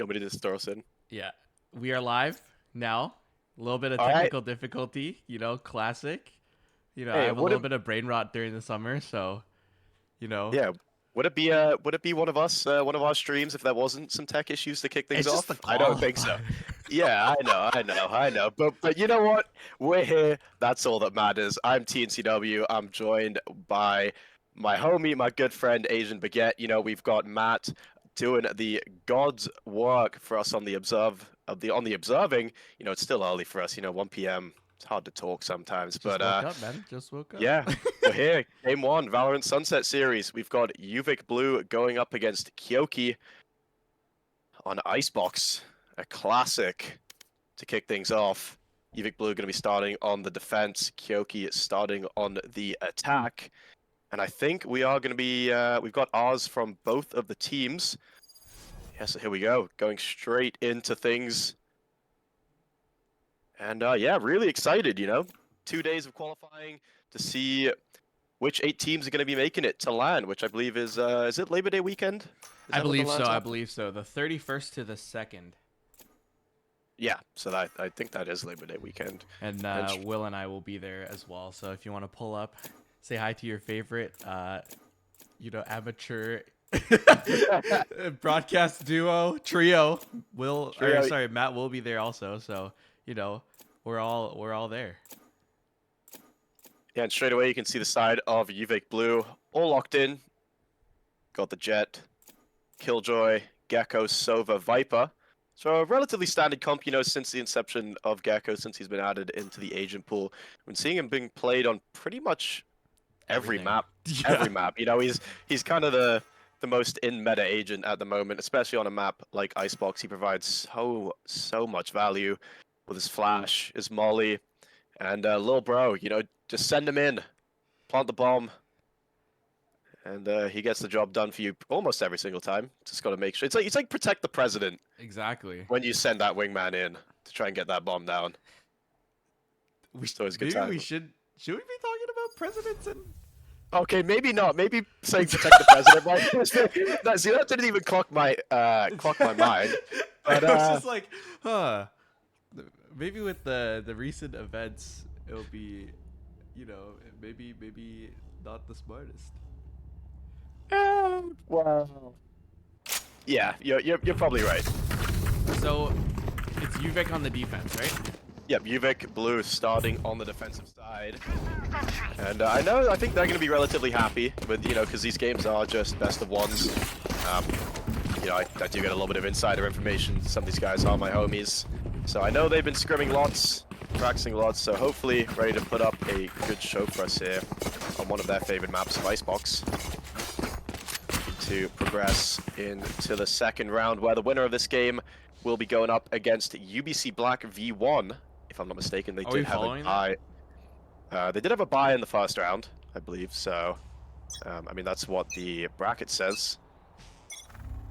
You want me to just throw us in? Yeah, we are live now. A little bit of All right. technical difficulty, classic. I Hey, have a would little it? bit of brain rot during the summer, so Yeah. Would it be one of us, one of our streams if there wasn't some tech issues to kick things it's just the off? I don't think so. qualifier. Yeah, I know. But you know what? We're here. That's all that matters. I'm TNCW. I'm joined by my homie, my good friend Asian Baguette. We've got Matt doing the God's work for us on the observing. It's still early for us. 1 p.m. It's hard to talk sometimes, Just but woke up, man. Just woke up. yeah, we're here. Game one, Valorant Sunset Series. We've got UVic Blue going up against Kyoki on Icebox, a classic to kick things off. UVic Blue going to be starting on the defense, Kyoki starting on the attack. And I think we are going to be, we've got ours from both of the teams. Yeah, so here we go, going straight into things. And yeah, really excited, 2 days of qualifying to see which 8 teams are going to be making it to LAN, which I believe is it Labor Day weekend? I believe so. I believe so. The 31st to the 2nd. Yeah, so I think that is Labor Day weekend. And Will and I will be there as well. So if you want to pull up, say hi to your favorite, amateur broadcast trio. Matt will be there also. So we're all there. Yeah, and straight away you can see the side of UVic Blue all locked in. Got the Jet, Killjoy, Gecko, Sova, Viper. So a relatively standard comp, since the inception of Gecko, since he's been added into the agent pool. I've been seeing him being played on pretty much every Everything. map. Yeah. Every map. He's kind of the most in-meta agent at the moment, especially on a map like Icebox. He provides so much value with his flash, his molly, and Lil Bro, just send him in, plant the bomb, and he gets the job done for you almost every single time. Just got to make sure. It's like protect the president. Exactly. When you send that wingman in to try and get that bomb down. It's always a good time. We should we be talking about presidents and? Okay, maybe not. Maybe saying protect the president. Right? See, that didn't even clock my mind. But, I was just like, maybe with the recent events, it'll be, maybe not the smartest. Wow. Yeah, you're probably right. So, it's UVic on the defense, right? Yep, UVic Blue starting on the defensive side. And I think they're going to be relatively happy with, because these games are just best of ones. I do get a little bit of insider information. Some of these guys are my homies. So I know they've been scrimming lots, practicing lots, so hopefully ready to put up a good show for us here on one of their favorite maps of Icebox. To progress into the second round, where the winner of this game will be going up against UBC Black V1. If I'm not mistaken, they did have a bye. They did have a bye in the first round, I believe. So, that's what the bracket says.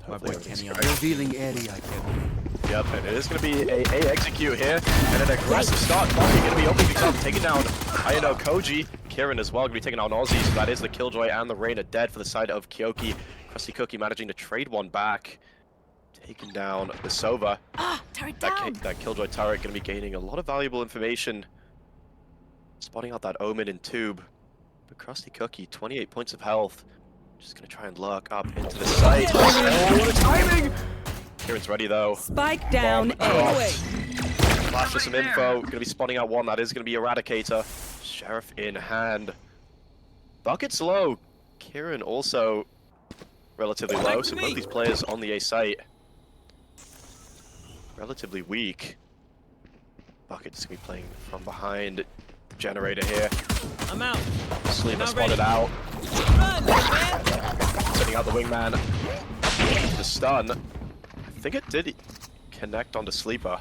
Revealing area again. Yep, and it is going to be a execute here, and an aggressive start. Monkey going to be opening things up, taking down Ayano Koji. Kieran as well going to be taking down Aussie, so that is the Killjoy and the Rain are dead for the side of Kyoki. Krusty Cookie managing to trade one back. Taking down the Sova. That Killjoy turret going to be gaining a lot of valuable information. Spotting out that Omen in tube. But Krusty Cookie, 28 points of health. Just going to try and lurk up into the site. Oh, what a timing! Kieran's ready though. Spike down A. Flash for some info. Going to be spotting out one. That is going to be Eradicator. Sheriff in hand. Bucket's low. Kieran also relatively low. So both these players on the A site relatively weak. Bucket's going to be playing from behind. Generator here. I'm out. Sleeper spotted out. Run, man. Setting out the wingman. The stun. I think it did connect onto Sleeper. I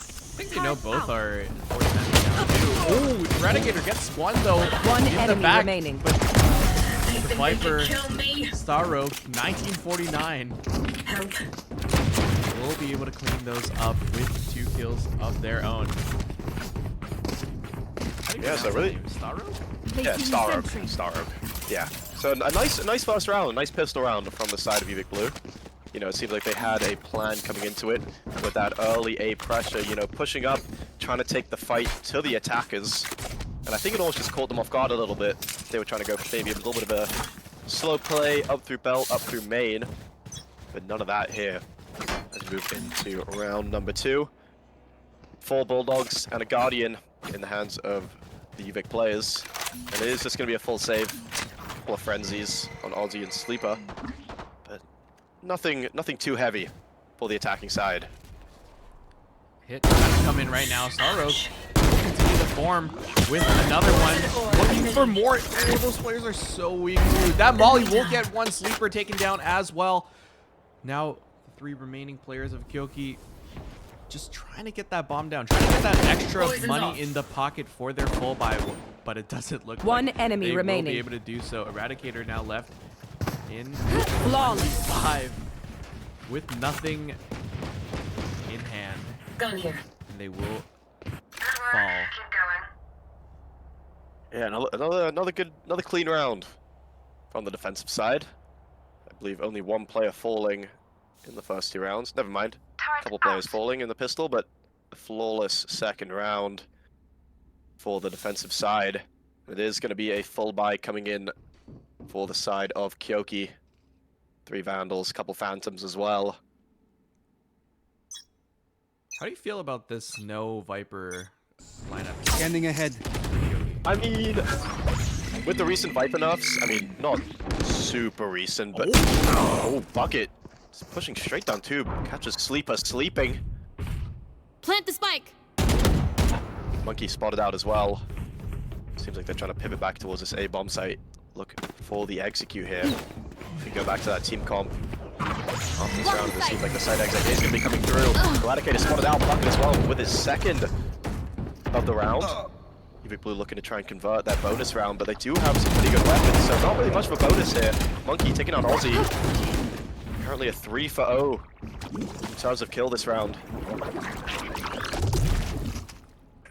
think both are 49 down too. Oh, Eradicator gets one though. One in enemy the back, remaining. But the Viper Star Rogue 1949 will be able to clean those up with 2 kills of their own. Yeah, so really, Star Rogue? yeah, Star Rogue. Yeah. So a nice first round, a nice pistol round from the side of UVic Blue. You know, it seems like they had a plan coming into it with that early A pressure, you know, pushing up, trying to take the fight to the attackers. And I think it almost just caught them off guard a little bit. They were trying to go for maybe a little bit of a slow play up through belt, up through main. But none of that here as we move into round number 2. 4 Bulldogs and a Guardian in the hands of the UVic players. And it is just going to be a full save. A couple of frenzies on Aussie and Sleeper. But nothing too heavy for the attacking side. Hit coming right now. Sorrows continue to form with another one. Looking for more. Oh, those players are so weak, dude. That Molly will get one. Sleeper taken down as well. Now, the 3 remaining players of Kyoki just trying to get that bomb down. Trying to get that extra money in the pocket for their full buy. But it doesn't look One like enemy they remaining. will be able to do so. Eradicator now left in Flawless. 5 with nothing in hand. Gun here. And they will fall. Yeah, another clean round from the defensive side. I believe only 1 player falling in the first 2 rounds. Never mind. A couple players falling in the pistol, but a flawless second round for the defensive side. It is going to be a full buy coming in for the side of Kyoki. 3 Vandals, a couple Phantoms as well. How do you feel about this no Viper lineup? Scanning ahead. I mean, with the recent Viper nerfs, I mean, not super recent, but... Oh, Bucket. It's pushing straight down tube. Catches Sleeper sleeping. Plant the spike. Monkey spotted out as well. Seems like they're trying to pivot back towards this A-bomb site. Look for the execute here. If we go back to that team comp. After this round, it seems like the side exit is going to be coming through. Eradicator spotted out, Bucket as well with his second of the round. UVic Blue looking to try and convert that bonus round, but they do have some pretty good weapons, so not really much of a bonus here. Monkey taking on Aussie. Currently a 3 for 0 in terms of kill this round.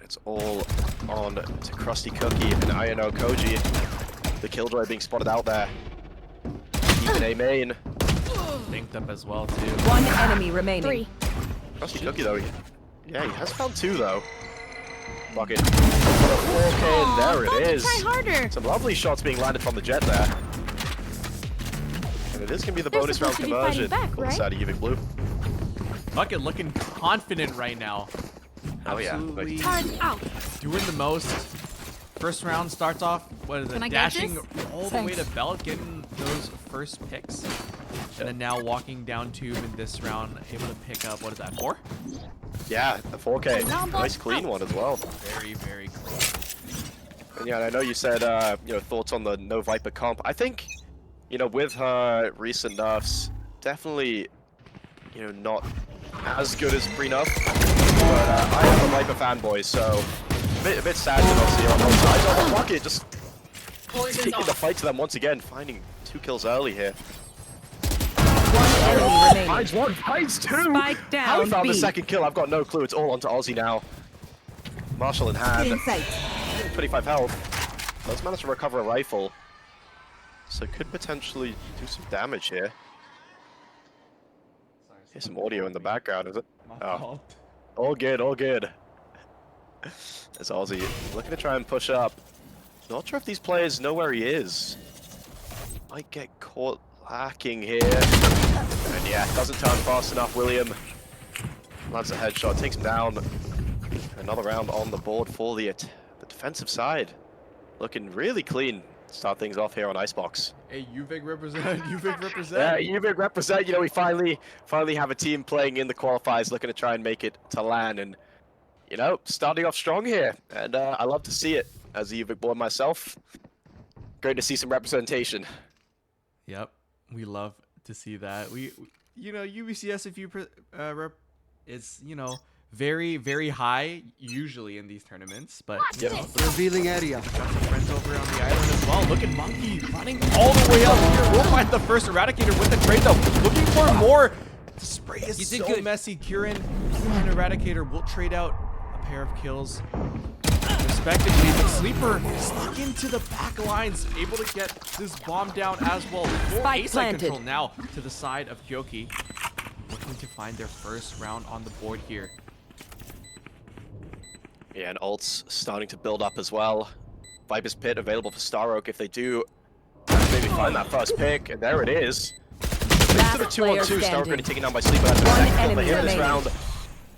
It's all on to Krusty Cookie and INO Koji. The Killjoy being spotted out there. Even A main. Linked up as well, too. 1 enemy remaining. 3. Krusty Cookie though, yeah, he has found 2 though. Bucket. 4K, and there it is. Try harder. Some lovely shots being landed from the jet there. And it is going to be the bonus round supposed to be fighting conversion back, for the right? side of UVic Blue. Bucket looking confident right now. Oh yeah. Absolutely Turn out. doing the most. First round starts off, what is it, Can I get dashing this? all the way to belt, getting those first picks. And then now walking down tube in this round, able to pick up, what is that, 4? Yeah, the 4K. Now I'm Nice both clean out. one as well. Very, very close. And yeah, and I know you said, you know, thoughts on the no Viper comp. I think, you know, with her recent nerfs, definitely, you know, not as good as pre-nerf. But I am a Viper fanboy, so a bit sad to not see her on both sides. Oh, Bucket just taking the fight to them once again, finding 2 kills early here. 1 enemy remaining. Finds 1, finds 2! Spike How he down found the B. second kill, I've got no clue. It's all onto Aussie now. Marshall in hand. 25 health. Does manage to recover a rifle. So could potentially do some damage here. Here's some audio in the background, is it? Oh. All good, all good. As Aussie looking to try and push up. Not sure if these players know where he is. Might get caught lacking here. And yeah, doesn't turn fast enough. William lands a headshot, takes him down. Another round on the board for the defensive side. Looking really clean. Start things off here on Icebox. Hey, UVic represent, UVic represent. Yeah, UVic represent. You know, we finally have a team playing in the qualifiers, looking to try and make it to LAN, and you know, starting off strong here. And I love to see it as a UVic boy myself. Great to see some representation. Yep, we love to see that. We you know, UBC SFU rep is, you know, very, very high usually in these tournaments, but you know, Revealing area. got some friends over on the island as well. Look at Monkey running all the way up here. We'll find the first Eradicator with the trade though. Looking for more. The spray is so messy. Kieran and Eradicator will trade out a pair of kills respectively, but Sleeper snuck into the back lines, able to get this bomb down as well. Full Spike A-side planted. control now to the side of Kyoki. looking to find their first round on the board here. Yeah, and ult's starting to build up as well. Viper's Pit available for Star Oak if they do maybe find that first pick, and there it is. Into the 2-on-2, Star Oak standing. already taken down by Sleeper. That's the second kill enemy for him this remaining. round.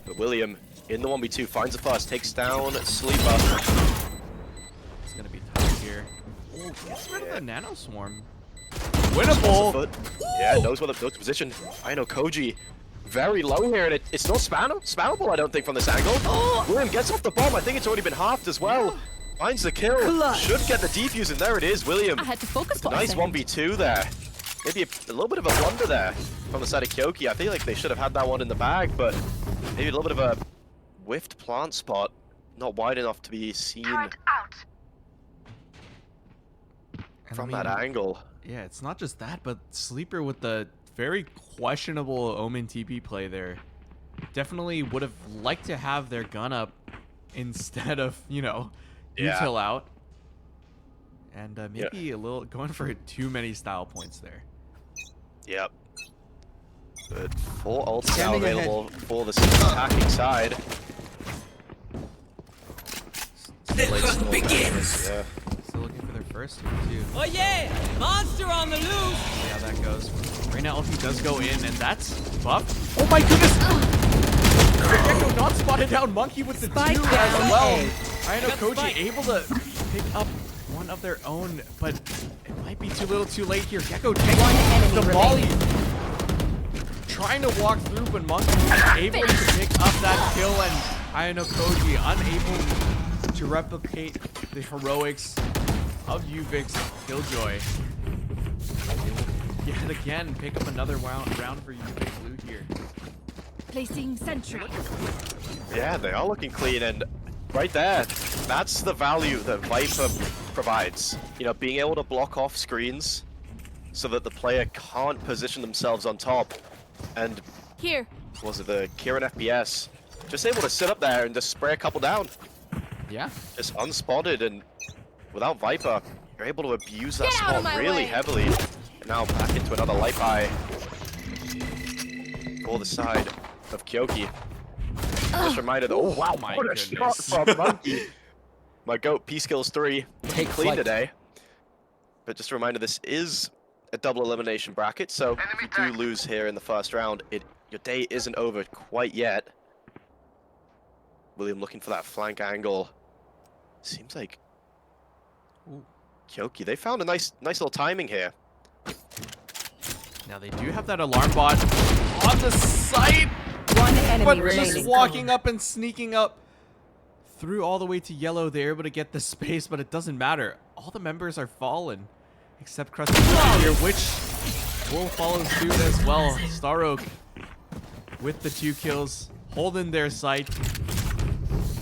But William in the 1v2 finds the first, takes down Sleeper. It's gonna be tough here. Oh, gets rid of the Nano Swarm. Cross the Winnable! foot. Yeah, knows the position. I know Koji very low here, and it's not spammable, I don't think, from this angle. William gets off the bomb. I think it's already been halved as well. Finds the kill. Clutch. Should get the defuse, and there it is. William. I had to focus for a Nice second. 1v2 there. Maybe a little bit of a blunder there from the side of Kyoki. I feel like they should have had that one in the bag, but maybe a little bit of a whiffed plant spot. Not wide enough to be seen from that angle. Yeah, it's not just that, but Sleeper with the very questionable Omen TP play there. Definitely would have liked to have their gun up instead of, you know, Yeah. util out. And maybe a little going for too many style points there. Yep. But 4 ults now Standing ahead. available for the attacking side. Begins. Yeah. Still looking for their first here too. Oh yeah! Monster on the loose! See how that goes. Right now, ulti does go in, and that's buff. Oh my goodness! Gecko not spotted down Monkey with the Spike 2 down as well. A. I know Got Koji spike. able to pick up one of their own, but it might be too little too late here. Gecko takes One enemy the volley. remaining. Trying to walk through, but Monkey is able to pick up that kill, and I know Koji unable to replicate the heroics of Uvix Killjoy. They will yet again pick up another round for Uvix Blue here. Placing sentry. Yeah, they are looking clean, and right there, that's the value that Viper provides. You know, being able to block off screens so that the player can't position themselves on top. And Here. was it the Kieran FPS? Just able to sit up there and just spray a couple down. Yeah. Just unspotted, and without Viper, you're able to abuse that Get out of spot my really way. heavily. And now back into another light buy for the side of Kyoki. Just reminded, oh wow, my what a shot goodness. from Monkey. My goat, P-Skills 3, Take clean flight. today. But just a reminder, this is a double elimination bracket, so if you do lose here in the first round, your day isn't over quite yet. William looking for that flank angle. Seems like Kyoki, they found a nice little timing here. Now they do have that alarm bot on the site, One enemy but remaining. just walking up and sneaking up through all the way to yellow. They're able to get the space, but it doesn't matter. All the members are fallen, except Krusty here, which will follow suit as well. Star Oak with the 2 kills, holding their site.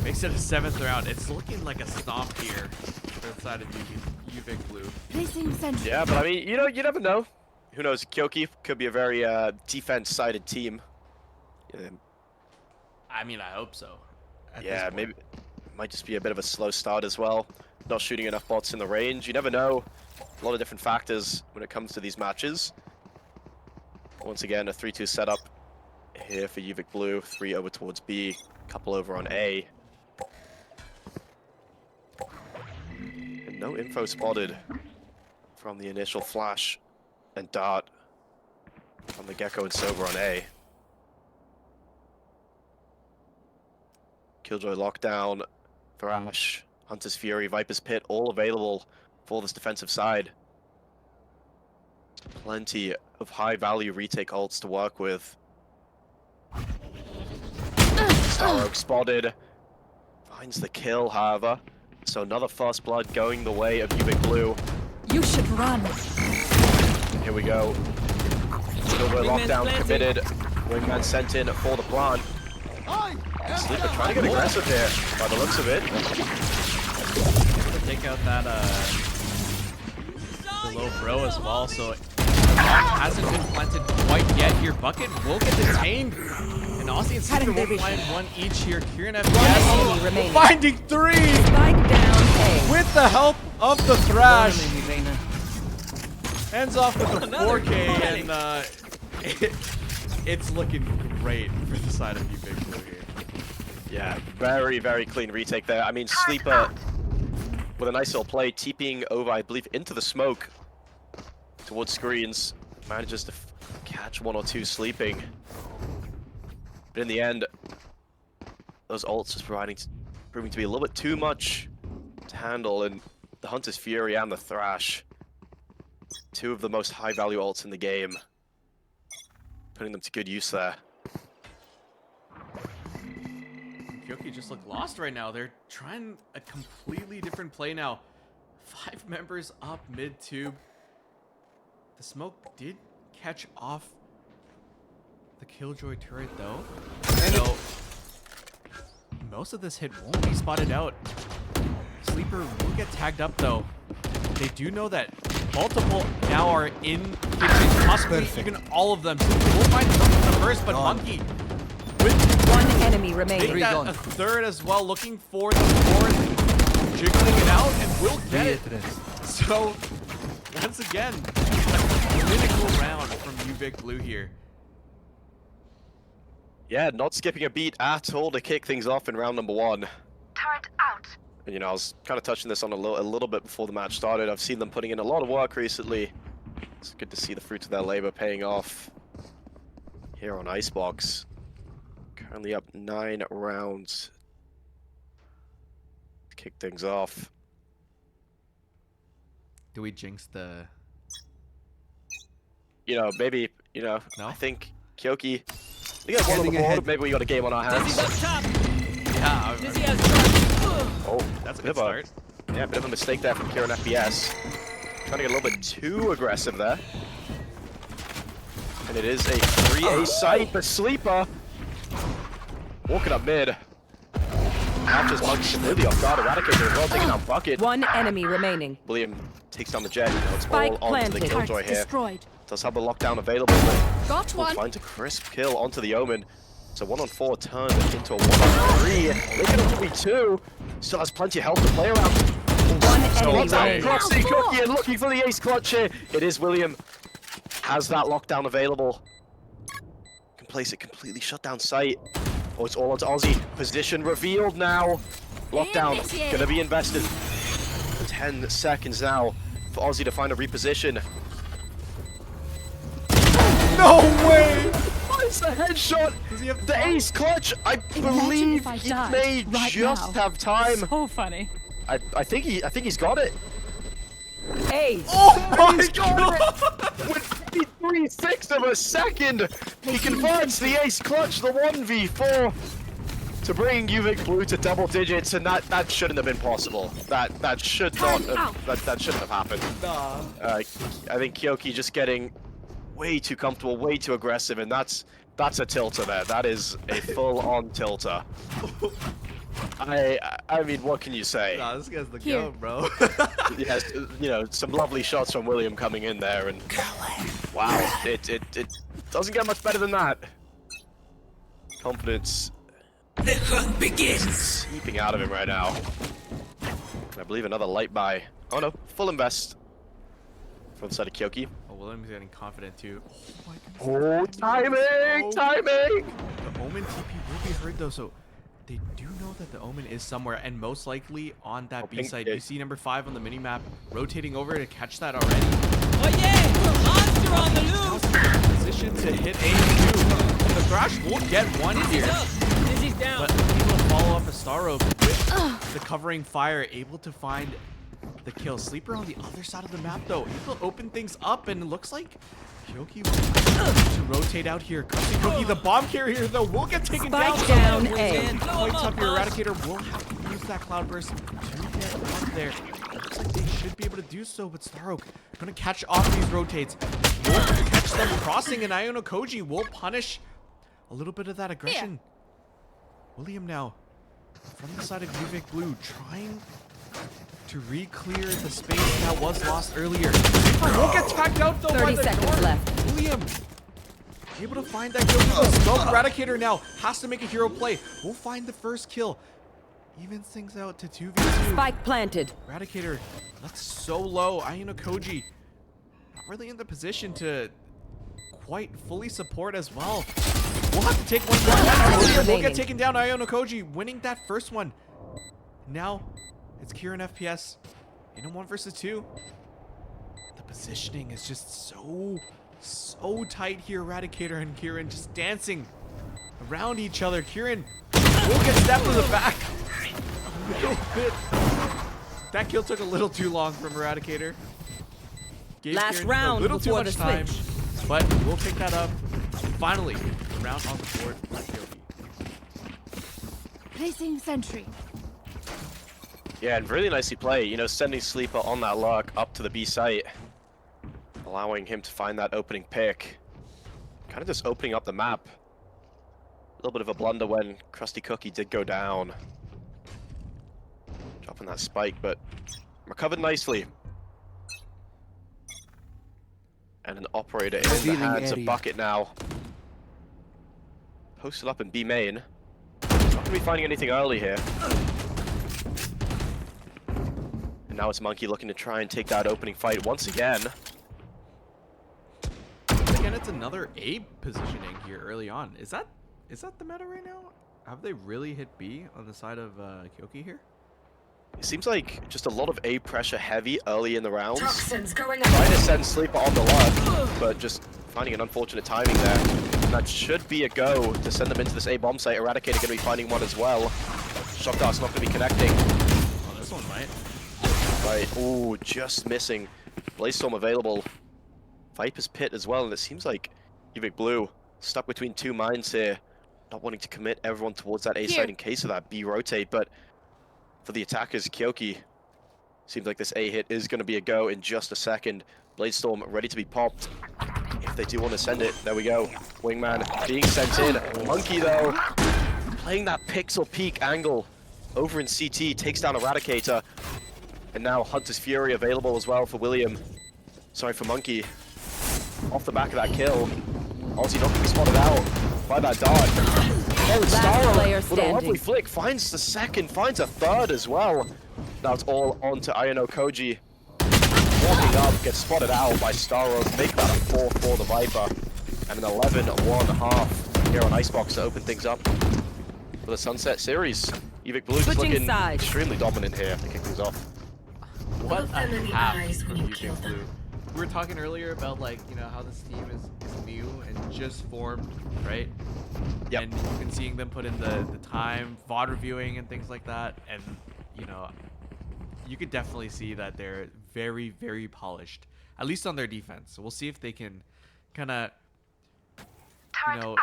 Makes it a 7th round. It's looking like a stomp here for the side of Uvix Blue. Placing sentry. Yeah, but I mean, you know, you never know. Who knows? Kyoki could be a very defense-sided team. I mean, I hope so. at Yeah, this point. maybe it might just be a bit of a slow start as well. Not shooting enough bots in the range. You never know. A lot of different factors when it comes to these matches. Once again, a 3-2 setup here for Uvix Blue. 3 over towards B, couple over on A. And no info spotted from the initial flash and dart from the Gecko and Sober on A. Killjoy lockdown, Thrash, Hunter's Fury, Viper's Pit, all available for this defensive side. Plenty of high-value retake ults to work with. Star Oak spotted. Finds the kill, however. So another first blood going the way of Uvix Blue. You should run. Here we go. Killjoy Wingman's lockdown planting. committed. Wingman sent in for the plant. Sleeper trying to get aggressive here, by the looks of it. Take out that the low bro as well, so it hasn't been planted quite yet here. Bucket will get detained, and Aussie and Sleeper will find one each here. Kieran enemy FPS remaining. finding 3 Spike down A. with the help of the Thrash. Enemy remaining. Ends off with a Another 4K, fighting. and It's looking great for the side of UBC Blue here. Yeah, very, very clean retake there. I mean, Sleeper with a nice little play, TPing over, I believe, into the smoke towards screens. Manages to catch one or two sleeping. But in the end, those ults is proving to be a little bit too much to handle, and the Hunter's Fury and the Thrash, two of the most high-value ults in the game, putting them to good use there. Kyoki just look lost right now. They're trying a completely different play now. 5 members up mid-tube. The smoke did catch off the Killjoy turret though. So most of this hit won't be spotted out. Sleeper will get tagged up though. They do know that multiple now are in kitchen, possibly even all of them. So we'll find something first, but Monkey with One enemy remaining. take that a third as well, looking for the fourth, jiggling it out, and will get it. So once again, a clinical round from UBC Blue here. Yeah, not skipping a beat at all to kick things off in round number 1. Turret out. And, you know, I was kind of touching this on a little bit before the match started. I've seen them putting in a lot of work recently. It's good to see the fruits of their labor paying off here on Icebox. Currently up 9 rounds to kick things off. Do we jinx the... You know, maybe, you know, No? I think Kyoki, we got one on the Heading board, ahead. maybe we got a game on our Dizzy's hands. up top. Yeah, Dizzy has shot. Oh, that's a bit good of a- start. Yeah, bit of a mistake there from Kieran FPS. Trying to get a little bit too aggressive there. And it is a 3A site for Sleeper. Walking up mid. Catches Monkey completely off guard. Eradicator as well, taking down Bucket. One enemy remaining. William takes down the Jet. You know, it's Spike all onto the planted. Killjoy Turret here. destroyed. Does have the lockdown available, but Got will one. find a crisp kill onto the Omen. So 1-on-4 turned into a 1-on-3. Making it to be 2. Still has plenty of health to play around. One So enemy lockdown, remaining. crossing Cookie and looking for the ace clutch here. It is William. Has that lockdown available. Can place it completely shut down sight. Oh, it's all onto Aussie. Position revealed now. Lockdown gonna be invested. 10 seconds now for Aussie to find a reposition. No way! It's a headshot. Does he have The ace clutch. I believe if I he died may right just now. have time. So funny. I think he's got it. Ace. Oh my He's got god! it with 53/6 of a second. He converts the ace clutch, the 1v4, to bring UBC Blue to double digits, and that shouldn't have been possible. That should not have, that shouldn't have happened. Nah. I think Kyoki just getting way too comfortable, way too aggressive, and that's a tilter there. That is a full-on tilter. I mean, what can you say? Nah, this guy's the Here. goat, bro. Yes, you know, some lovely shots from William coming in there, and wow, it doesn't get much better than that. Confidence The hunt begins. seeping out of him right now. And I believe another light buy. Oh no, full invest from the side of Kyoki. Oh, William's getting confident too. Oh my goodness. Oh, timing, timing! The Omen TP will be heard though, so they do know that the Omen is somewhere, and most likely on that B pink side. it. You see number 5 on the minimap rotating over to catch that already. Oh yeah! Monster on the Now loose. he's in position to hit A2. The Thrash will get one Dizzy's here, up. Dizzy's down. but able to follow up a Star Rope with the covering fire, able to find the kill. Sleeper on the other side of the map though, able to open things up, and it looks like Kyoki will to rotate out here. Kyoki, the bomb carrier though, will get taken Spike down. down A. Points up here, Eradicator will have to use that Cloud Burst to get up there. Looks like they should be able to do so, but Staroak gonna catch off these rotates. Will catch them crossing, and Iono Koji will punish a little bit of that aggression. William now, from the side of UBC Blue, trying to re-clear the space that was lost earlier. Will get tagged out though by 30 the seconds door. left. William able to find that kill. The smoke Eradicator now has to make a hero play. We'll find the first kill. Evens things out to 2v2. Spike planted. Eradicator, that's so low. Iono Koji not really in the position to quite fully support as well. We'll have to take one more. We'll get remaining. taken down. Ionokoji winning that first one. Now it's Kieran FPS in a 1 versus 2. The positioning is just so tight here. Eradicator and Kieran just dancing around each other. Kieran will get stabbed in the back a little bit. That kill took a little too long from Eradicator. Gave Last Kieran round a little too before much the time, switch. but we'll pick that up. Finally, round on the board for Kyoki. Placing sentry. Yeah, and really nicely played. You know, sending Sleeper on that lurk up to the B site, allowing him to find that opening pick. Kind of just opening up the map. A little bit of a blunder when Krusty Cookie did go down. Dropping that spike, but recovered nicely. And an operator in the Revealing hands of area. Bucket now. Posted up in B main. Not going to be finding anything early here. And now it's Monkey looking to try and take that opening fight once again. Again, it's another A positioning here early on. Is that the meta right now? Have they really hit B on the side of Kyoki here? It seems like just a lot of A pressure heavy early in the rounds. Toxins going Trying to send Sleeper on the lurk, but just finding an unfortunate timing there. And that should be a go to send them into this A bomb site. Eradicator going to be finding one as well. Shock Dart's not going to be connecting. Oh, this one might. Right, ooh, just missing. Blaze Storm available. Viper's Pit as well, and it seems like UBC Blue stuck between two mines here. Not wanting to commit everyone towards that A site in case of that B rotate, but for the attackers, Kyoki, seems like this A hit is going to be a go in just a second. Blaze Storm ready to be popped. If they do want to send it, there we go. Wingman being sent in. Monkey, though, playing that pixel peak angle over in CT, takes down Eradicator. And now Hunter's Fury available as well for William. Sorry, for Monkey. Off the back of that kill. Ozzy not going to be spotted out by that dart. Oh, Last player with a lovely standing. flick, finds the second, finds a third as well. Now it's all on to Ionokoji. Walking up, gets spotted out by Staros, make that a 4 for the Viper. And an 11-1.5 here on Icebox to open things up for the Sunset Series. UBC Blue just Switching looking sides. extremely dominant here to kick things off. What a half from UBC Blue. We were talking earlier about, like, you know, how this team is new and just formed, right? Yep. And you've been seeing them put in the time, VOD reviewing and things like that. And, you know, you could definitely see that they're very, very polished, at least on their defense. So we'll see if they can kind of, you know,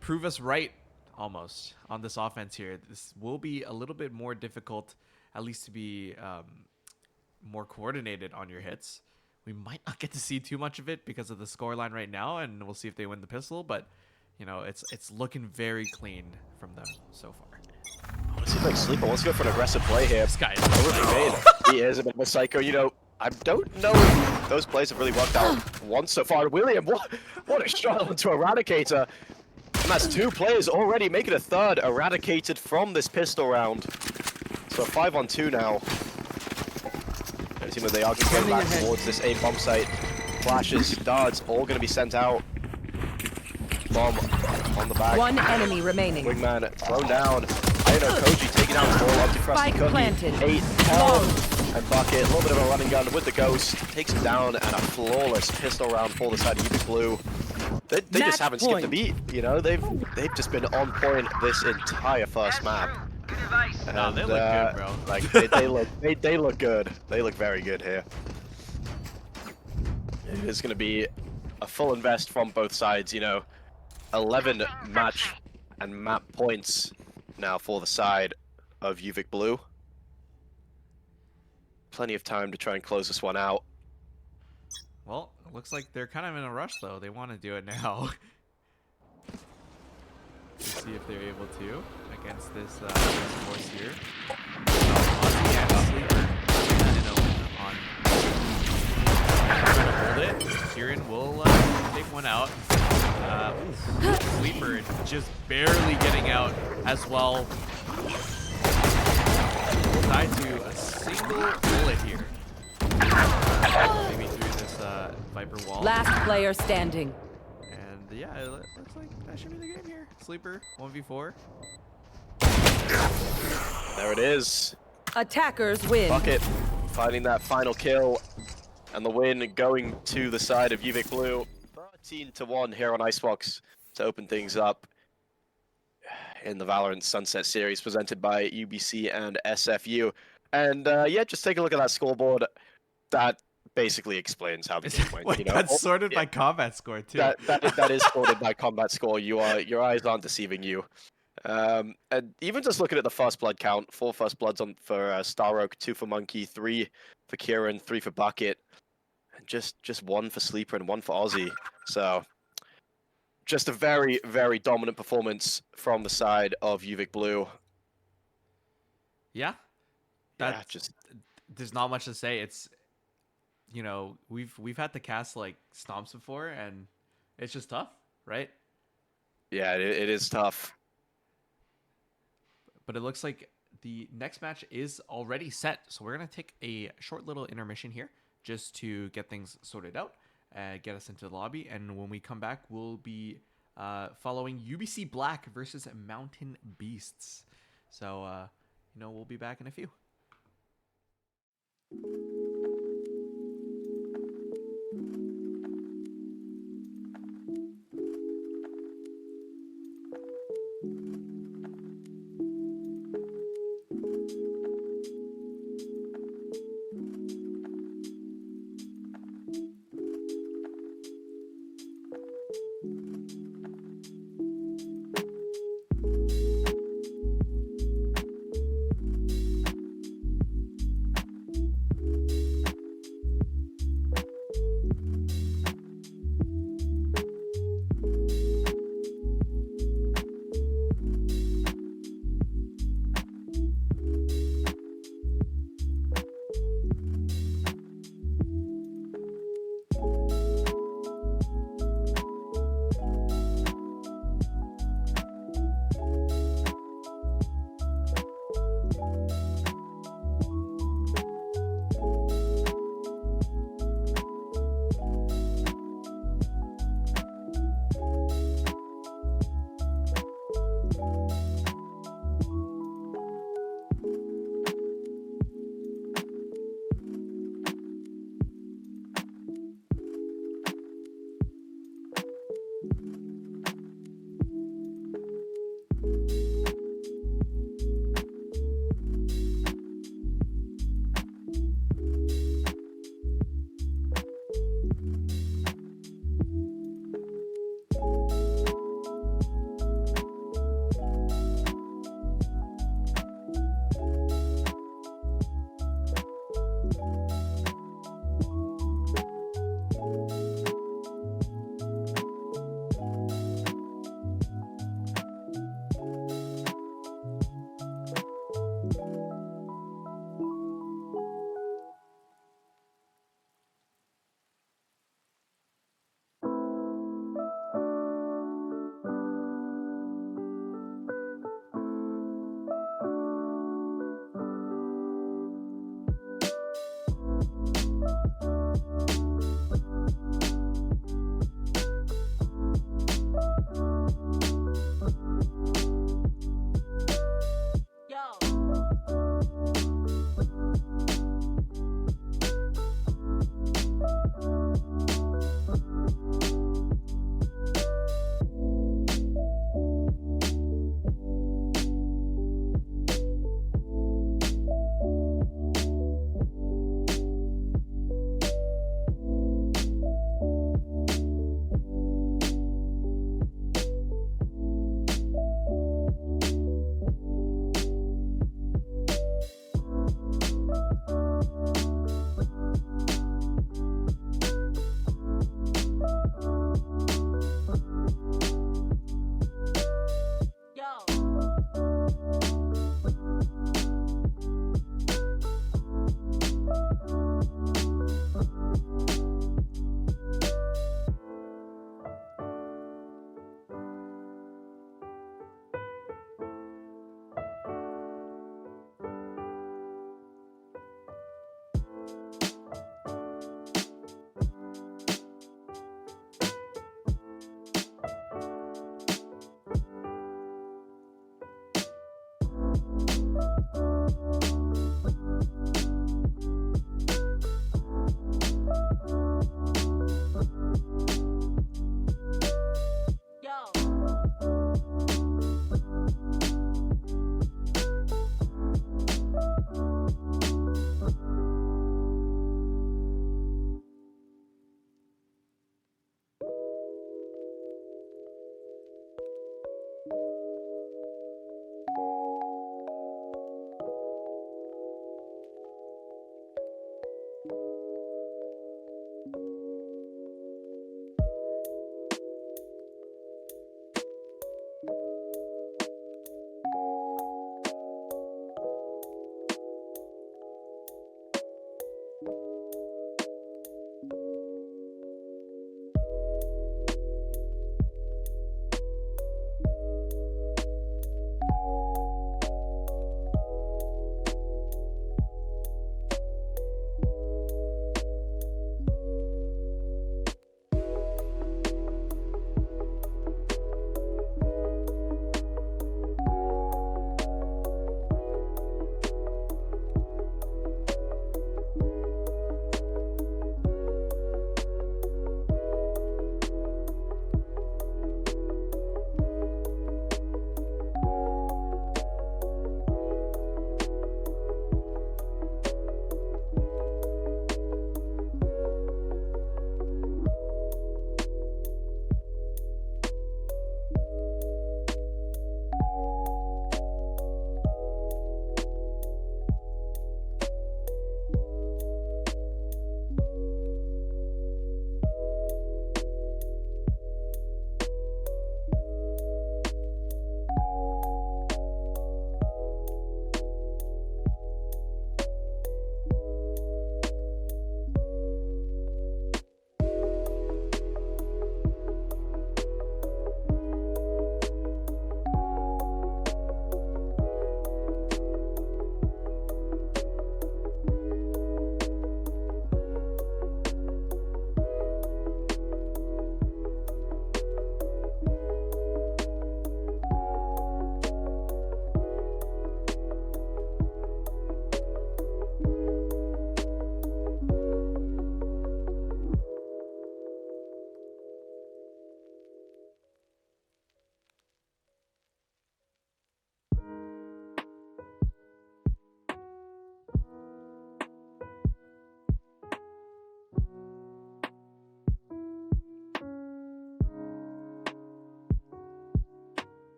prove us right almost on this offense here. This will be a little bit more difficult, at least to be more coordinated on your hits. We might not get to see too much of it because of the scoreline right now, and we'll see if they win the pistol. But you know, it's looking very clean from them so far. Oh, it seems like Sleeper wants to go for an aggressive play here. This guy is Over like, the main. He is a bit of a psycho. You know, I don't know if those plays have really worked out once so far. William, what a shot onto Eradicator. And that's 2 players already, making a third eradicated from this pistol round. So 5-on-2 now. It seems like they are going to go back towards this A bomb site. Flashes, darts, all going to be sent out. Bomb on the back. One enemy remaining. Wingman thrown down. Ionokoji taking out the ball onto Krusty Spike Cookie. planted. 8 health and Bucket. A little bit of a running gun with the Ghost. Takes him down and a flawless pistol round for the side of UBC Blue. They just Match haven't skipped a point. beat. You know, they've just been on point this entire first map. No, they And, look good, bro. Like they look good. They look very good here. It is going to be a full invest from both sides. You know, 11 match and map points now for the side of UBC Blue. Plenty of time to try and close this one out. Well, it looks like they're kind of in a rush though. They want to do it now. Let's see if they're able to against this force here. Ozzy and Sleeper hold it. Kieran will take one out. Sleeper just barely getting out as well. We'll die to a single bullet here. Maybe through this Viper wall. Last player standing. And yeah, it looks like that should be the game here. Sleeper 1v4. There it is. Attackers win. Bucket finding that final kill, and the win going to the side of UVic Blue. 13-1 here on Icebox to open things up in the Valorant Sunset Series presented by UBC and SFU. And yeah, just take a look at that scoreboard. That basically explains how the game went. Wait, You know, that's sorted by combat score too. that is sorted by combat score. Your eyes aren't deceiving you. And even just looking at the first blood count, 4 first bloods for Star Oak, 2 for Monkey, 3 for Kieran, 3 for Bucket, and just 1 for Sleeper and 1 for Aussie. So just a very, very dominant performance from the side of UVic Blue. Yeah. Yeah, just There's not much to say. It's, you know, we've had to cast like stomps before, and it's just tough, right? yeah, it is tough. But it looks like the next match is already set. So we're going to take a short little intermission here just to get things sorted out, get us into the lobby. And when we come back, we'll be following UBC Black versus Mountain Beasts. So, you know, we'll be back in a few.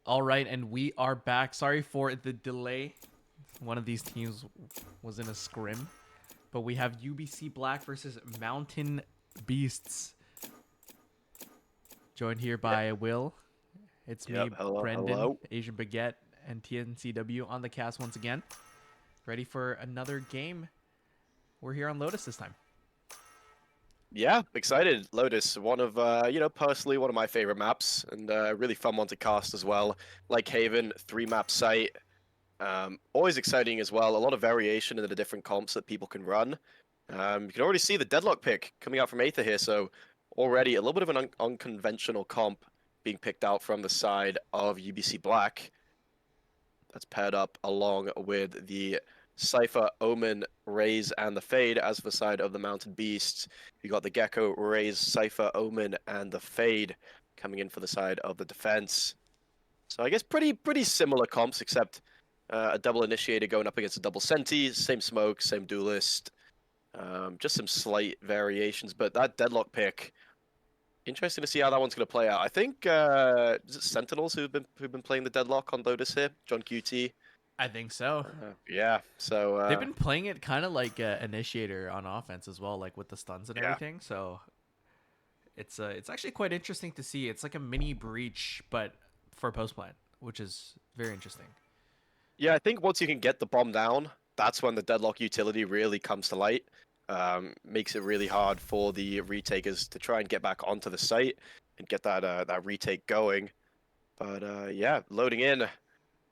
All right, and we are back. Sorry for the delay. One of these teams was in a scrim, but we have UBC Black versus Mountain Beasts. Joined here by Will. It's me, hello, Brendan, hello. Asian Baguette, and TNCW on the cast once again. Ready for another game. We're here on Lotus this time. Yeah, excited. Lotus, one of, personally one of my favorite maps, and a really fun one to cast as well. Like Haven, 3-map site. Always exciting as well. A lot of variation in the different comps that people can run. You can already see the Deadlock pick coming out from Aether here, so already a little bit of an unconventional comp being picked out from the side of UBC Black. That's paired up along with the Cypher, Omen, Raze, and the Fade. As for the side of the Mountain Beasts, you got the Gecko, Raze, Cypher, Omen, and the Fade coming in for the side of the defense. So I guess pretty similar comps, except a double Initiator going up against a double Senti, same smoke, same duelist. Just some slight variations, but that Deadlock pick, interesting to see how that one's going to play out. I think is it Sentinels who've been playing the Deadlock on Lotus here? John QT. I think so. Yeah, so They've been playing it kind of like Initiator on offense as well, like with the stuns and everything. So it's actually quite interesting to see. It's like a mini breach, but for post plant, which is very interesting. Yeah, I think once you can get the bomb down, that's when the Deadlock utility really comes to light. Makes it really hard for the retakers to try and get back onto the site and get that retake going. But yeah, loading in.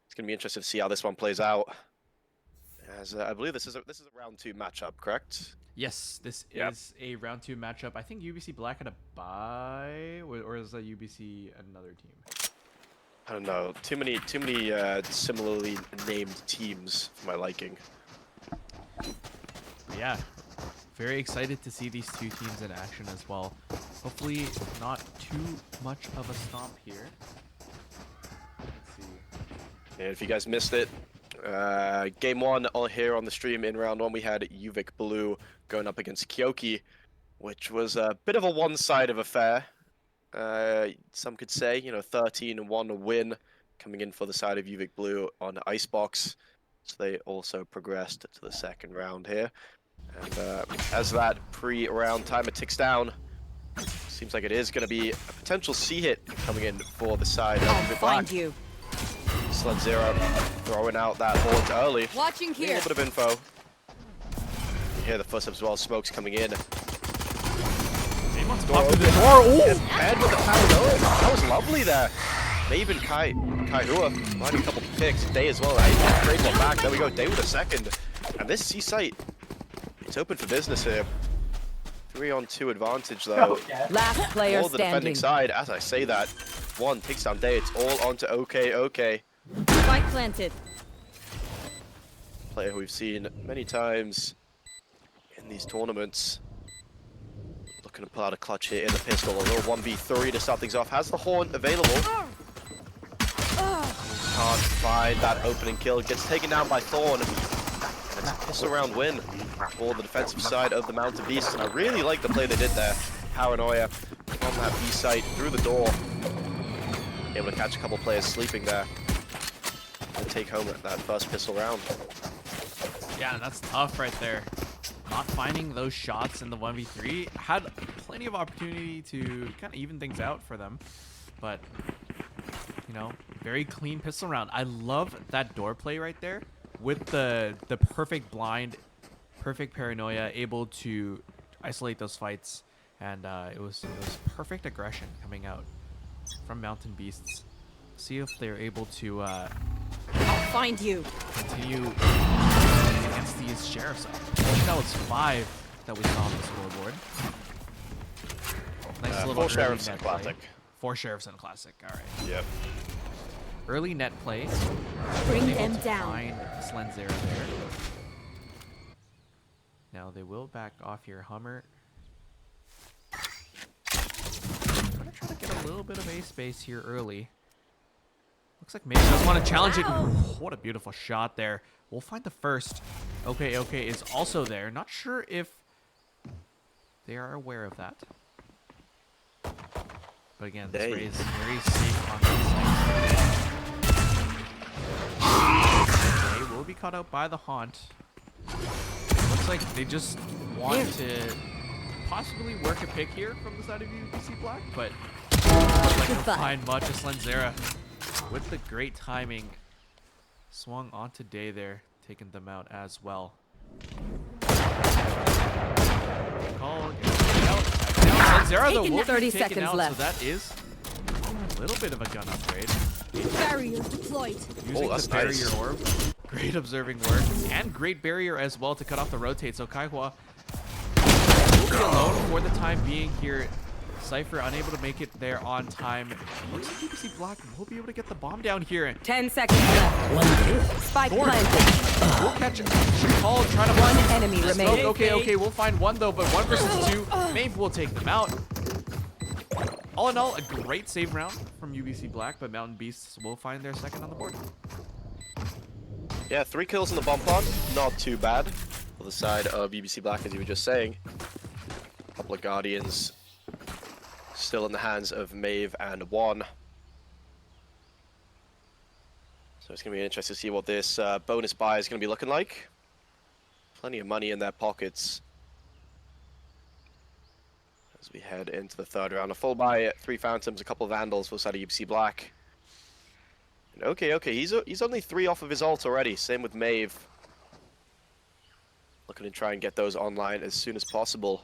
It's gonna be interesting to see how this one plays out. As I believe this is a round 2 matchup, correct? Yes, this is a round 2 matchup. I think UBC Black had a bye, or is that UBC another team? I don't know. Too many similarly named teams for my liking. But yeah, very excited to see these two teams in action as well. Hopefully not too much of a stomp here. Let's see. And if you guys missed it, game 1 here on the stream in round 1, we had Uvik Blue going up against Kyoki, which was a bit of a one-sided affair. Some could say, 13-1 win coming in for the side of Uvik Blue on Icebox. So they also progressed to the second round here. And as that pre-round timer ticks down, seems like it is going to be a potential C hit coming in for the side of Uvik Black. Find you. Sled Zero throwing out that horde early. Watching A here. little bit of info. You hear the footsteps as well, smoke's coming in. Pop through the door. Ooh! Paired with the paranoia. That was lovely there. Maven Kaihua might a couple picks. Day as well. Trade one back. There we go. Day with a second. And this C site, it's open for business here. 3-on-2 advantage though. Last player For the defending standing. side. As I say that, one takes down Day. It's all onto OK. Spike planted. Player who we've seen many times in these tournaments. Looking to pull out a clutch here in the pistol. A little 1v3 to start things off. Has the horn available. Can't find that opening kill. Gets taken down by Thorn. And it's a pistol round win for the defensive side of the Mountain Beast. And I really like the play they did there. Paranoia on that B site through the door. Able to catch a couple players sleeping there. And take home that first pistol round. Yeah, that's tough right there. Not finding those shots in the 1v3. Had plenty of opportunity to kind of even things out for them. But, very clean pistol round. I love that door play right there with the perfect blind, perfect paranoia, able to isolate those fights. And it was perfect aggression coming out from Mountain Beasts. See if they're able to I'll find you. continue against these sheriffs. I think that was 5 that we saw on the scoreboard. Nice little 4 early sheriffs net and play. Classic. 4 sheriffs and classic. All right. Yep. Early net play. Bring Able them to down. find Slenzera there. Now they will back off your Hummer. I'm gonna try to get a little bit of A space here early. Looks like maybe doesn't want to challenge it. What a beautiful shot there. We'll find the first. Okay is also there. Not sure if they are aware of that. But again, this Dang. Ray is very safe on this site. will be caught out by the Haunt. Looks like they just want to possibly work a pick here from the side of UBC Black, but looks like they'll find much as Lenzera with the great timing. Swung onto Day there, taking them out as well. Call out. Lenzera though will be 30 taken seconds out, left. so that is a little bit of a gun upgrade. Barrier deployed. Using that's the barrier nice. orb. Great observing work. And great barrier as well to cut off the rotate. So Kaihua will be alone for the time being here. Cypher unable to make it there on time. Looks like UBC Black will be able to get the bomb down here. 10 seconds left. Spike Thorn. planted. We'll catch Shakal trying to One find enemy smoke. remaining. Okay, we'll find one though, but 1 versus 2. Maeve will take them out. All in all, a great save round from UBC Black, but Mountain Beasts will find their second on the board. Yeah, 3 kills in the bomb plant. Not too bad for the side of UBC Black, as you were just saying. A couple of Guardians still in the hands of Maeve and Juan. So it's going to be interesting to see what this bonus buy is going to be looking like. Plenty of money in their pockets as we head into the third round. A full buy, 3 Phantoms, a couple of Vandals for the side of UBC Black. And okay, he's only 3 off of his ult already. Same with Maeve. Looking to try and get those online as soon as possible.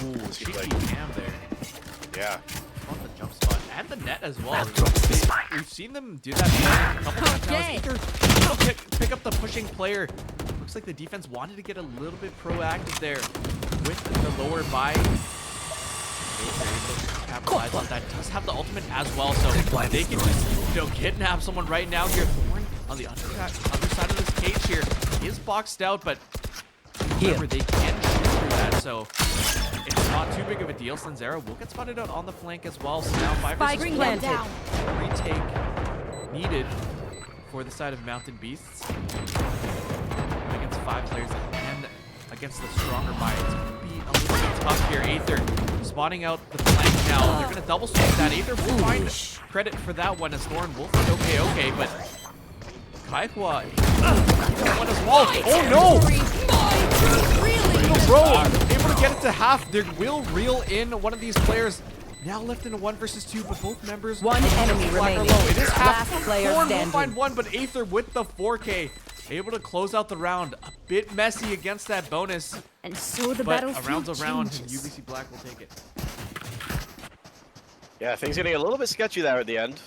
Ooh, cheeky cam there. Yeah. On the jump spot and the net as well. We've seen them do that a couple times now. Either pick up the pushing player. Looks like the defense wanted to get a little bit proactive there with the lower buy. Capitalize on that. Does have the ultimate as well, so they can just kidnap someone right now here. Thorn on the other side of this cage here is boxed out, but remember they can shoot through that, so it's not too big of a deal. Lenzera will get spotted out on the flank as well. So now 5 versus 1 down. retake needed for the side of Mountain Beasts. Against 5 players and against the stronger buy, it's going to be a little bit tough here. Aether spotting out the flank now. They're going to double sweep that. Aether will find credit for that one as Thorn will find okay, but Kaihua one as well. Oh no! Bro, able to get it to half. They will reel in one of these players. Now left in a 1 versus 2, but both members. One enemy remaining. It is half. Last player Thorn will standing. find one, but Aether with the 4K. Able to close out the round. A bit messy against that bonus. And so the But a battlefield round's a round, and changes. UBC Black will take it. Yeah, things getting a little bit sketchy there at the end.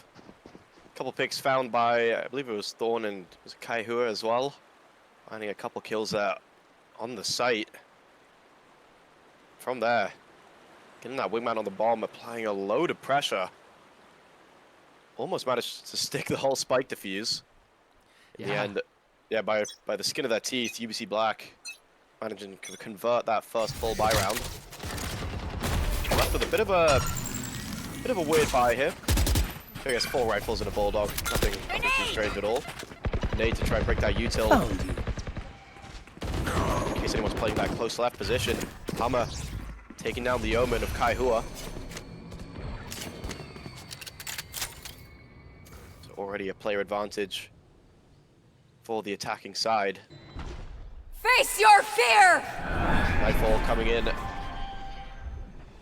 A couple picks found by, I believe it was Thorn and was it Kaihua as well. Finding a couple kills there on the site. From there, getting that wingman on the bomb, applying a load of pressure. Almost managed to stick the whole spike defuse. In the end, yeah, by the skin of their teeth, UBC Black managing to convert that first full buy round. Left with a bit of a weird buy here. I guess 4 rifles and a bulldog, nothing too strange at all. Nade to try and break that util. In case anyone's playing that close left position, Hammer taking down the omen of Kaihua. So already a player advantage for the attacking side. Face your fear! Nightfall coming in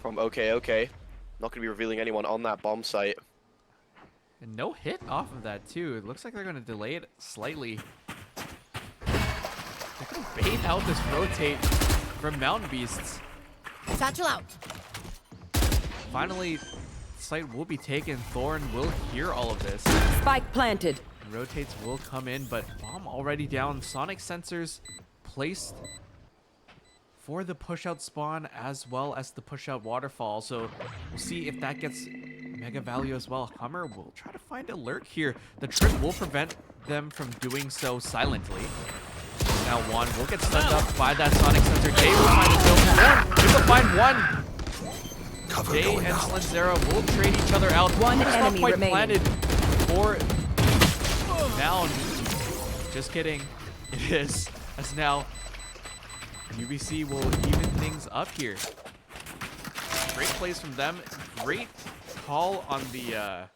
from OK. Not going to be revealing anyone on that bomb site. And no hit off of that, too. It looks like they're going to delay it slightly. They're going to bait out this rotate from Mountain Beasts. Satchel out. Finally, site will be taken. Thorn will hear all of this. Spike planted. Rotates will come in, but bomb already down. Sonic sensors placed for the push-out spawn as well as the push-out waterfall. So we'll see if that gets mega value as well. Hummer will try to find a lurk here. The trip will prevent them from doing so silently. Now one will get stunned up by that Sonic sensor. Jay will find a kill. He will find one. Jay and Lenzera will trade each other out. One It's enemy not quite remaining. planted for down. Just kidding. It is. As now UBC will even things up here. Great plays from them. Great call on the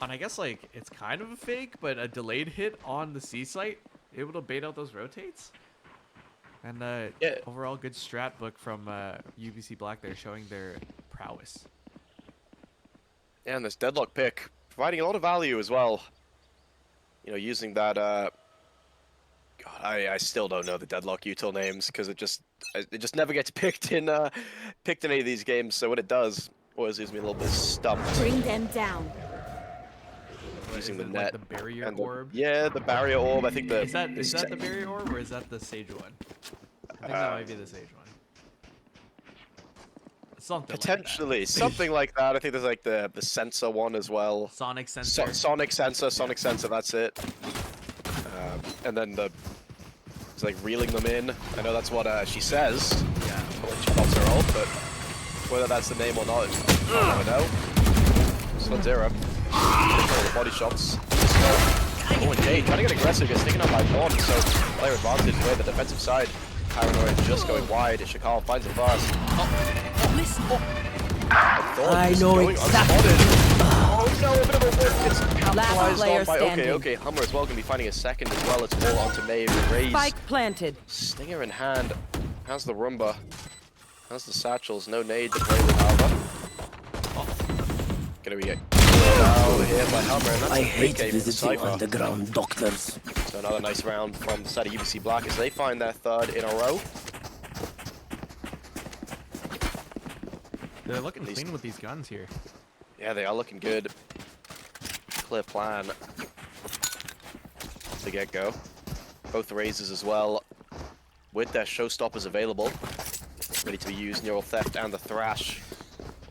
And I guess like it's kind of a fake, but a delayed hit on the C site, able to bait out those rotates. And Yeah. overall good strat book from UBC Black there, showing their prowess. Yeah, and this deadlock pick providing a lot of value as well. You know, using that. God, I still don't know the deadlock util names because it just never gets picked in any of these games. So when it does, always leaves me a little bit stumped. Bring them down. Using Is the it, net. like the barrier and orb? Yeah, the barrier orb. I think the Is that the barrier orb or is that the sage one? I think that might be the sage one. Something potentially like that. something like that. I think there's like the sensor one as well. Sonic sensor. Sonic sensor. That's it. And then it's like reeling them in. I know that's what she says. Yeah. When she pops her ult, but whether that's the name or not, I don't know. It's not zero. The body shots. Oh, and Jade trying to get aggressive, gets taken out by Bond, so player advantage where the defensive side. Paranoid just going wide. Shakal finds it fast. I know exactly. Oh no, a bit of a whip. It's capitalized player on by. standing. Okay. Hummer as well gonna be finding a second as well. It's all onto Maeve. Raise. Spike planted. Stinger in hand. Has the Roomba. Has the satchels. No nade to play with Alba. Gonna be now here by Hammer, and that's I a big hate game for visiting Cypher. underground doctors. So another nice round from the side of UBC Black as they find their third in a row. They're looking clean with these guns here. Yeah, they are looking good. Clear plan to get go. Both raises as well, with their showstoppers available, ready to be used. Neural Theft and the Thrash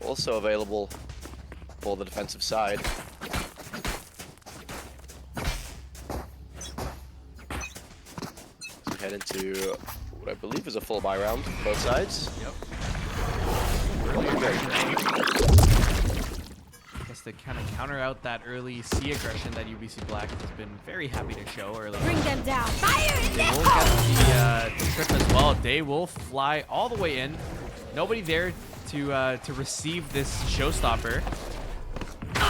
also available for the defensive side. So we head into what I believe is a full buy round for both sides. Yep. Looking good. I guess to kind of counter out that early C aggression that UBC Black has been very happy to show early. Bring them down. Fire in They the will hole! get the trip as well. They will fly all the way in. Nobody there to receive this showstopper.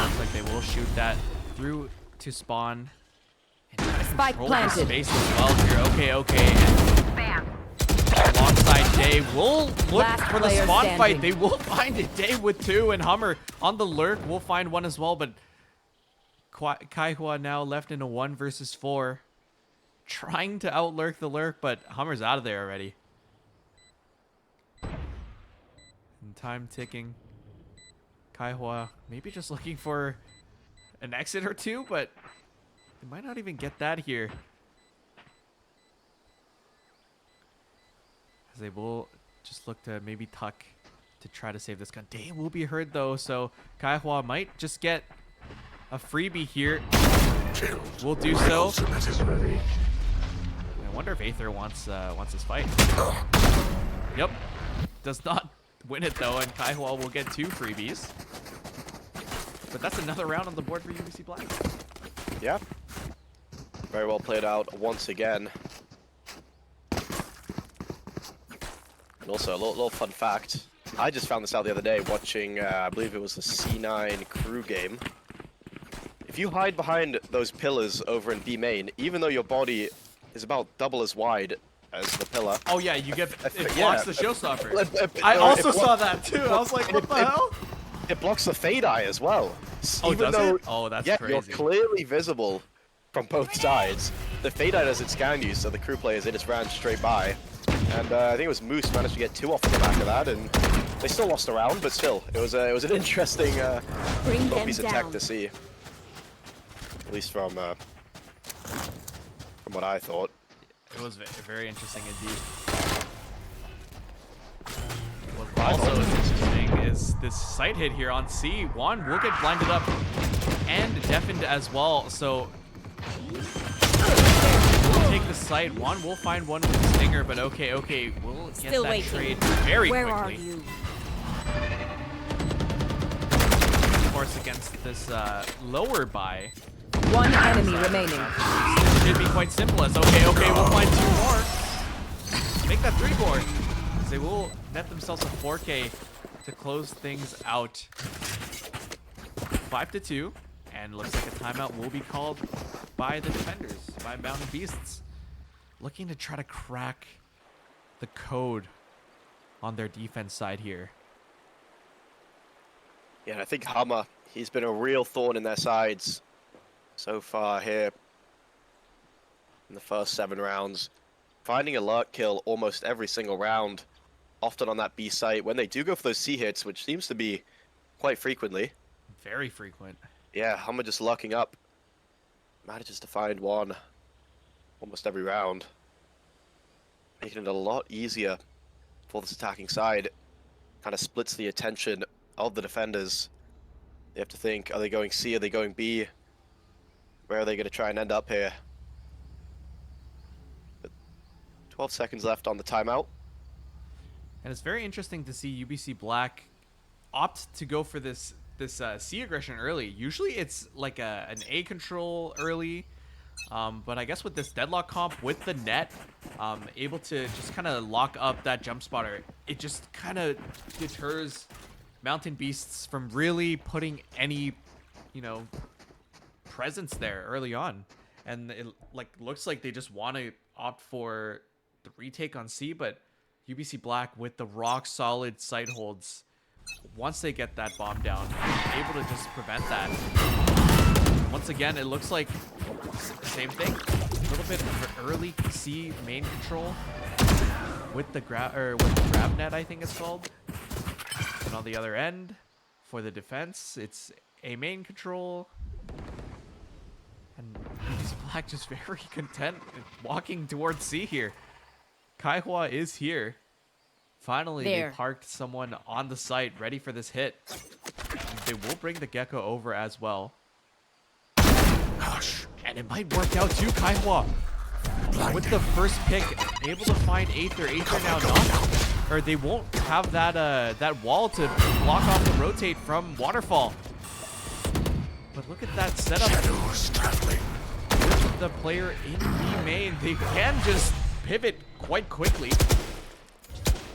Looks like they will shoot that through to spawn. And try to Spike control the planted. space as well here. Okay. And alongside Day will look Last for the player spawn standing. fight. They will find it. Day with two, and Hummer on the lurk will find one as well. But Kaihua now left in a 1 versus 4, trying to outlurk the lurk, but Hummer's out of there already. And time ticking. Kaihua maybe just looking for an exit or two, but they might not even get that here. As they will just look to maybe tuck to try to save this gun. Day will be heard though, so Kaihua might just get a freebie here. We'll do so. I wonder if Aether wants this fight. Yep. Does not win it though, and Kaihua will get 2 freebies. But that's another round on the board for UBC Black. Yeah. Very well played out once again. And also, a little fun fact. I just found this out the other day watching, I believe it was the C9 crew game. If you hide behind those pillars over in B main, even though your body is about double as wide as the pillar. Oh yeah, you get it blocks yeah. the showstopper. It- I it also blo- saw that too. I was like, what the hell? It blocks the fade eye as well. Oh, Even does though, it? Oh, that's yeah, crazy. you're clearly visible from both sides. The fade eye doesn't scan you, so the crew players, they just ran straight by. And I think it was Moose managed to get 2 off on the back of that, and they still lost a round, but still, it was an interesting Bring little them piece of tech down. to see. At least from what I thought. It was very interesting indeed. What also is interesting is this sight hit here on C. Juan will get blinded up and deafened as well, so we'll take the sight. Juan will find one with the stinger, but okay, we'll get Still that waiting. trade very Where quickly. are you? Of course, against this lower buy. One enemy remaining. This should be quite simple as okay, we'll find 2 more. Make that 3 more. They will net themselves a 4K to close things out. 5-2, and And it looks like a timeout will be called by the defenders, by Mountain Beasts. Looking to try to crack the code on their defense side here. Yeah, and I think Hummer, he's been a real thorn in their sides so far here in the first 7 rounds. Finding a lurk kill almost every single round, often on that B site. When they do go for those C hits, which seems to be quite frequently. Very frequent. Yeah, Hummer just lurking up. Manages to find one almost every round. Making it a lot easier for this attacking side. Kind of splits the attention of the defenders. They have to think, are they going C, are they going B? Where are they going to try and end up here? But 12 seconds left on the timeout. And it's very interesting to see UBC Black opt to go for this C aggression early. Usually it's like an A control early, but I guess with this deadlock comp with the net, able to just kind of lock up that jump spotter, it just kind of deters Mountain Beasts from really putting any, you know, presence there early on. And it looks like they just want to opt for the retake on C, but UBC Black with the rock solid site holds, once they get that bomb down, able to just prevent that. Once again, it looks like same thing. A little bit of early C main control with the grab net, I think it's called. And on the other end, for the defense, it's a main control. And UBC Black just very content walking towards C here. Kaihua is here. Finally, they parked someone on the site ready for this hit. They will bring the Gecko over as well. And it might work out too, Kaihua. With the first pick, able to find Aether. Aether now not. Or they won't have that wall to block off the rotate from Waterfall. But look at that setup. With the player in B main, they can just pivot quite quickly.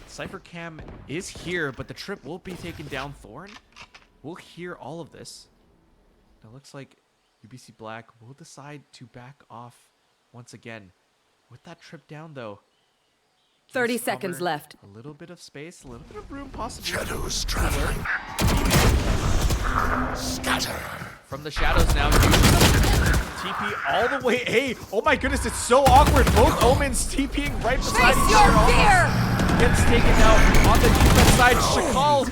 Cypher Cam is here, but the trip will be taken down. Thorn will hear all of this. Now looks like UBC Black will decide to back off once again. With that trip down though, 30 seconds left. A little bit of space, a little bit of room possibly. Shadows traveling. Scatter. From the shadows now, TP all the way A. Oh my goodness, it's so awkward. Both Omens TPing right beside each other. Gets taken out on the defense side. Shakal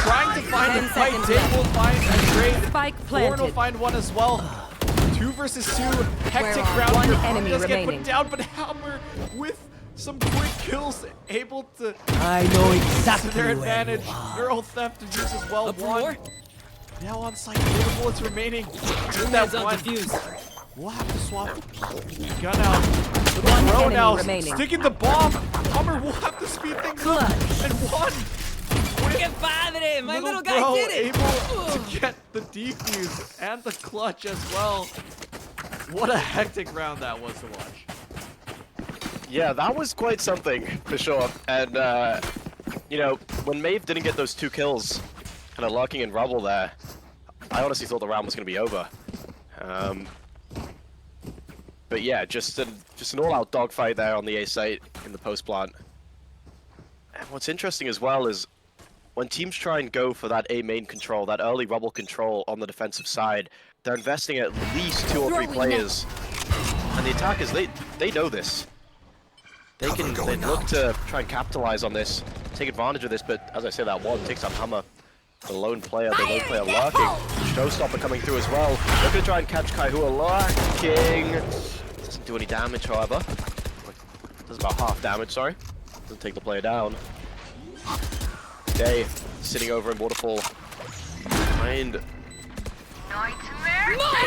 trying to find a fight. Day will find a trade. Spike Thorn will planted. find one as well. 2 versus 2. Hectic round. One here. enemy Does get remaining. put down, but Hammer with some quick kills, able to I know to exactly their where advantage. you are. Neural theft to use as well. Up for One more? now on site. 4 bullets remaining. With that Hands on one, defuse. we'll have to swap gun out. One Throw enemy now, remaining. sticking the bomb. Hummer will have to speed things up. And one. Get padre! My little guy bro did it! able to get the defuse and the clutch as well. What a hectic round that was to watch. Yeah, that was quite something, for sure. And, you know, when Maeve didn't get those 2 kills, kind of lurking in rubble there, I honestly thought the round was going to be over. But yeah, just an all-out dogfight there on the A site in the post plant. And what's interesting as well is when teams try and go for that A main control, that early rubble control on the defensive side, they're investing at least 2 or 3 players. And the attackers, they know this. They look to try and capitalize on this, take advantage of this, but as I say, that one takes out Hammer. The lone player lurking. Showstopper coming through as well. They're going to try and catch Kaihua lurking. Doesn't do any damage, however. Does about half damage, sorry. Doesn't take the player down. Day sitting over in Waterfall. Behind. My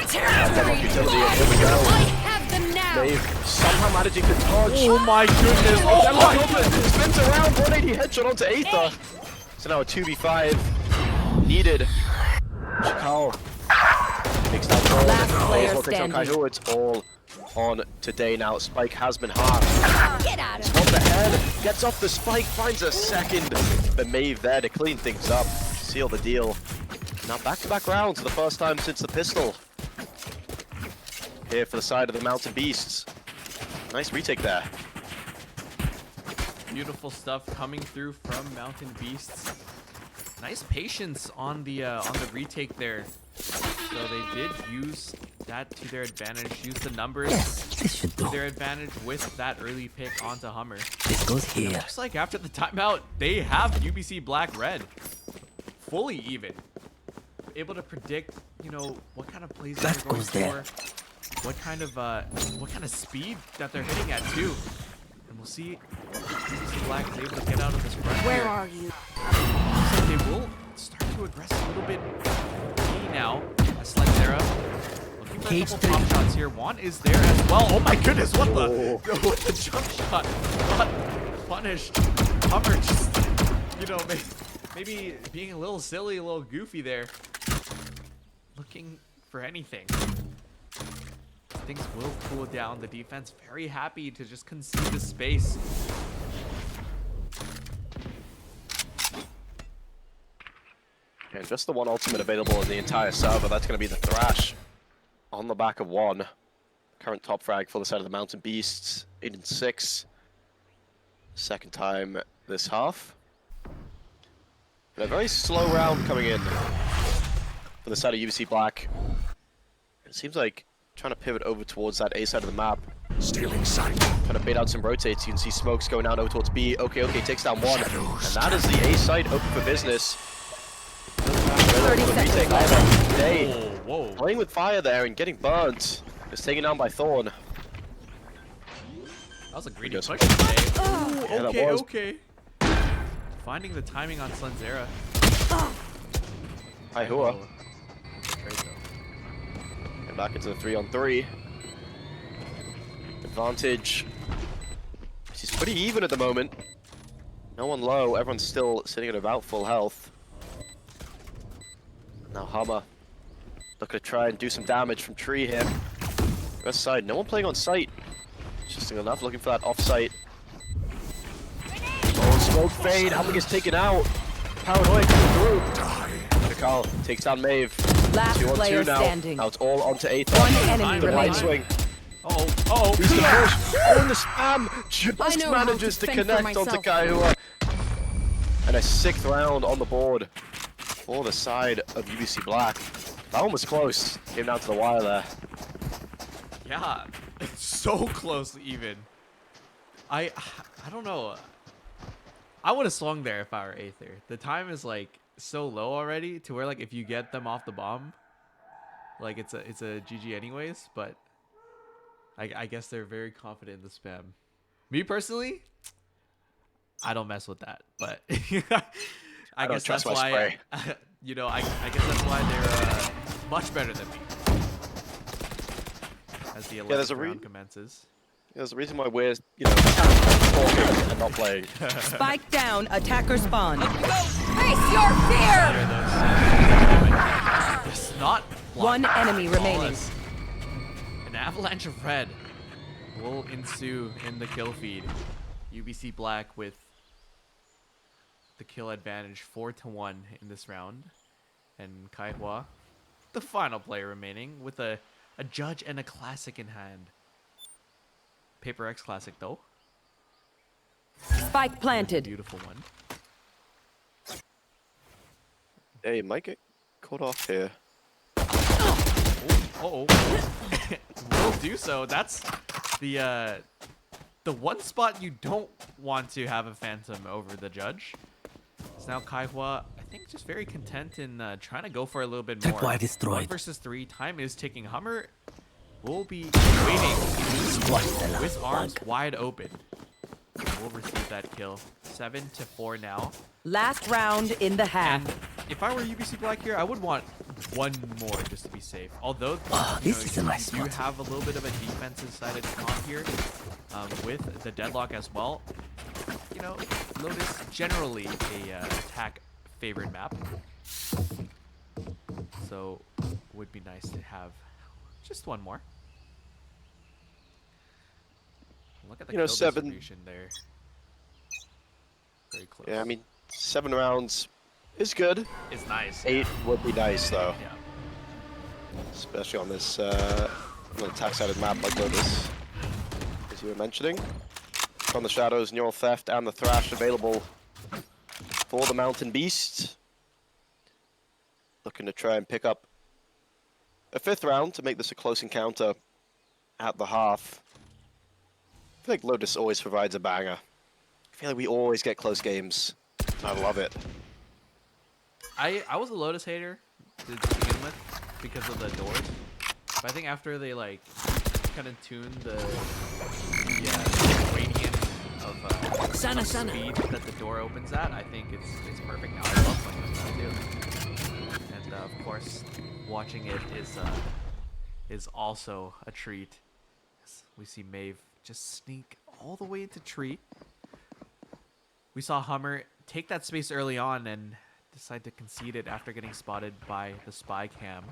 territory! Utility, and here we go. I have them now! Dave somehow managing to touch. Oh my goodness. Oh my goodness! Spins around, 180 headshot onto Aether. So now a 2v5 needed. Shakal takes down Thorn. Last player Takes down standing. Kaihua. It's all on today now. Spike has been halved. Get out of On the head, gets off the spike, finds a second. But Maeve there to clean things up, seal the deal. Now back-to-back rounds for the first time since the pistol. Here for the side of the Mountain Beasts. Nice retake there. Beautiful stuff coming through from Mountain Beasts. Nice patience on the retake there. So they did use that to their advantage. Use the numbers This should to do. their advantage with that early pick onto Hummer. This goes here. Looks like after the timeout, they have UBC Black-Red fully even. Able to predict, you know, what kind of plays That they're going goes there. for, what kind of speed that they're hitting at too. And we'll see if UBC Black is able to get out of this run. Where here. are you? Looks like they will start to aggress a little bit now. As Sledgera looking for a Cage couple pop shots here. One is there as well. Oh my goodness, what the with the jump shot? Not punished. Hummer just, you know, maybe being a little silly, a little goofy there. Looking for anything. Things will cool down. The defense very happy to just concede the space. And just the one ultimate available in the entire server. That's going to be the Thrash on the back of one. Current top frag for the side of the Mountain Beasts. 8 and 6. Second time this half. And a very slow round coming in for the side of UBC Black. It seems like trying to pivot over towards that A side of the map. Stealing sight. Trying to bait out some rotates. You can see smokes going down over towards B. Okay, takes down one. Shadows And that is the A side open for business. 30 seconds Retake left. either. Day. Whoa. Playing with fire there and getting burnt. Just taken down by Thorn. That was a greedy Yes. push today. Yeah, that Okay, was. okay. Finding the timing on Sledgera. Hi, Hua. Trade though. And back into the 3-on-3. Advantage. She's pretty even at the moment. No one low. Everyone's still sitting at about full health. Now Hummer looking to try and do some damage from tree here. West side, no one playing on site. Interesting enough, looking for that off-site. Oh, smoke fade. Hummer gets taken out. Paranoia coming through. Carl takes down Maeve. Last 2-on-2 player now. standing. Now it's all onto Aether. One enemy The right remaining. swing. Oh. He's the push. Oh, and the spam just I know how manages to to fend for connect onto myself. Kaihua. And a 6th round on the board for the side of UBC Black. That one was close. Came down to the wire there. Yeah, it's so close even. I don't know. I would have swung there if I were Aether. The time is like so low already to where like if you get them off the bomb, like it's a GG anyways. But I guess they're very confident in the spam. Me personally, I don't mess with that. But I don't guess trust that's my why you know I guess that's why they're much better than me. As the 11th there's a round commences. There's a reason why we're, you know, talking and not playing. Spike down. Attacker spawn. Face your fear! Clear those. It's not One enemy remaining. flawless. An avalanche of red will ensue in the kill feed. UBC Black with the kill advantage 4-1 in this round. And Kaihua, the final player remaining, with a judge and a classic in hand. Paper X classic though. Spike planted. Beautiful one. Yeah, you might get caught off here. Oh, will do so. That's the one spot you don't want to have a phantom over the judge. It's now Kaihua, I think, just very content in trying to go for a little bit more. Tripwire destroyed. 1 versus 3. Time is ticking. Hummer will be waiting with arms wide open. We'll receive that kill. 7-4 now. Last round in the half. And if I were UBC Black here, I would want one more just to be safe. Although this is a nice you do spot. have a little bit of a defensive-sided comp here with the deadlock as well. You know, Lotus generally a attack-favored map, so would be nice to have just one more. Look at the You know, kill 7 distribution there. Very close. Yeah, I mean, 7 rounds is good. It's nice. 8 would be nice though, Yeah. especially on this on an attack-sided map like Lotus, as you were mentioning. From the Shadows, Neural Theft, and the Thrash available for the Mountain Beast. Looking to try and pick up a 5th round to make this a close encounter at the half. I feel like Lotus always provides a banger. I feel like we always get close games. I love it. I was a Lotus hater to begin with because of the doors, but I think after they like kind of tuned the gradient of speed that the door opens at, I think it's perfect now. I love playing with that too. And of course, watching it is also a treat. We see Maeve just sneak all the way into tree. We saw Hummer take that space early on and decide to concede it after getting spotted by the spy cam.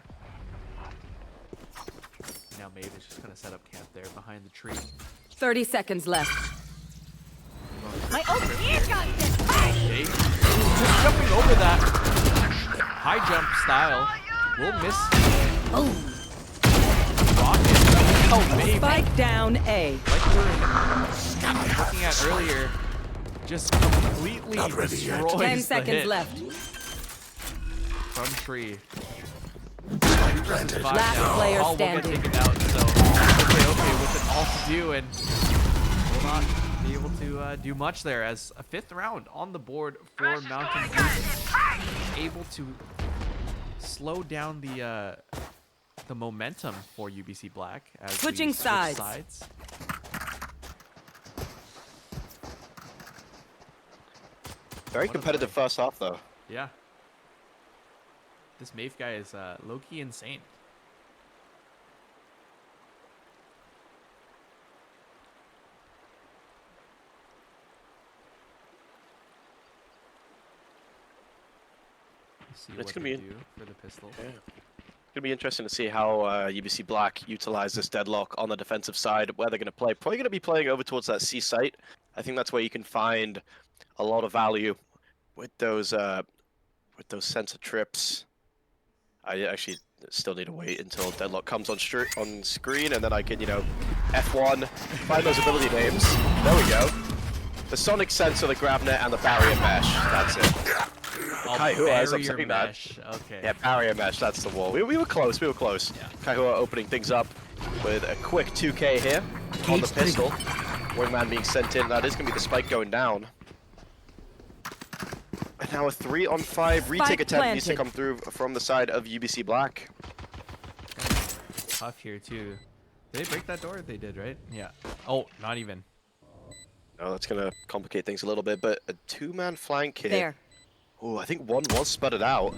Now Maeve is just gonna set up camp there behind the tree. 30 seconds left. My old ear got this. Maeve just jumping over that high jump style. Will miss. Oh. Rocket. Oh, Maeve. Spike down A. Like we were looking at earlier, just completely destroys 10 the seconds hit left. from tree. 2 versus 5 Last now. player All will get standing. taken out, so okay, with it all to do, and will not be able to do much there as a 5th round on the board for Mountain Beast, able to slow down the momentum for UBC Black as Switching we switch sides. Very competitive first half though. Yeah. This Maeve guy is low-key insane. Let's see It's what gonna they be do for the pistol. Yeah. It's gonna be interesting to see how UBC Black utilize this deadlock on the defensive side, where they're gonna play. Probably gonna be playing over towards that C site. I think that's where you can find a lot of value with those sensor trips. I actually still need to wait until deadlock comes on screen, and then I can, F1, find those ability names. There we go. The sonic sensor, the grab net, and the barrier mesh. That's it. Kaihua, as I'm saying that. Mesh. Okay. Yeah, barrier mesh, that's the wall. We were close, we were close. Yeah. Kaihua opening things up with a quick 2K here on the pistol. Wingman being sent in, that is going to be the spike going down. And now a 3-on-5 retake attempt needs to come through from the side of UBC Black. Tough here too. Did they break that door? They did, right? Yeah. Oh, not even. No, that's going to complicate things a little bit, but a 2-man flank here. There. Oh, I think one was sputtered out.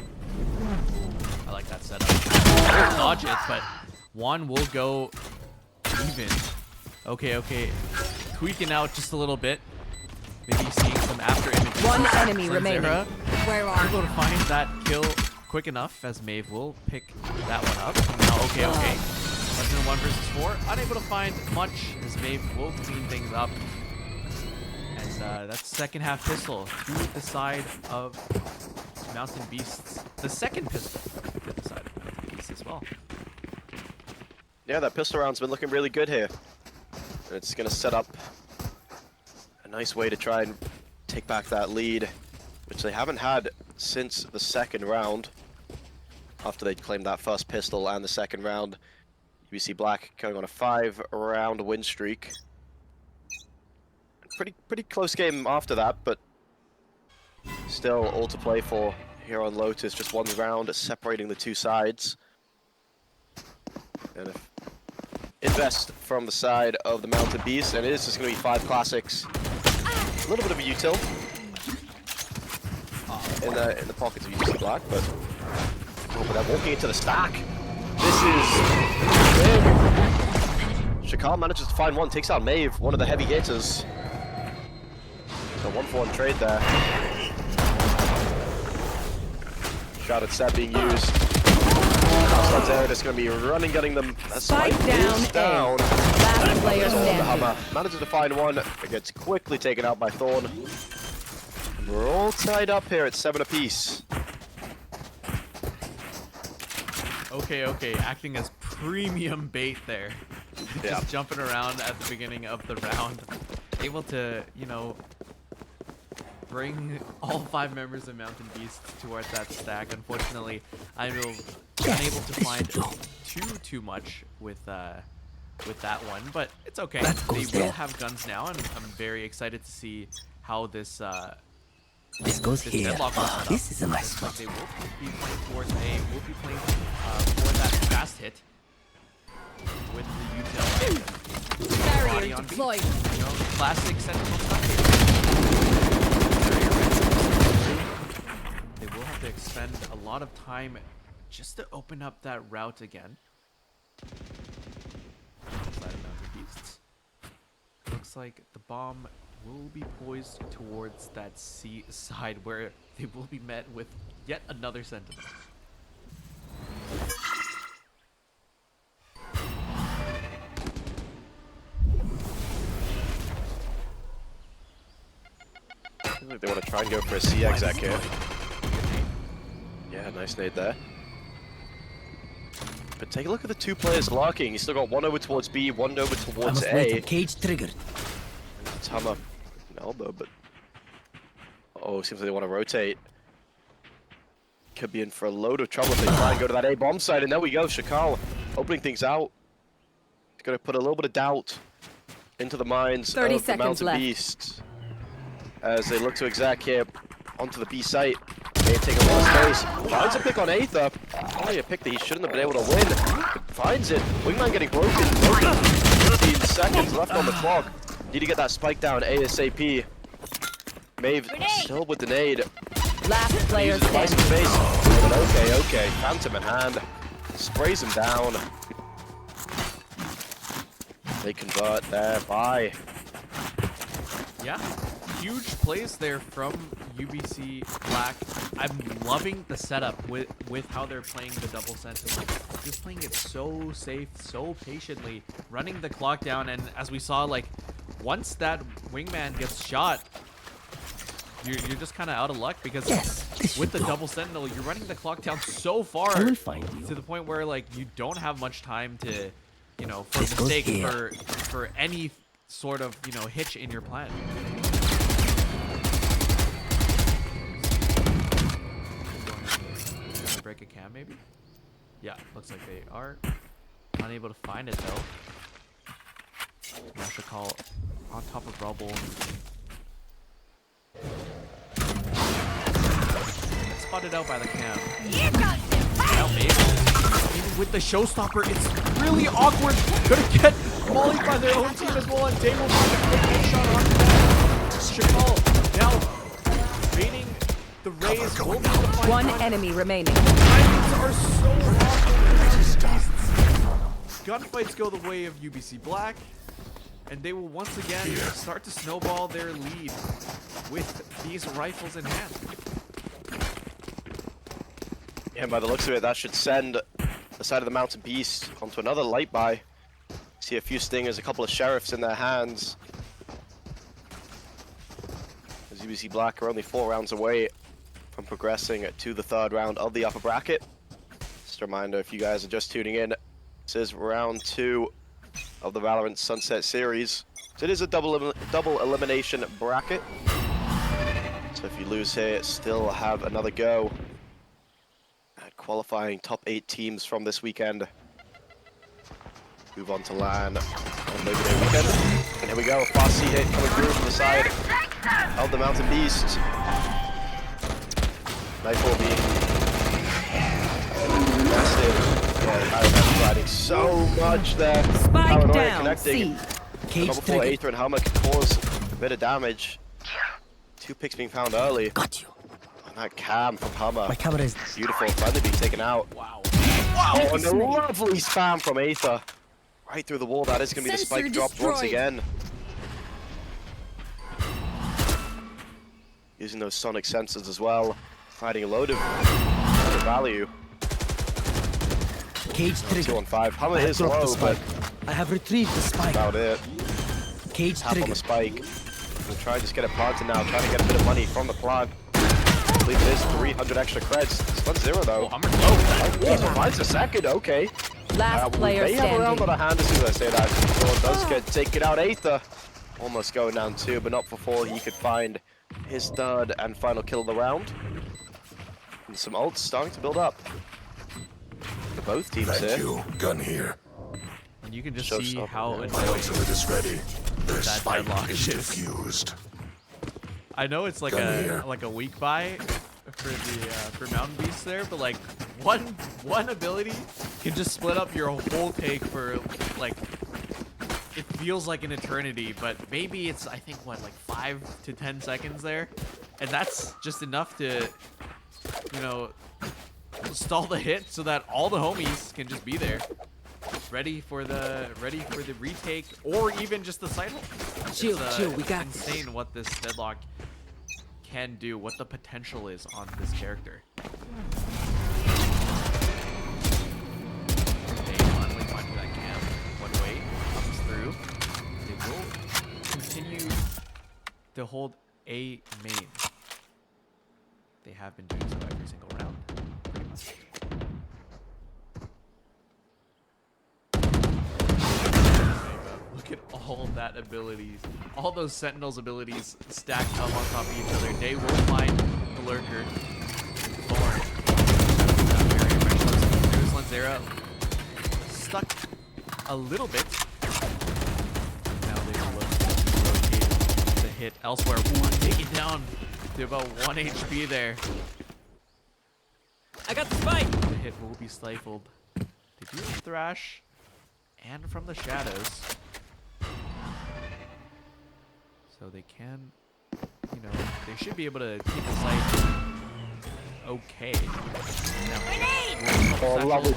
I like that setup. They'll dodge it, but one will go even. Okay. Tweaking out just a little bit. Maybe seeing some after images. One enemy remaining. Where are Able to find that kill quick enough as Maeve will pick that one up. Now, okay. Less than 1 versus 4. Unable to find much as Maeve will clean things up. And that's second half pistol to the side of Mountain Beasts. The second pistol to the side of Mountain Beasts as well. Yeah, that pistol round's been looking really good here. And it's going to set up a nice way to try and take back that lead, which they haven't had since the second round. After they claimed that first pistol and the second round, UBC Black going on a 5-round win streak. Pretty close game after that, but still all to play for here on Lotus. Just 1 round separating the 2 sides. And if invest from the side of the Mountain Beast, and it is just going to be 5 classics. A little bit of a util in the pockets of UBC Black, but they're walking into the stack. This is big. Shakal manages to find one, takes out Maeve, one of the heavy hitters. So 1-for-1 trade there. Shrouded set being used. It's going to be running, getting them. Spike down. Last player standing. Manages to find one. It gets quickly taken out by Thorn. And we're all tied up here at 7 apiece. Okay, acting as premium bait there. Yeah. Just jumping around at the beginning of the round. Able to, you know, bring all 5 members of Mountain Beast towards that stack. Unfortunately, I'm unable to find too much with that one, but it's okay. They will have guns now, and I'm very excited to see how this goes here. deadlock will set up. This is a nice spot. They will be playing towards A. Will be playing for that fast hit with the util. Barrier deployed. You know, classic Sentinel stuff. They will have to expend a lot of time just to open up that route again. Side of Mountain Beasts. Looks like the bomb will be poised towards that C side where they will be met with yet another Sentinel. They want to try and go for a C exec here. Yeah, nice nade there. But take a look at the 2 players locking. He's still got one over towards B, one over towards A. Cage triggered. Hammer, an elbow, but oh, seems like they want to rotate. Could be in for a load of trouble if they try and go to that A bomb side. And there we go, Shakal opening things out. He's going to put a little bit of doubt into the minds 30 of the seconds Mountain left. Beast as they look to exec here onto the B site. They take a lot of space. Finds a pick on Aether. Only a pick that he shouldn't have been able to win. Finds it. Wingman getting broken. 15 seconds left on the clock. Need to get that spike down ASAP. Maeve still with the nade. Last player Uses the standing. face. But okay. Phantom in hand. Sprays him down. They convert there. Bye. Yeah, huge plays there from UBC Black. I'm loving the setup with how they're playing the double sentinel. Just playing it so safe, so patiently, running the clock down, and as we saw, like, once that wingman gets shot, you're just kind of out of luck because with the double sentinel, you're running the clock down so far I will find you. to the point where, like, you don't have much time to, you know, for mistakes, for any sort of, you know, hitch in your plan. Break a cam maybe? Yeah, looks like they are unable to find it though. Masha call on top of rubble. Spotted out by the cam. Now maybe. Even with the showstopper, it's really awkward. Gonna get mollied by their own team as well, and Day will find a quick shot on that. Shakal now baiting the raise. Will be able to find One enemy remaining. timings are so awkward. Gunfights go the way of UBC Black, and they will once again start to snowball their lead with these rifles in hand. And by the looks of it, that should send the side of the Mountain Beast onto another light buy. See a few stingers, a couple of sheriffs in their hands. As UBC Black are only 4 rounds away from progressing to the 3rd round of the upper bracket. Just a reminder, if you guys are just tuning in, this is round 2 of the Valorant Sunset Series. So it is a double elimination bracket. So if you lose here, still have another go at qualifying top 8 teams from this weekend. Move on to LAN on Labor Day weekend. And here we go, fast C hit coming through from the side of the Mountain Beast. Nightfall being nested. Yeah, Ironman providing so much there. Spike Paranoia down, connecting. C. Cage Level 4 triggered. Aether and Helmet can cause a bit of damage. 2 picks being found early. Got you. And that cam from Hammer. My camera is Beautiful. Finally being taken out. Wow. Oh, and a lovely spam from Aether. Right through the wall. That is going to be the Sensor spike dropped once destroyed. again. Using those sonic sensors as well. Finding a load of value. cage 2 triggered. on 5. Hammer I have is dropped the low, spike. but I have retrieved the spike. about it. Cage Tap on the triggered. spike. We'll try and just get it planted now. Trying to get a bit of money from the plant. I believe it is 3 100 extra creds. It's 1-0 though. Oh, I'm low. Oh, finds a second, okay. Last player we may have a round standing. on our hand as soon as I say that. Thorn does get taken out. Aether almost going down 2, but not before he could find his third and final kill of the round. And some ults starting to build up for both teams Thank here. you. Gun here. And you can just Show see stop. how Yeah. annoying Ultimate is ready. Their that spike deadlock is is. diffused. I know it's like Gun here. a weak buy for the for Mountain Beast there, but like one ability can just split up your whole take for like it feels like an eternity, but maybe it's I think what like 5 to 10 seconds there, and that's just enough to stall the hit so that all the homies can just be there. Ready for the retake or even just the side hold. Chill, It's, chill, we got insane what this deadlock can do, what the potential is on this character. They finally find that camp. One way comes through. They will continue to hold A main. They have been doing so every single round, pretty much. Look at all of that abilities, all those Sentinels abilities stacked up on top of each other. They will find the lurker. Thorn. There's Lanzera stuck a little bit. Now they will look to rotate the hit elsewhere. Ooh, take it down to about 1 HP there. I got the spike. The hit will be stifled. They do have Thrash and from the shadows. So they can, they should be able to keep the site okay. Oh, lovely.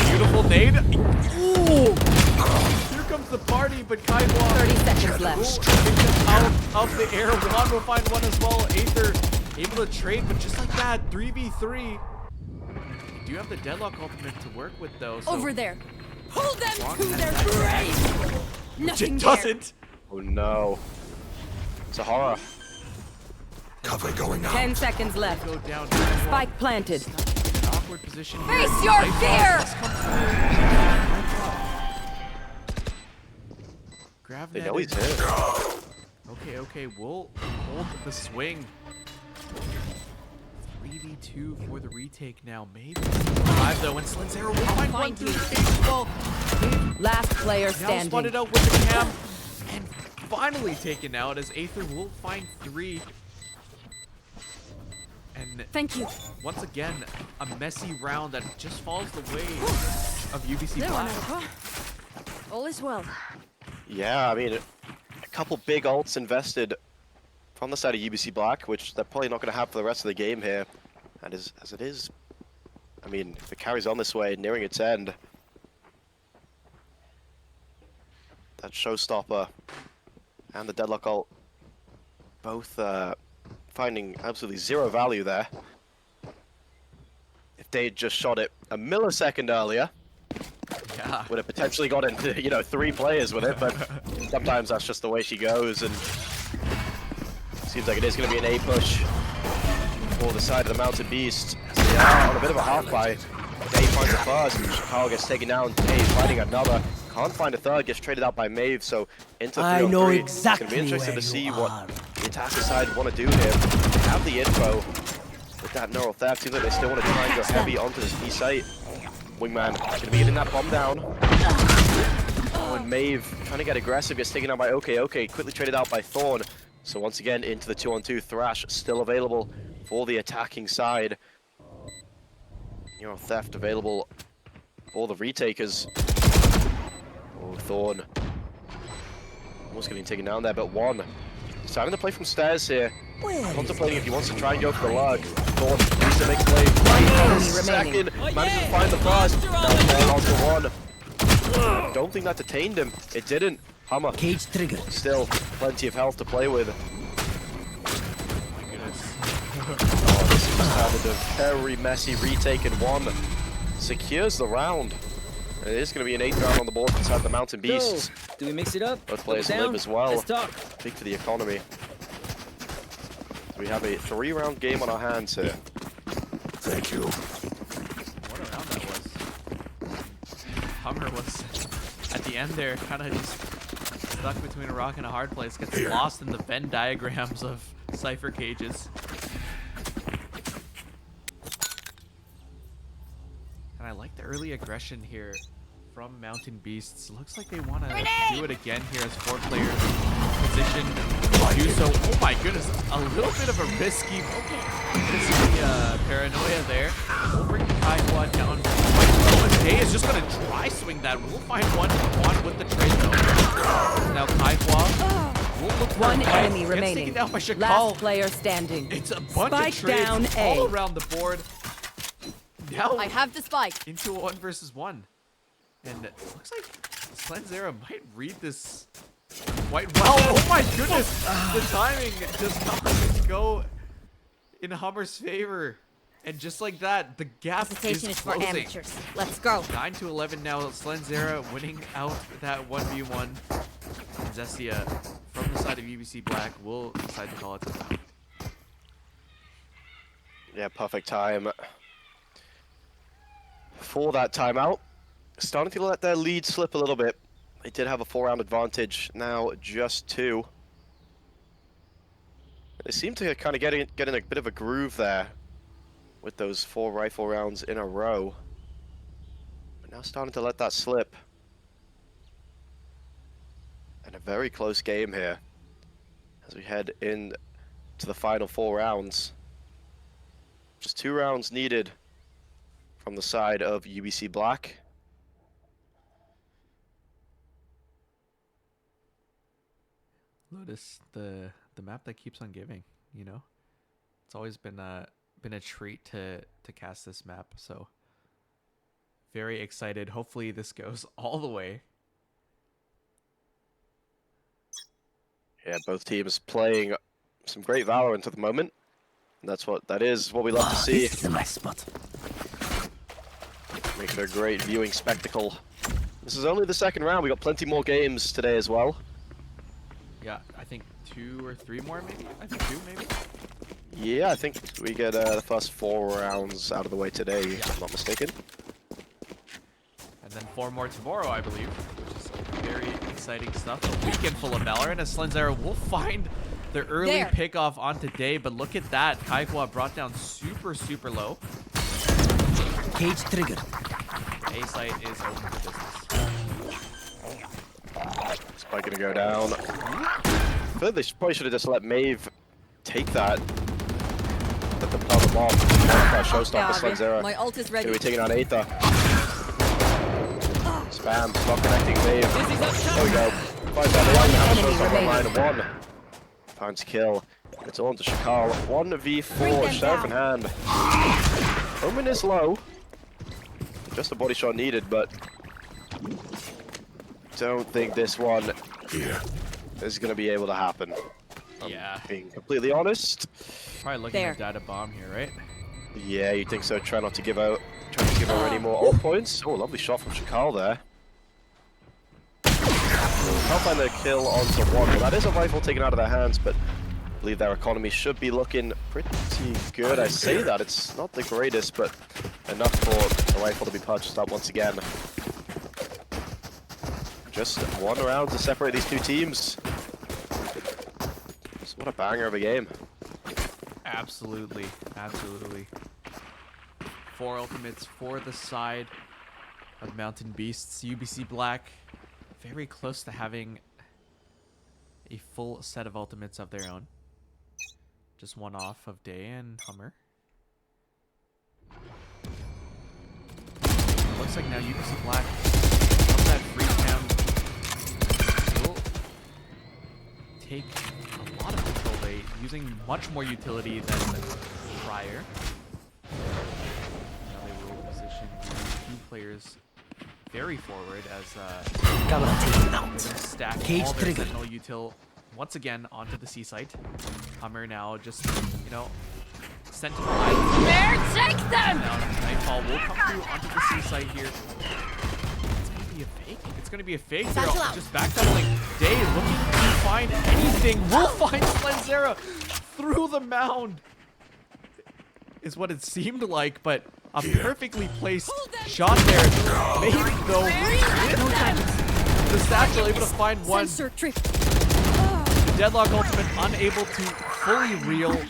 Beautiful nade. Ooh! Here comes the party, but Kaiwa 30 seconds left. out of the air. Juan will find one as well. Aether able to trade, but just like that, 3v3. They do have the deadlock ultimate to work with though. So Over there. Pull them Juan to has their that grave. Nothing It there. doesn't. Oh no. It's a horror. Cover going out. 10 seconds left. Go down. Spike planted. An awkward position here. Face your fear. Grab They that know he's in. hit. Okay, we'll hold the swing. 3v2 for the retake now. Maybe 5 though, and Slanzera will find one through the cage as well. Last player Now standing. spotted out with the cam, and finally taken out as Aether will find 3. And Thank you. once again, a messy round that just falls the way of UBC There one, Black. Alpha. All is well. Yeah, I mean, a couple big ults invested from the side of UBC Black, which they're probably not going to have for the rest of the game here. And as it is, I mean, if it carries on this way, nearing its end, that showstopper and the deadlock ult both finding absolutely zero value there. If they had just shot it a millisecond earlier, Yeah. would have potentially got into 3 players with it, but sometimes that's just the way she goes, and seems like it is going to be an A push for the side of the Mountain Beast. So they are on a bit of a half buy. Day finds a first, Chicago gets taken down. Day finding another. Can't find a third, gets traded out by Maeve, so into 3 I on know 3. exactly It's going to be interesting where to see you what are. the attacker side want to do here. They have the info with that neural theft. Seems like they still want to try and go heavy onto this B site. Wingman going to be getting that bomb down. Oh, and Maeve trying to get aggressive, gets taken out by OK, quickly traded out by Thorn. So once again into the 2-on-2, Thrash still available for the attacking side. Neural theft available for the retakers. Oh, Thorn almost getting taken down there, but one. He's having to play from stairs here. Contemplating if he wants to try and go for the lug. Thorn needs to make a play. Enemy remaining. Second, manages to find the first. Now Thorn onto one. Don't think that detained him. It didn't. Hammer. Cage triggered. Still plenty of health to play with. My goodness. Oh, this is just having a very messy retake, and one secures the round. It is going to be an 8th round on the board inside the Mountain Beasts. Do we mix it up? Both players Double live down? as well. Let's talk. Big for the economy. We have a 3-round game on our hands here. Thank you. What a round that was. Hummer was at the end there, kind of just stuck between a rock and a hard place. Gets lost in the Venn diagrams of Cypher cages. And I like the early aggression here from Mountain Beasts. Looks like they want to do it again here as 4 players position to do so. Oh my goodness, a little bit of a risky paranoia there. We'll bring Kaiwa down quite low, and Day is just going to try swing that. We'll find one with the trade though. Now Kaiwa will look for One enemy Gets remaining. taken down by Shakal. Last player standing. It's a bunch Spike of trades down all A. around the board. Now I have the spike. into a 1 versus 1. And it looks like Slenzera might read this quite well. Oh my goodness! The timing does not go in Hummer's favor. And just like that, the gap Hesitation is is for closing. amateurs. Let's go. 9-11 now. Slenzera winning out that 1v1. And Zestia from the side of UBC Black will decide to call it to time. Yeah, perfect time for that timeout. Starting to let their lead slip a little bit. They did have a 4-round advantage, now just 2. They seem to kind of get in a bit of a groove there with those 4 rifle rounds in a row. But now starting to let that slip. And a very close game here as we head in to the final 4 rounds. Just 2 rounds needed from the side of UBC Black. Notice the map that keeps on giving, you know? It's always been a treat to cast this map, so very excited. Hopefully this goes all the way. Yeah, both teams playing some great Valorant at the moment. And that is what we love to see. This is a nice spot. Makes for a great viewing spectacle. This is only the 2nd round. We got plenty more games today as well. Yeah, I think 2 or 3 more maybe? I think 2 maybe? Yeah, I think we get the first 4 rounds out of the way today, if I'm not mistaken. And then 4 more tomorrow, I believe, which is very exciting stuff. A weekend full of Valorant, and Slenzera will find the early There. pickoff on today, but look at that. Kaikwa brought down super, super low. Cage triggered. A site is open for business. Spike gonna go down. I feel like they probably should have just let Maeve take that. Let them plant the bomb. Showstopper Slenzera. My ult is Gonna ready. be taking on Aether. Spam, not connecting Maeve. There we go. 5 down, One have enemy Showstopper remaining. 9-1. Time to kill. It's on to Shakal. 1v4, Bring them Sheriff in down. hand. Omen is low. Just a body shot needed, but don't think this one Here. is going to be able to happen. Yeah, Being completely honest. probably looking There. at data bomb here, right? Yeah, you think so. Try not to give out. Try not to give her any more ult points. Oh, lovely shot from Shakal there. Can't find the kill onto 1. Well, that is a rifle taken out of their hands, but I believe their economy should be looking pretty good. I say that it's not the greatest, but enough for the rifle to be purchased up once again. Just 1 round to separate these 2 teams. So what a banger of a game. Absolutely, absolutely. 4 ultimates for the side of Mountain Beasts. UBC Black very close to having a full set of ultimates of their own. Just 1 off of Day and Hummer. Looks like now UBC Black from that free cam will take a lot of control rate, using much more utility than prior. Now they will position the 2 players very forward as Camera taken they're out. gonna stack Cage all their triggered. Sentinel util once again onto the C site. Hummer now just, you know, Sentinel There, take them! now Nightfall will come through onto the C site here. It's gonna be a fake. It's gonna be a fake. They're Satchel out. just backpedaling. Day looking to find anything. Will find Slenzera. through the mound. Is what it seemed like, but a perfectly placed shot there. Maybe though, with the satchel able to find one. Sensor trip. The Deadlock ultimate unable to fully reel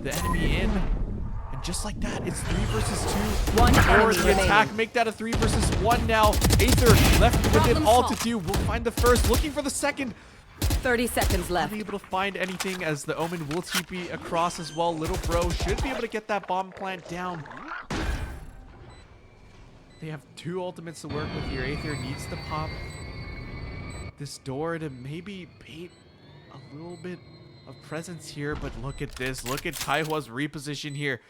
the enemy in. And just like that, it's 3 versus 2. One Or enemy the remaining. attack, make that a 3 versus 1 now. Aether left with it all to do. We'll find the first, looking for the second. 30 seconds left. Unable to find anything as the Omen will TP across as well. Little Bro should be able to get that bomb plant down. They have 2 ultimates to work with here. Aether needs to pop this door to maybe bait a little bit of presence here, but look at this. Look at Taihua's reposition here.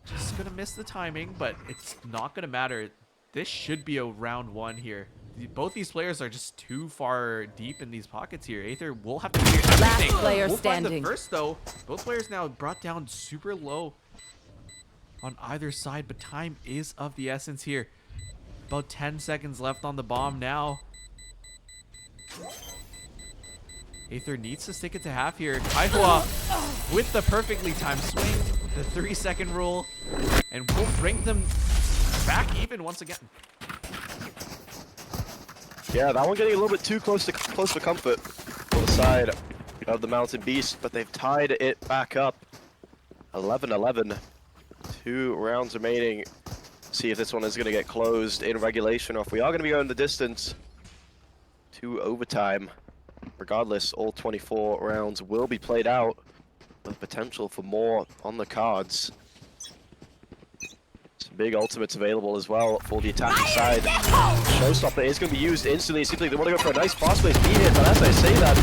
Just gonna miss the timing, but it's not gonna matter. This should be a round 1 here. Both these players are just too far deep in these pockets here. Aether will have to clear everything. player We'll find the standing. first though. Both players now brought down super low on either side, but time is of the essence here. About 10 seconds left on the bomb now. Aether needs to stick it to half here. Kaihua with the perfectly timed swing, the 3-second rule, and we'll bring them back even once again. Yeah, that one getting a little bit too close for comfort on the side of the Mountain Beast, but they've tied it back up. 11-11. 2 rounds remaining. See if this one is going to get closed in regulation, or if we are going to be going the distance to overtime. Regardless, all 24 rounds will be played out, with potential for more on the cards. Some big ultimates available as well for the attacking side. Showstopper is going to be used instantly. It seems like they want to go for a nice fast place B hit, but as I say that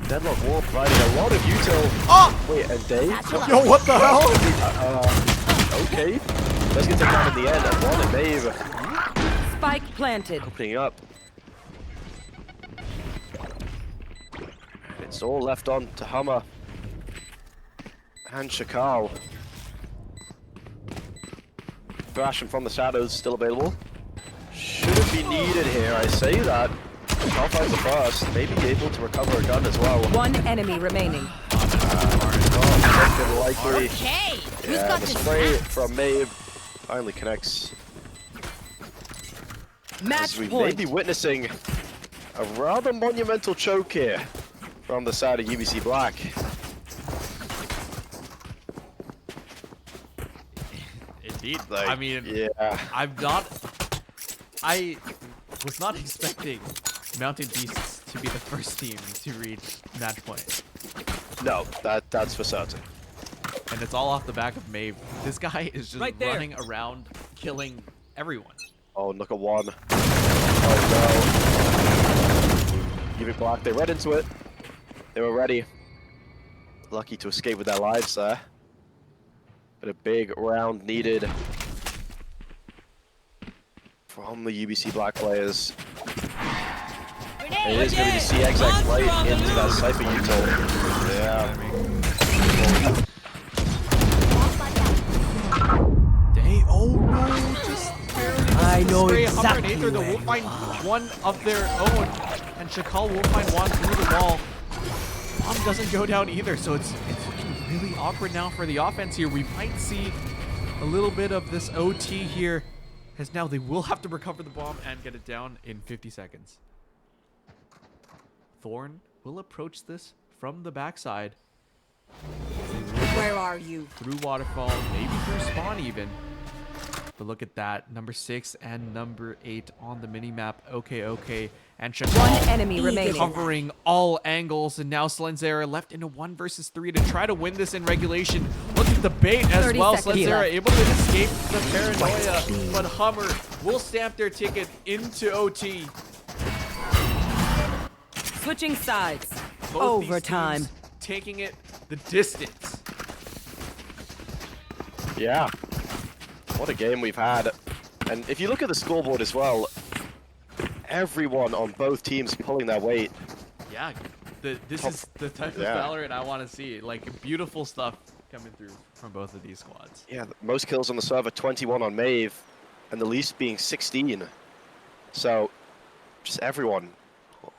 Deadlock wall providing a lot of util. Oh! Wait, and Dave? Yo, what the hell? Okay. Let's get taken down in the end. And one and Dave Spike planted. opening up. It's all left on to Hammer and Shakal. Thrashing from the shadows still available. Shouldn't be needed here, I say that. Shakal finds the first, maybe able to recover a gun as well. One enemy remaining. Not likely. Okay. Who's Yeah, got the this spray map? from Maeve finally connects. Match As we may point. be witnessing a rather monumental choke here from the side of UBC Black. Indeed. Like, I mean, yeah. I was not expecting Mountain Beasts to be the first team to reach match point. No, that's for certain. And it's all off the back of Maeve. This guy is just Right there. running around killing everyone. Oh, look at one. Oh no. UBC Black, they read into it. They were ready. Lucky to escape with their lives there. But a big round needed from the UBC Black players. It is going to be the CXX right into that Cypher util. Yeah. Dang, oh no, just barely. I know Spray exactly Hummer and Aether, where will you find are. one of their own, and Shakal will find one through the wall. Bomb doesn't go down either, so it's looking really awkward now for the offense here. We might see a little bit of this OT here, as now they will have to recover the bomb and get it down in 50 seconds. Thorn will approach this from the backside. Where are you? Through waterfall, maybe through spawn even. But look at that, number 6 and number 8 on the mini-map. Okay. And Shakal One enemy remaining. covering all angles, and now Slenzera left in a 1 versus 3 to try to win this in regulation. Look at the bait as 30 well. seconds Slenzera left. able to escape the paranoia, but Hummer will stamp their ticket into OT. Switching sides. Both these Overtime. teams taking it the distance. Yeah. What a game we've had. And if you look at the scoreboard as well, everyone on both teams pulling their weight. Yeah, this is the type of Valorant I want to see. Like, beautiful stuff coming through from both of these squads. Yeah, the most kills on the server, 21 on Maeve, and the least being 16. So, just everyone,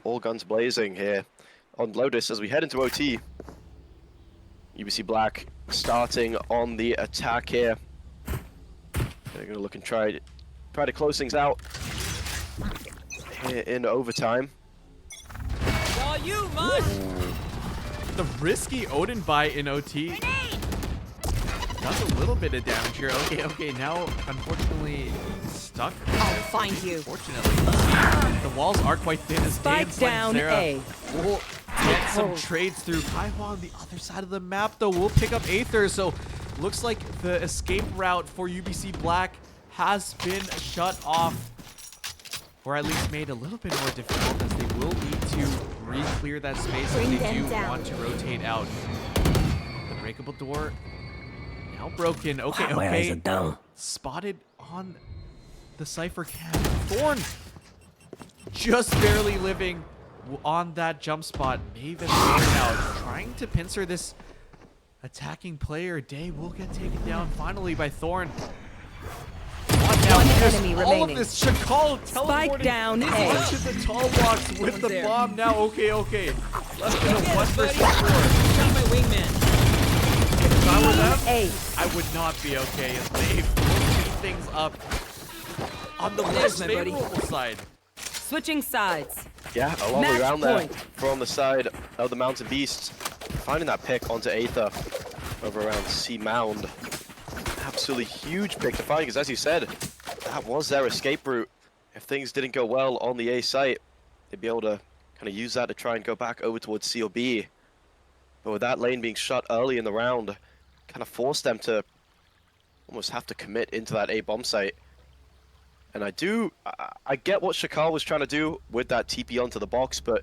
all guns blazing here on Lotus as we head into OT. UBC Black starting on the attack here. They're gonna look and try to close things out here in overtime. All you, Mush! The risky Odin buy in OT does a little bit of damage here. Okay, now unfortunately stuck. I'll find you. Fortunately, the walls are quite thin as Spike down A. We'll get some trades through. Kaiwa on the other side of the map, though, will pick up Aether. So looks like the escape route for UBC Black has been shut off, or at least made a little bit more difficult, as they will need to re-clear that space if they do want to rotate out. The breakable door now broken. Okay, My eyes are down. Spotted on the Cypher cam. Thorn just barely living on that jump spot. Maven now trying to pincer this attacking player. Day will get taken down finally by Thorn. One enemy all remaining. of this Shakal Spike down A. to the tall box with the there. bomb now. Okay. Less than a Get 1 it, versus buddy. 4. Shot my wingman. If I were them, A. I would not be okay as they keep things up on the less my buddy. favorable side. Switching sides. Yeah, a long way Match around there point. from the side of the Mountain Beasts. Finding that pick onto Aether over around C Mound. Absolutely huge pick to find, because as you said, that was their escape route. If things didn't go well on the A site, they'd be able to kind of use that to try and go back over towards C or B. But with that lane being shut early in the round, kind of forced them to almost have to commit into that A bomb site. And I get what Shakal was trying to do with that TP onto the box, but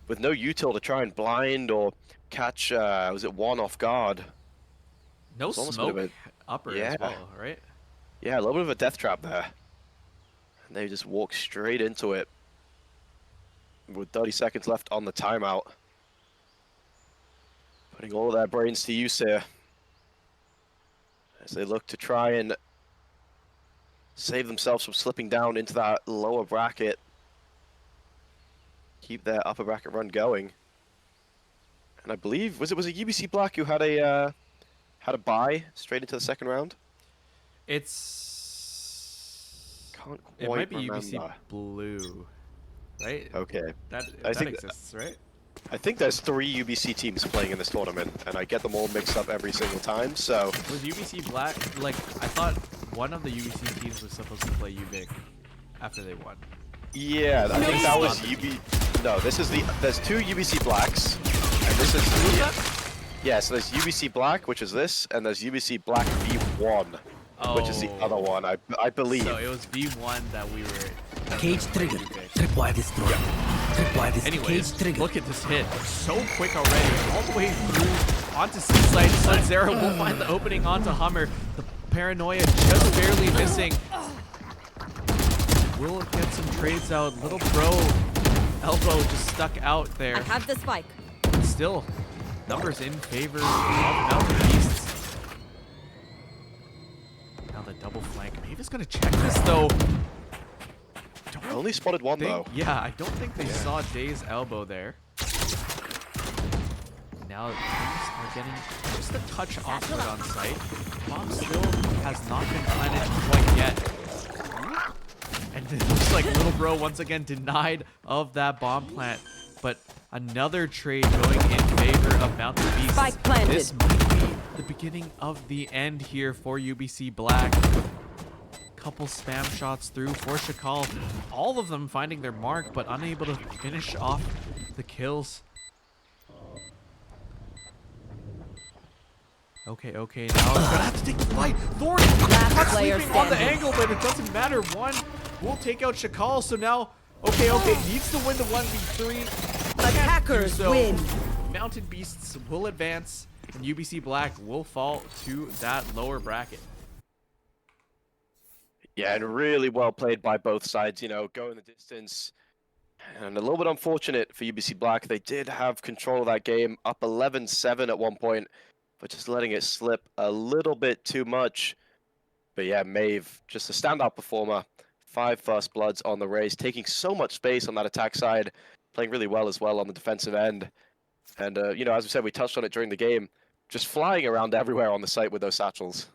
with no util to try and blind or catch, was it one off guard? No It's almost a bit smoke of upper yeah. as well, right? Yeah, a little bit of a death trap there. And they just walk straight into it with 30 seconds left on the timeout. Putting all of their brains to use here as they look to try and save themselves from slipping down into that lower bracket. Keep their upper bracket run going. And I believe, was it UBC Black who had a bye straight into the second round? Can't It quite might be UBC remember. Blue, right? Okay. That I think exists, right? I think there's 3 UBC teams playing in this tournament, and I get them all mixed up every single time, so... Was UBC Black, like, I thought one of the UBC teams was supposed to play UVic after they won. Yeah, I think that was No, there's 2 UBC Blacks, and this is... Yeah, so there's UBC Black, which is this, and there's UBC Black V1, which is the other one, I believe. So it was V1 that we were... Cage trigger. Tripwire destroyed. Tripwire destroyed. Anyways, Cage trigger. look at this hit. So quick already. All the way through onto C-Site. Sunzera will find the opening onto Hummer. The paranoia just barely missing. We'll get some trades out. Little bro elbow just stuck out there. I have the spike. Still, numbers in favor of Mountain Beasts. Now the double flank. Mave's gonna check this though. I only spotted one, though. Yeah, I don't think they saw Day's elbow there. Now things are getting just a touch awkward on site. Bomb still has not been planted quite yet. And it looks like Little Bro once again denied of that bomb plant. But another trade going in favor of Mountain Beasts. Spike planted. This might be the beginning of the end here for UBC Black. Couple spam shots through for Shakal. All of them finding their mark, but unable to finish off the kills. Okay, now it's gonna have to take the fight. Thorn not player sleeping on the standing. angle, but it doesn't matter. One will take out Shakal, so now, okay, needs to win the 1v3. Attackers So win. Mountain Beasts will advance, and UBC Black will fall to that lower bracket. Yeah, and really well played by both sides, going the distance. And a little bit unfortunate for UBC Black. They did have control of that game, up 11-7 at one point, but just letting it slip a little bit too much. But yeah, Maeve, just a standout performer. 5 first bloods on the race, taking so much space on that attack side, playing really well as well on the defensive end. And, as we said, we touched on it during the game. just flying around everywhere on the site with those satchels.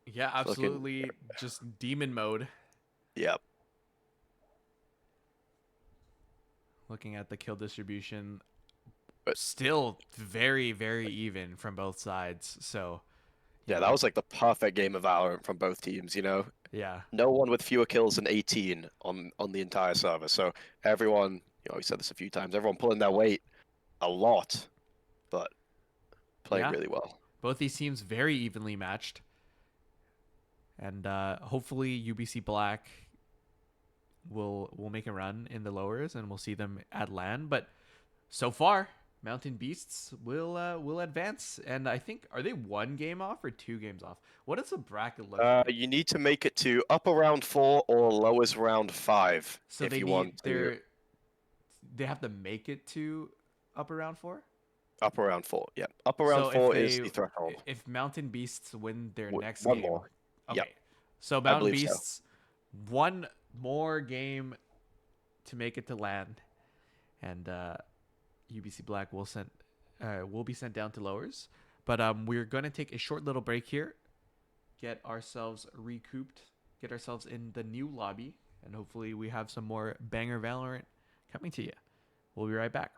Yeah, absolutely. Just demon mode. Yep. Looking at the kill distribution, But- still very, very even from both sides. So, Yeah, that was like the perfect game of Valorant from both teams, you know? yeah. No one with fewer kills than 18 on the entire server. So everyone, we said this a few times, everyone pulling their weight a lot, but playing Yeah. really well. Both these teams very evenly matched. And hopefully UBC Black will make a run in the lowers, and we'll see them at LAN. But so far, Mountain Beasts will advance. And I think, are they 1 game off or 2 games off? What does the bracket look like? You need to make it to upper round 4 or lowest round 5 So if they you need want to. they have to make it to upper round 4? Upper round 4, yeah. Upper round So 4 if is the threshold. If Mountain Beasts win their next One game, more. okay. Yep. So Mountain believe so. Beasts, 1 more game to make it to LAN, and UBC Black will be sent down to lowers. But we're gonna take a short little break here, get ourselves recouped, get ourselves in the new lobby, and hopefully we have some more banger Valorant coming to you. We'll be right back.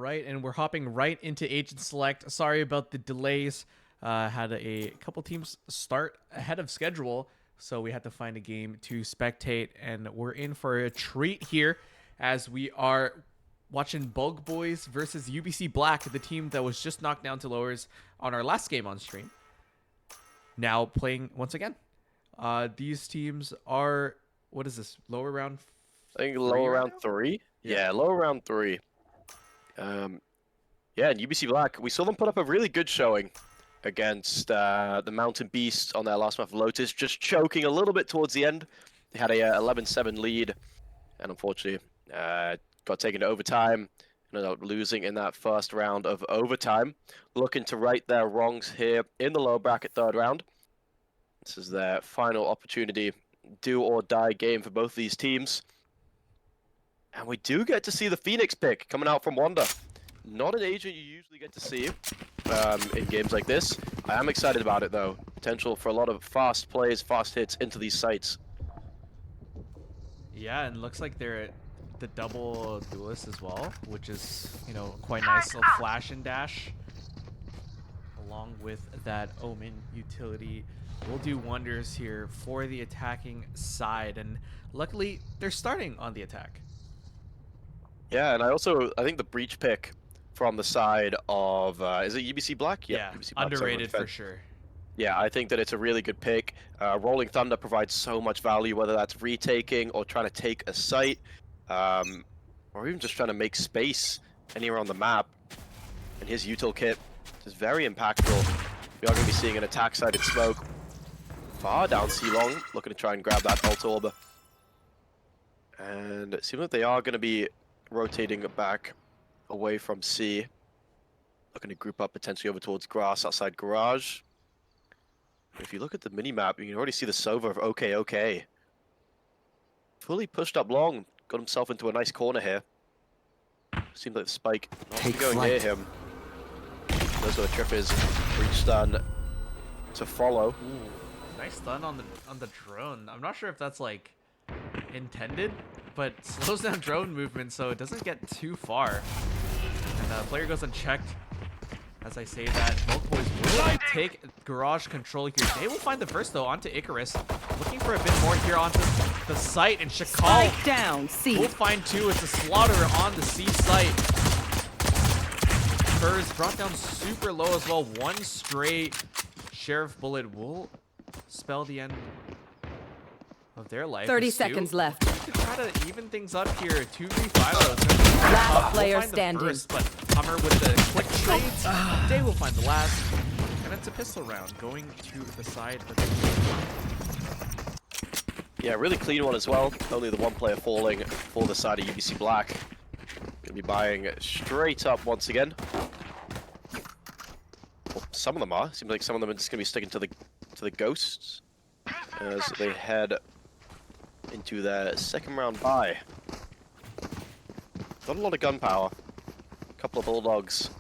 right, and we're hopping right into Agent Select. Sorry about the delays. Had a couple teams start ahead of schedule, so we had to find a game to spectate, and we're in for a treat here as we are watching Bug Boys versus UBC Black, the team that was just knocked down to lowers on our last game on stream. Now playing once again. These teams are, what is this, lower round? I think lower round now? 3. Yeah, lower round 3. Yeah, and UBC Black, we saw them put up a really good showing against the Mountain Beast on their last map of Lotus, just choking a little bit towards the end. They had a 11-7 lead, and unfortunately got taken to overtime and ended up losing in that first round of overtime. Looking to right their wrongs here in the lower bracket third round. This is their final opportunity, do or die game for both of these teams. And we do get to see the Phoenix pick coming out from Wanda. Not an agent you usually get to see in games like this. I am excited about it though. Potential for a lot of fast plays, fast hits into these sites. Yeah, and looks like they're the double duelist as well, which is, you know, quite nice little flash and dash. Along with that Omen utility will do wonders here for the attacking side, and luckily they're starting on the attack. Yeah, and I think the breach pick from the side of is it UBC Black? Yeah, UBC Black, underrated for sure. Yeah, I think that it's a really good pick. Rolling Thunder provides so much value, whether that's retaking or trying to take a site, or even just trying to make space anywhere on the map. And his util kit is very impactful. We are going to be seeing an attack-sided smoke far down C-Long, looking to try and grab that ult orb. And it seems like they are going to be rotating back away from C. Looking to group up potentially over towards grass outside garage. If you look at the mini-map, you can already see the Sova of OK. Fully pushed up long, got himself into a nice corner here. Seems like the spike not going near him. Knows where the trip is. Breach stun to follow. Ooh, nice stun on the drone. I'm not sure if that's like intended, but slows down drone movement so it doesn't get too far. And the player goes unchecked. As I say that, Bug Boys will take garage control here. They will find the first though onto Icarus. Looking for a bit more here onto the site, and Shakal Spike down, C. will find two. It's a slaughter on the C site. Furs brought down super low as well. One straight Sheriff bullet will spell the end of their life. 30 seconds left. To try to even things up here. 2v5 Last player standing. First, but Hummer with the quick trades. They will find the last. And it's a pistol round going to the side of Yeah, really clean one as well. Only the one player falling for the side of UBC Black. Gonna be buying straight up once again. Well, some of them are. Seems like some of them are just gonna be sticking to the ghosts as they head into their second round bye. Not a lot of gunpowder. A couple of bulldogs.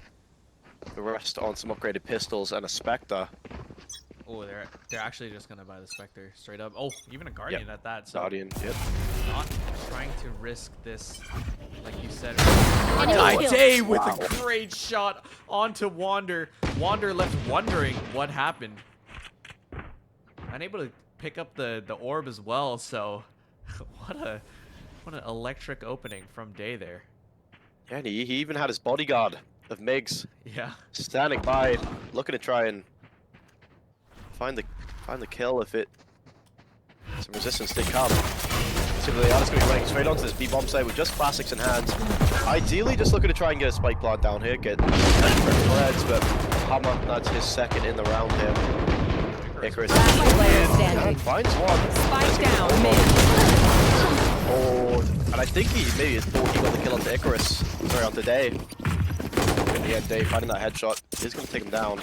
The rest on some upgraded pistols and a Spectre. Oh, they're actually just gonna buy the Spectre straight up. Oh, even a Guardian at that. So Guardian, yep. not trying to risk this, like you said. Enemy Day with a great shot onto Wander. Wander left wondering what happened. Unable to pick up the orb as well. So what an electric opening from Day there. Yeah, and he even had his bodyguard of Migs Yeah. standing by, looking to try and find the kill if some resistance did come. So they are just going to be running straight onto this B-bomb site with just classics in hand. Ideally, just looking to try and get a spike plant down here, get threads, but Hammer, that's his second in the round here. Icarus Last player standing. finds one. Spike down, mid. Oh, and I think he thought he got the kill onto Icarus. Sorry, on Day. In the end, Day finding that headshot is going to take him down.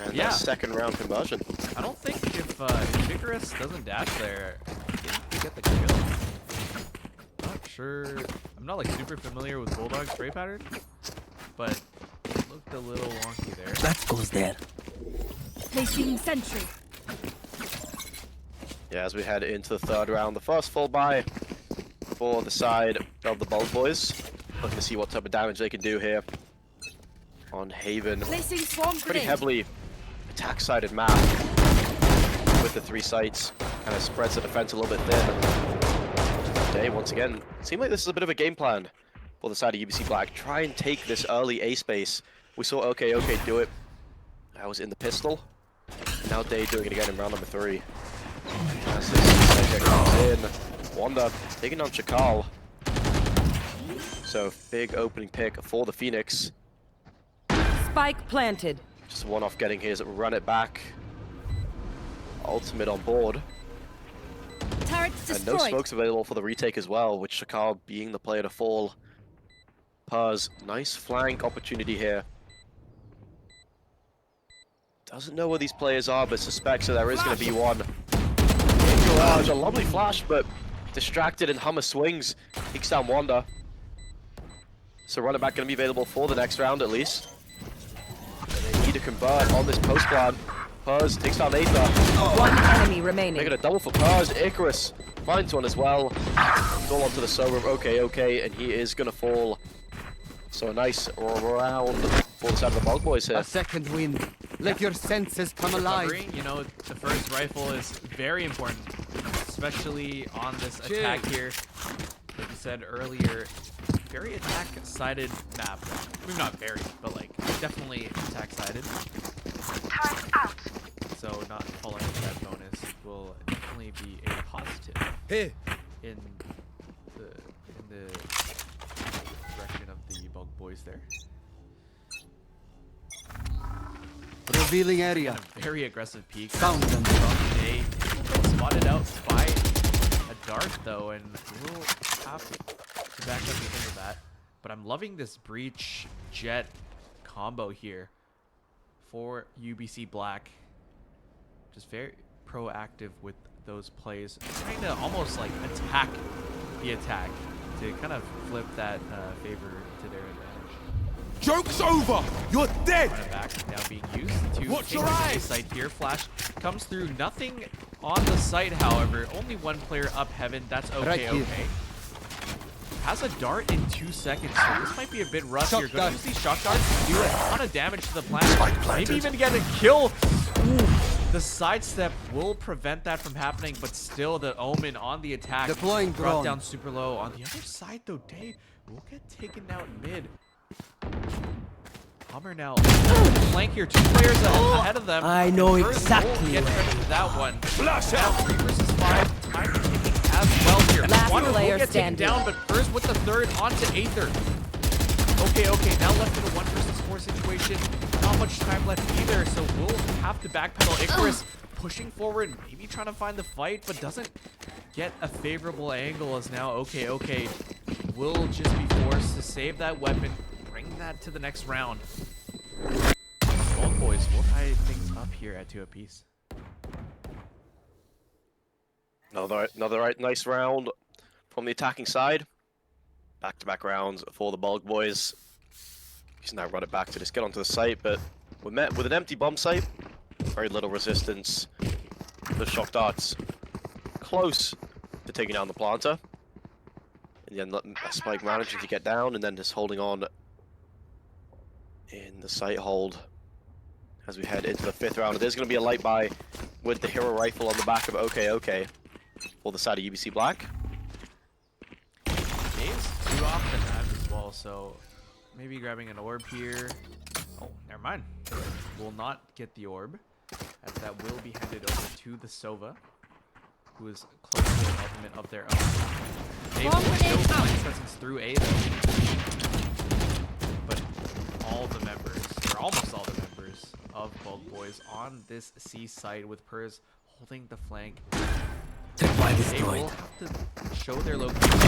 And Yeah. that second round conversion. I don't think if Icarus doesn't dash there, he get the kill. Not sure. I'm not like super familiar with Bulldog's spray pattern, but it looked a little wonky there. That goes there. Placing sentry. Yeah, as we head into the third round, the first full buy for the side of the Bug Boys. Looking to see what type of damage they can do here on Haven. Placing swarm Pretty grenade. heavily attack-sided map with the 3 sites. Kind of spreads the defense a little bit thin. Day, once again, seemed like this is a bit of a game plan for the side of UBC Black. Try and take this early A space. We saw okay do it. That was in the pistol. Now Day doing it again in round number 3. As this comes in, Wanda taking on Chakal. So big opening pick for the Phoenix. Spike planted. Just one off getting his run it back. Ultimate on board. Turrets And no destroyed. smokes available for the retake as well, with Chakal being the player to fall. Puz, nice flank opportunity here. Doesn't know where these players are, but suspects that there is going to be one. A lovely flash, but distracted and Hummer swings. Takes down Wanda. So running back going to be available for the next round at least. And they need to convert on this post plan. Puz takes down Aether. One enemy remaining. Making a double for Puz. Icarus finds one as well. Go onto the Sober. Okay, and he is going to fall. So a nice round for the side of the Bug Boys here. A second wind. Let your senses come alive. Recovering, you know, the first rifle is very important, especially on this attack here. Like you said earlier, very attack-sided map. I mean, not very, but like definitely attack-sided. So not falling into that bonus will definitely be a positive Hey. in the direction of the Bug Boys there. Revealing area. A very aggressive peek. Found them. Day spotted out by a dart though, and we'll have to back up because of that. But I'm loving this breach jet combo here for UBC Black. Just very proactive with those plays, trying to almost like attack the attack to kind of flip that favor to their advantage. Joke's over. You're dead. Running back now being used to Watch take your the eyes. site here. Flash comes through. Nothing on the site, however. Only one player up heaven. That's okay. Right here. Okay. Has a dart in 2 seconds, so this might be a bit rough here. Going to use these shock darts to do a ton of damage to the planet. Maybe even get a kill. Ooh. The sidestep will prevent that from happening, but still the Omen on the attack. Deploying brought drone. down super low. On the other side, though, Day will get taken out mid. Hummer now flank here, 2 players ahead of them. I know First exactly Get where. rid of that one. Flash out. 3 versus 5. Time ticking as well here. Last One will player get taken standing. down, but first with the third onto Aether. Okay. Now left in a 1 versus 4 situation. Not much time left either, so we'll have to backpedal. Icarus pushing forward, maybe trying to find the fight, but doesn't get a favorable angle as now okay. Will just be forced to save that weapon, bring that to the next round. Both boys will tie things up here at 2 apiece. Another nice round from the attacking side. Back-to-back rounds for the Bulk Boys. He's now run it back to just get onto the site, but we're met with an empty bomb site. Very little resistance. The shock darts close to taking down the planter. And then letting Spike managing to get down, and then just holding on in the site hold as we head into the 5th round. There's going to be a light buy with the hero rifle on the back of okay for the side of UBC Black. Dave's 2 off the knives as well, so maybe grabbing an orb here. Oh, never mind. Will not get the orb, as that will be handed over to the Sova, who is close to an ultimate of their own. Dave will still find presence through A though. But all the members, or almost all the members of Bulk Boys on this C side with Purs holding the flank. Tripwire They will destroyed. have to show their location.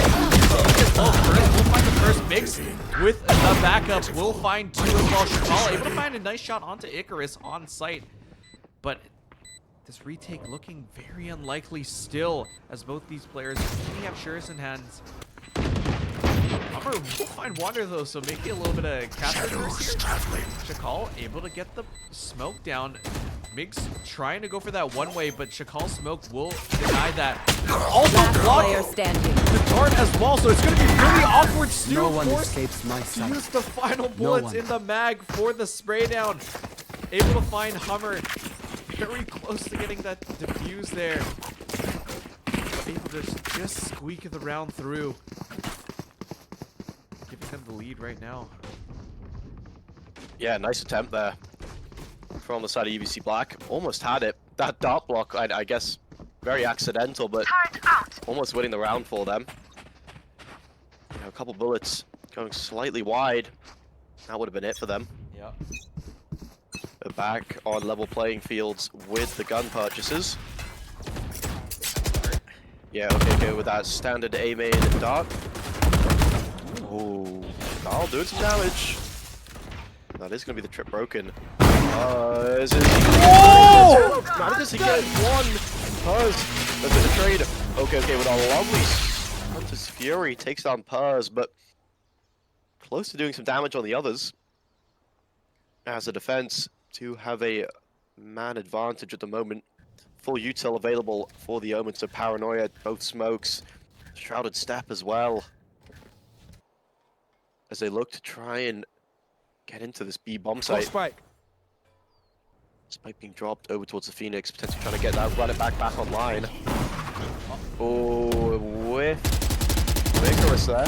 We'll find the first mix with the backup. We'll find 2 as well. Chakal able to find a nice shot onto Icarus on site. But this retake looking very unlikely still, as both these players only have Shuri's in hands. Hummer will find Wander though, so maybe a little bit of capture here. Chakal able to get the smoke down. Migs trying to go for that one way, but Shakal's smoke will deny that. Also Last player blocking standing. the dart as well, so it's going to be really awkward. Stu, No of one course, escapes my to sight. use the final bullets one. in the mag for the spray down. Able to find Hummer. Very close to getting that defuse there. Able to just squeak the round through. Giving them the lead right now. Yeah, nice attempt there from the side of UBC Black. Almost had it. That dart block, I guess, very accidental, but almost winning the round for them. You know, a couple bullets going slightly wide. That would have been it for them. Yeah. They're back on level playing fields with the gun purchases. Yeah, okay, go with that standard A-main dart. Ooh, Carl doing some damage. That is going to be the trip broken. Is it? Whoa! Manages to get one. Purrs. That's a trade. Okay, with a lovely Hunter's Fury takes down Purrs, but close to doing some damage on the others. As a defense, to have a man advantage at the moment. Full util available for the Omen, so Paranoia, both smokes, Shrouded Step as well. As they look to try and get into this B bomb site. Spike. Spike being dropped over towards the Phoenix, potentially trying to get that, run it back online. Oh, with Vigorous there.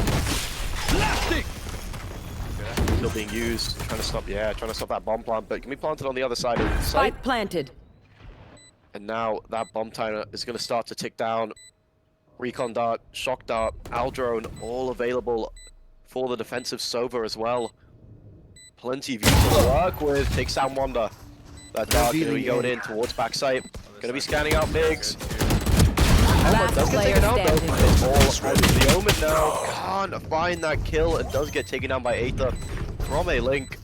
Still being used, trying to stop that bomb plant, but can be planted on the other side of the site. Spike planted. And now that bomb timer is going to start to tick down. Recon dart, shock dart, Aldrone, all available for the defensive Sova as well. Plenty of use to work with. Takes down Wanda. That dart going to be going in towards backside. Going to be scanning out Migs. Last Does get player taken out though. standing. It's all over to the Omen now. Can't find that kill and does get taken down by Aether from a Link.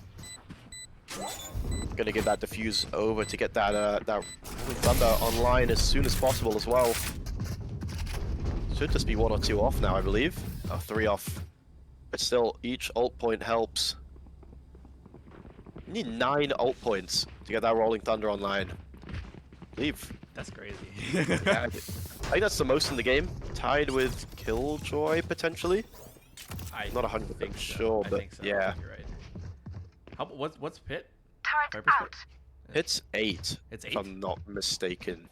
Gonna get that defuse over to get that that Thunder online as soon as possible as well. Should just be 1 or 2 off now, I believe. 3 off. But still, each ult point helps. You need 9 ult points to get that Rolling Thunder online. I believe. That's crazy. Yeah, I think that's the most in the game. Tied with Killjoy, potentially. I'm Not 100% sure, but yeah. You're right. What's Pit? Turret Viper's out. It's 8, It's if 8? I'm not mistaken.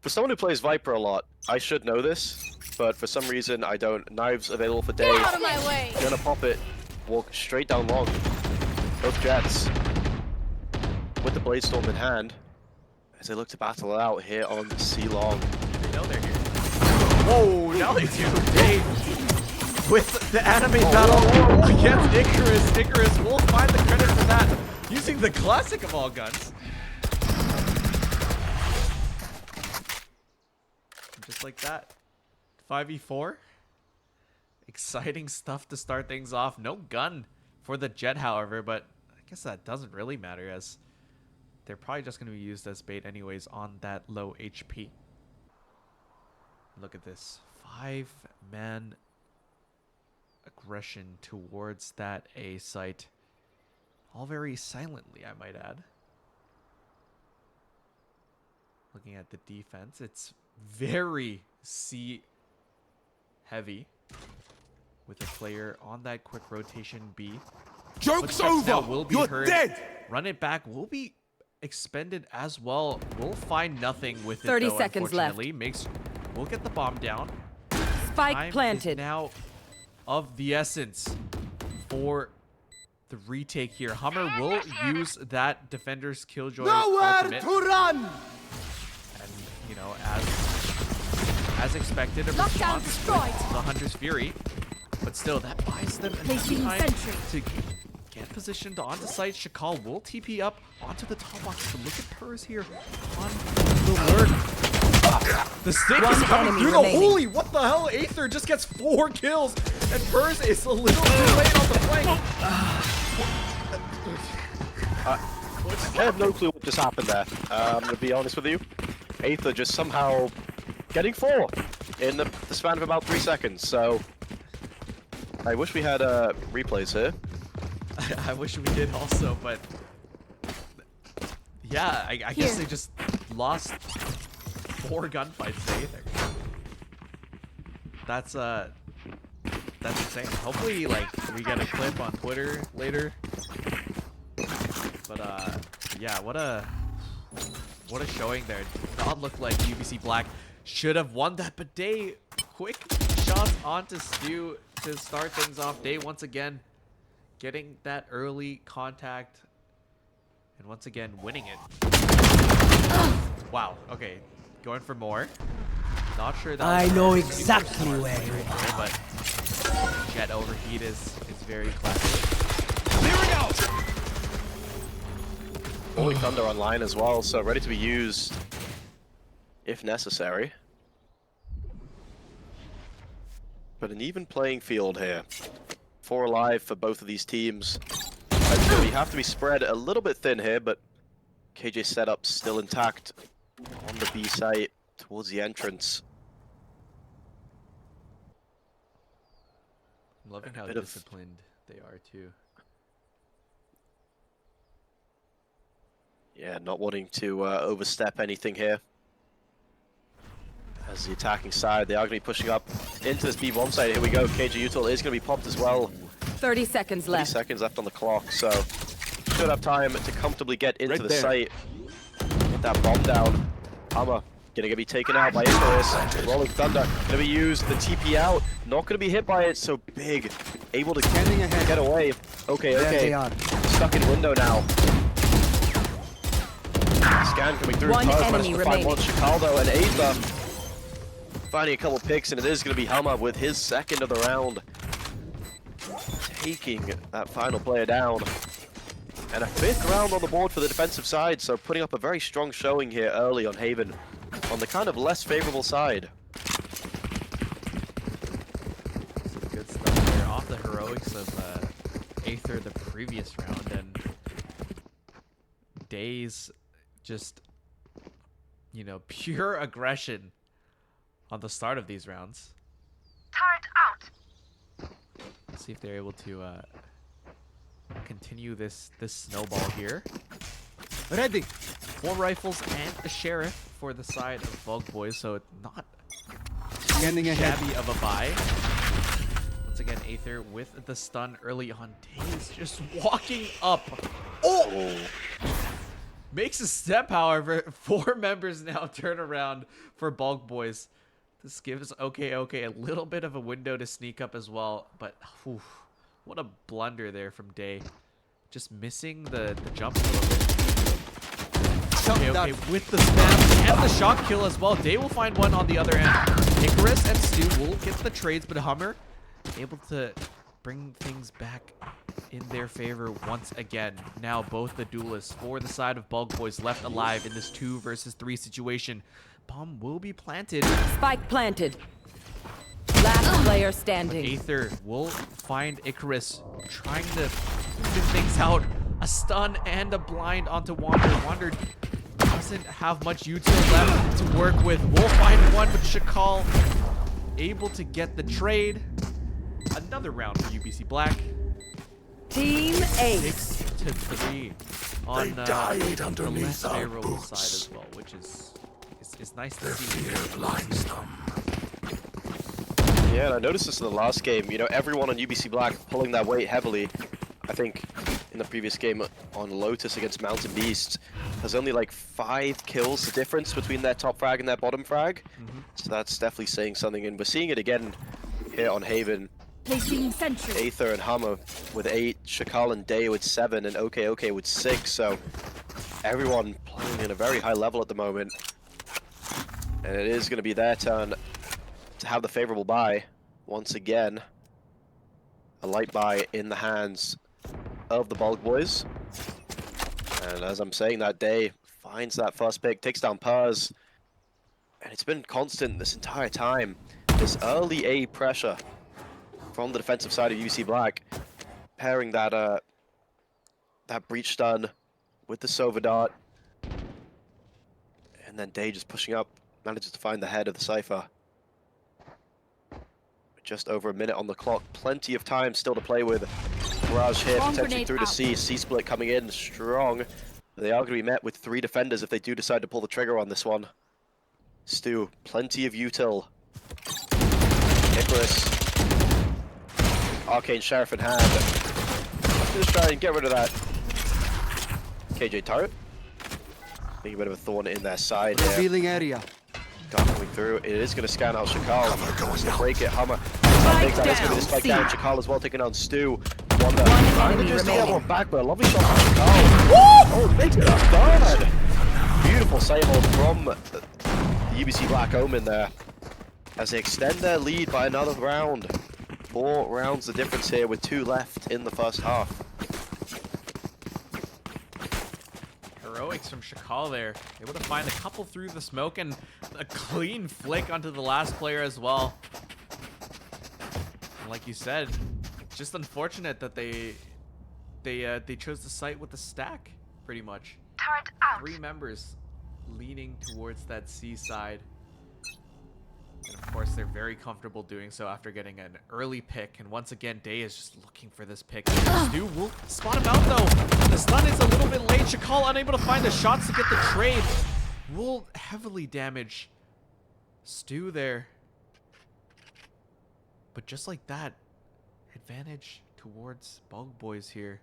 For someone who plays Viper a lot, I should know this, but for some reason I don't. Knives available for days. Get out of my way. Gonna pop it, walk straight down long. Both jets. With the Blade Storm in hand, as they look to battle it out here on C long. They know they're here. Whoa, now they do. Dave with the anime battle against Icarus. Icarus will find the credit for that, using the classic of all guns. Just like that. 5v4. Exciting stuff to start things off. No gun for the Jet, however, but I guess that doesn't really matter as they're probably just going to be used as bait anyways on that low HP. Look at this. 5-man aggression towards that A site. All very silently, I might add. Looking at the defense, it's very C heavy with a player on that quick rotation B. Joke's Footsteps now over! will be You're heard. dead! Run it back will be expended as well. We'll find nothing with it 30 though, seconds left. unfortunately. We'll get the bomb down. Spike Time is planted. now of the essence for the retake here. Hummer will use that defender's Killjoy ultimate. run! And, you know, as expected, a Lockdown response destroyed. with the Hunter's Fury. But still, that buys them enough Placing time sentry. to get positioned onto site. Shakal will TP up onto the top box. But look at Purrs here on the lurk. The stick One is coming enemy through. remaining. Holy, what the hell? Aether just gets 4 kills. And Purrs is a little too late on the flank. I have no clue what just happened there, to be honest with you. Aether just somehow getting 4 in the span of about 3 seconds, so I wish we had replays here. I wish we did also, but Yeah, I guess they just lost 4 gunfights to Aether. That's insane. Hopefully, like, we get a clip on Twitter later. But yeah, what a showing there. Did not look like UBC Black should have won that, but Day, quick shots onto Stu to start things off. Day once again getting that early contact and once again winning it. Wow, okay, going for more. Not sure that I know exactly where you are, but Jet overheat is very classic. Holy Thunder online as well, so ready to be used if necessary. But an even playing field here. 4 alive for both of these teams. So we have to be spread a little bit thin here, but KJ's setup still intact on the B site towards the entrance. I'm loving how disciplined they are too. Yeah, not wanting to overstep anything here. As the attacking side, they are going to be pushing up into this B1 side. Here we go. KJ Util is going to be popped as well. 30 seconds 30 left. seconds left on the clock, so should have time to comfortably get into the site. Get that bomb down. Hammer going to be taken out by Icarus. Rolling Thunder going to be used. The TP out. Not going to be hit by it, so Big able to get away. Okay. Stuck in window now. Scan coming through. One enemy to find remaining. one. Chicaldo and Aether finding a couple picks, and it is going to be Helma with his second of the round, taking that final player down. And a 5th round on the board for the defensive side, so putting up a very strong showing here early on Haven, on the kind of less favorable side. Some good stuff there off the heroics of Aether the previous round, and Days just, you know, pure aggression on the start of these rounds. Turret out. Let's see if they're able to continue this snowball here. Ready. 4 rifles and a sheriff for the side of Bug Boys, so it's not Scanning ahead. shabby of a buy. Once again, Aether with the stun early on. Days just walking up. Oh! Makes a step, however. 4 members now turn around for Bulk Boys. This gives okay a little bit of a window to sneak up as well, but whew, what a blunder there from Day. Just missing the jump a little bit. Okay, with the spam and the shock kill as well. Day will find one on the other end. Icarus and Stu will get the trades, but Hummer able to bring things back in their favor once again. Now both the duelists for the side of Bulk Boys left alive in this 2 versus 3 situation. Bomb will be planted. Spike planted. Last player standing. Aether will find Icarus trying to fit things out. A stun and a blind onto Wander. Wander doesn't have much util left to work with. We'll find one, but Shakal able to get the trade. Another round for UBC Black. Team 8. 6-3 on They died the underneath less our favorable boots. side as well, which is nice to Their see. fear blinds them. Yeah, and I noticed this in the last game. You know, everyone on UBC Black pulling that weight heavily. I think in the previous game on Lotus against Mountain Beast, there's only like 5 kills the difference between their top frag and their bottom frag. So that's definitely saying something, and we're seeing it again here on Haven. Placing sentry. Aether and Hammer with 8, Shakal and Day with 7, and OK with 6. So everyone playing at a very high level at the moment. And it is going to be their turn to have the favorable buy once again. A light buy in the hands of the Bulk Boys. And as I'm saying, that Day finds that first pick, takes down Purrs. And it's been constant this entire time. This early A pressure from the defensive side of UBC Black, pairing that that breach stun with the Sova dart, and then Day just pushing up, manages to find the head of the Cypher. Just over a minute on the clock, plenty of time still to play with. Barrage here, Bomb potentially grenade through to out. C. C-split coming in strong. They are going to be met with 3 defenders if they do decide to pull the trigger on this one. Stu, plenty of util. Nicholas. Arcane Sheriff in hand. Let's just try and get rid of that KJ turret. Being a bit of a thorn in their side here. Revealing area. Dark coming through. It is going to scan out Shakal. Going to break it. Hammer. I think that is going to spike down Shakal as well, taking on Stu. Wonder. enemy Just to get remaining. one back, but a lovely shot from Shakal. Oh, makes it a third. Beautiful save from the UBC Black Omen there. As they extend their lead by another round. 4 rounds the difference here with 2 left in the first half. Heroics from Shakal there. Able to find a couple through the smoke and a clean flick onto the last player as well. And like you said, just unfortunate that they chose the site with the stack, pretty much. Turret out. 3 members leaning towards that C side. And of course, they're very comfortable doing so after getting an early pick. And once again, Day is just looking for this pick. Stu will spot him out though. The stun is a little bit late. Shakal unable to find the shots to get the trade. Will heavily damage Stu there. But just like that, advantage towards Bug Boys here.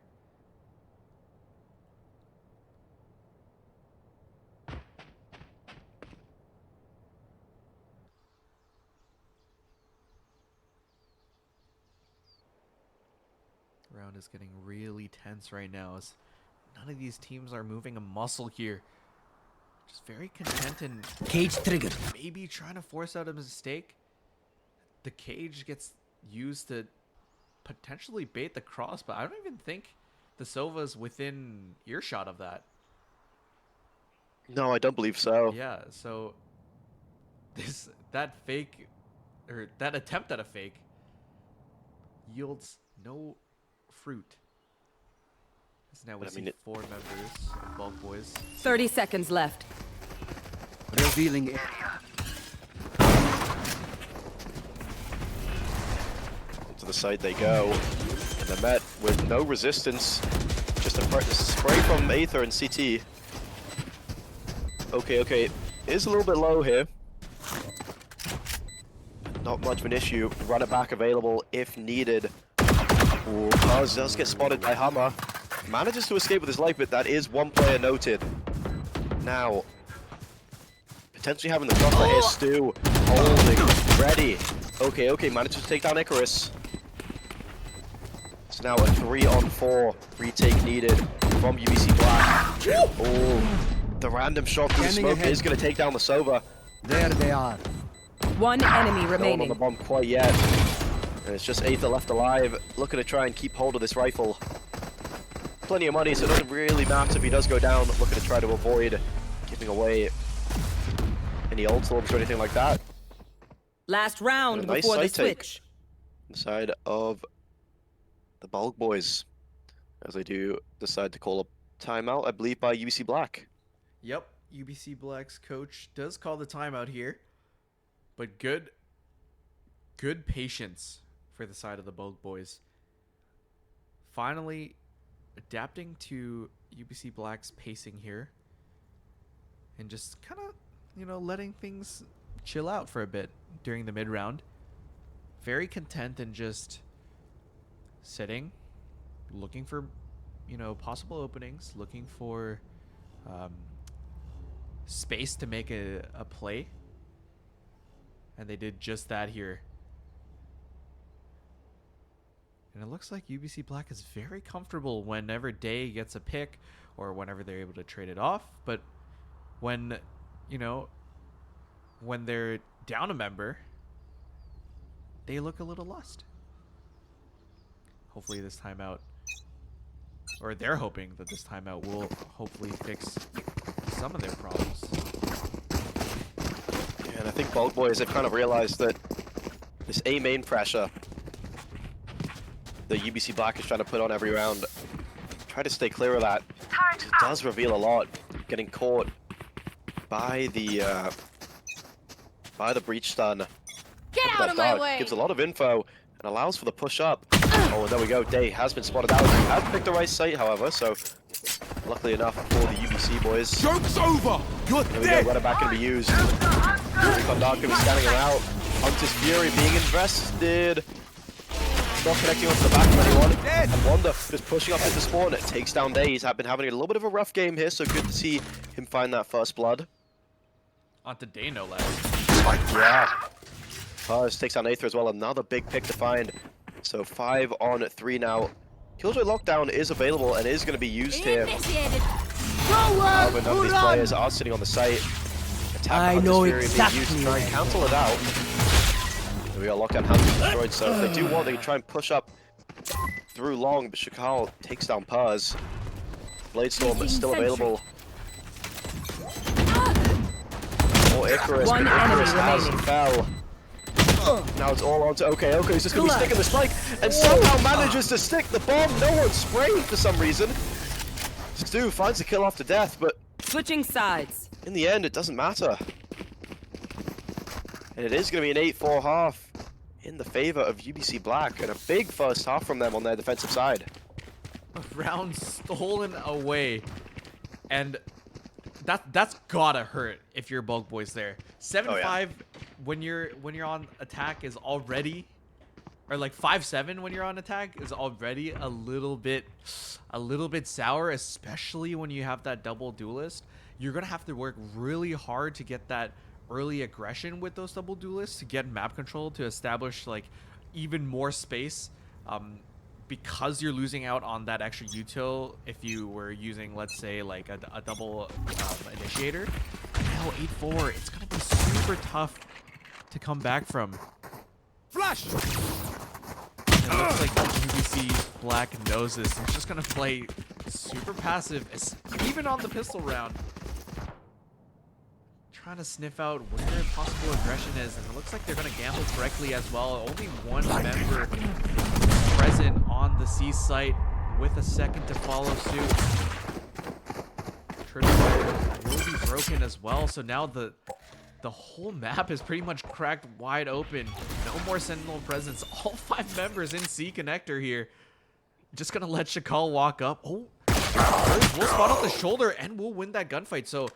Round is getting really tense right now as none of these teams are moving a muscle here. Just very content and Cage triggered. maybe trying to force out a mistake. The cage gets used to potentially bait the cross, but I don't even think the Sova's within earshot of that. No, I don't believe so. Yeah, so that attempt at a fake yields no fruit. So now we But I see mean, 4 members of Bulk Boys. 30 seconds left. Revealing area. To the side they go, and they're met with no resistance. Just a spray from Aether and CT. Okay, is a little bit low here. Not much of an issue. Run it back available if needed. Ooh, Buzz does get spotted by Hammer. Manages to escape with his life, but that is 1 player noted. Now, potentially having the crossfire here, Stu. Holding, ready. Okay, manages to take down Icarus. So now a 3-on-4 retake needed from UBC Black. Oh, the random shot through the Scanning smoke ahead. is going to take down the Sova. There they are. 1 enemy No one on the remaining. bomb quite yet. And it's just Aether left alive, looking to try and keep hold of this rifle. Plenty of money, so it doesn't really matter if he does go down, looking to try to avoid giving away any ult orbs or anything like that. Last round And a nice before the side take. switch. Side of the Bulk Boys, as they do decide to call a timeout, I believe by UBC Black. Yep, UBC Black's coach does call the timeout here, but good patience for the side of the Bulk Boys. Finally adapting to UBC Black's pacing here and just kind of, letting things chill out for a bit during the mid round. Very content and just sitting, looking for, possible openings, looking for space to make a play. And they did just that here. And it looks like UBC Black is very comfortable whenever Day gets a pick or whenever they're able to trade it off. But when, when they're down a member, they look a little lost. Hopefully this timeout, or they're hoping that this timeout will hopefully fix some of their problems. Yeah, and I think Bulk Boys have kind of realized that this A main pressure the UBC Black is trying to put on every round, try to stay clear of that. It does reveal a lot, getting caught by the breach stun. Get Look at out that of my dart. way. Gives a lot of info and allows for the push up. Oh, there we go. Day has been spotted out. He has picked the right site, however, so Luckily enough for the UBC boys. Joke's over! You're There we go, dead! runner back going to be used. Recon Dark going to be scanning him out. Hunter's Fury being invested. Not connecting onto the back of anyone. And Wanda just pushing up into spawn. It takes down Day. He's been having a little bit of a rough game here, so good to see him find that first blood. Onto Day, no less. Yeah. Paz takes down Aether as well. Another big pick to find. So 5 on 3 now. Killjoy Lockdown is available and is going to be used here. Initiated. However, none of these players are sitting on the site. Attack I know Hunter's Fury being exactly used to try and where cancel it out. There we are, Lockdown has been destroyed, so if they do want, they can try and push up through long, but Shakal takes down Paz. Bladestorm is still available. Or Icarus, but One enemy Icarus has remaining. fell. Now it's all on to OK. He's just going to be sticking the spike and somehow manages to stick the bomb. No one's spraying for some reason. Stu finds the kill after death, but Switching sides. in the end, it doesn't matter. And it is going to be an 8-4 half in the favor of UBC Black, and a big first half from them on their defensive side. A round stolen away, and that's gotta hurt if you're Bug Boys there. 7-5 when you're on attack is already, or like 5-7 when you're on attack is already a little bit sour, especially when you have that double duelist. You're gonna have to work really hard to get that early aggression with those double duelists to get map control to establish like even more space, because you're losing out on that extra util if you were using, let's say, like a double initiator. Now 8-4, it's gonna be super tough to come back from. Flash! It looks like UBC Black knows this. They're just gonna play super passive, even on the pistol round. Trying to sniff out where possible aggression is, and it looks like they're going to gamble correctly as well. Only one member present on the C site with a second to follow suit. Tripwire will be broken as well, so now the whole map is pretty much cracked wide open. No more Sentinel presence. All 5 members in C connector here. Just going to let Shakal walk up. Oh, we'll spot off the shoulder and we'll win that gunfight. So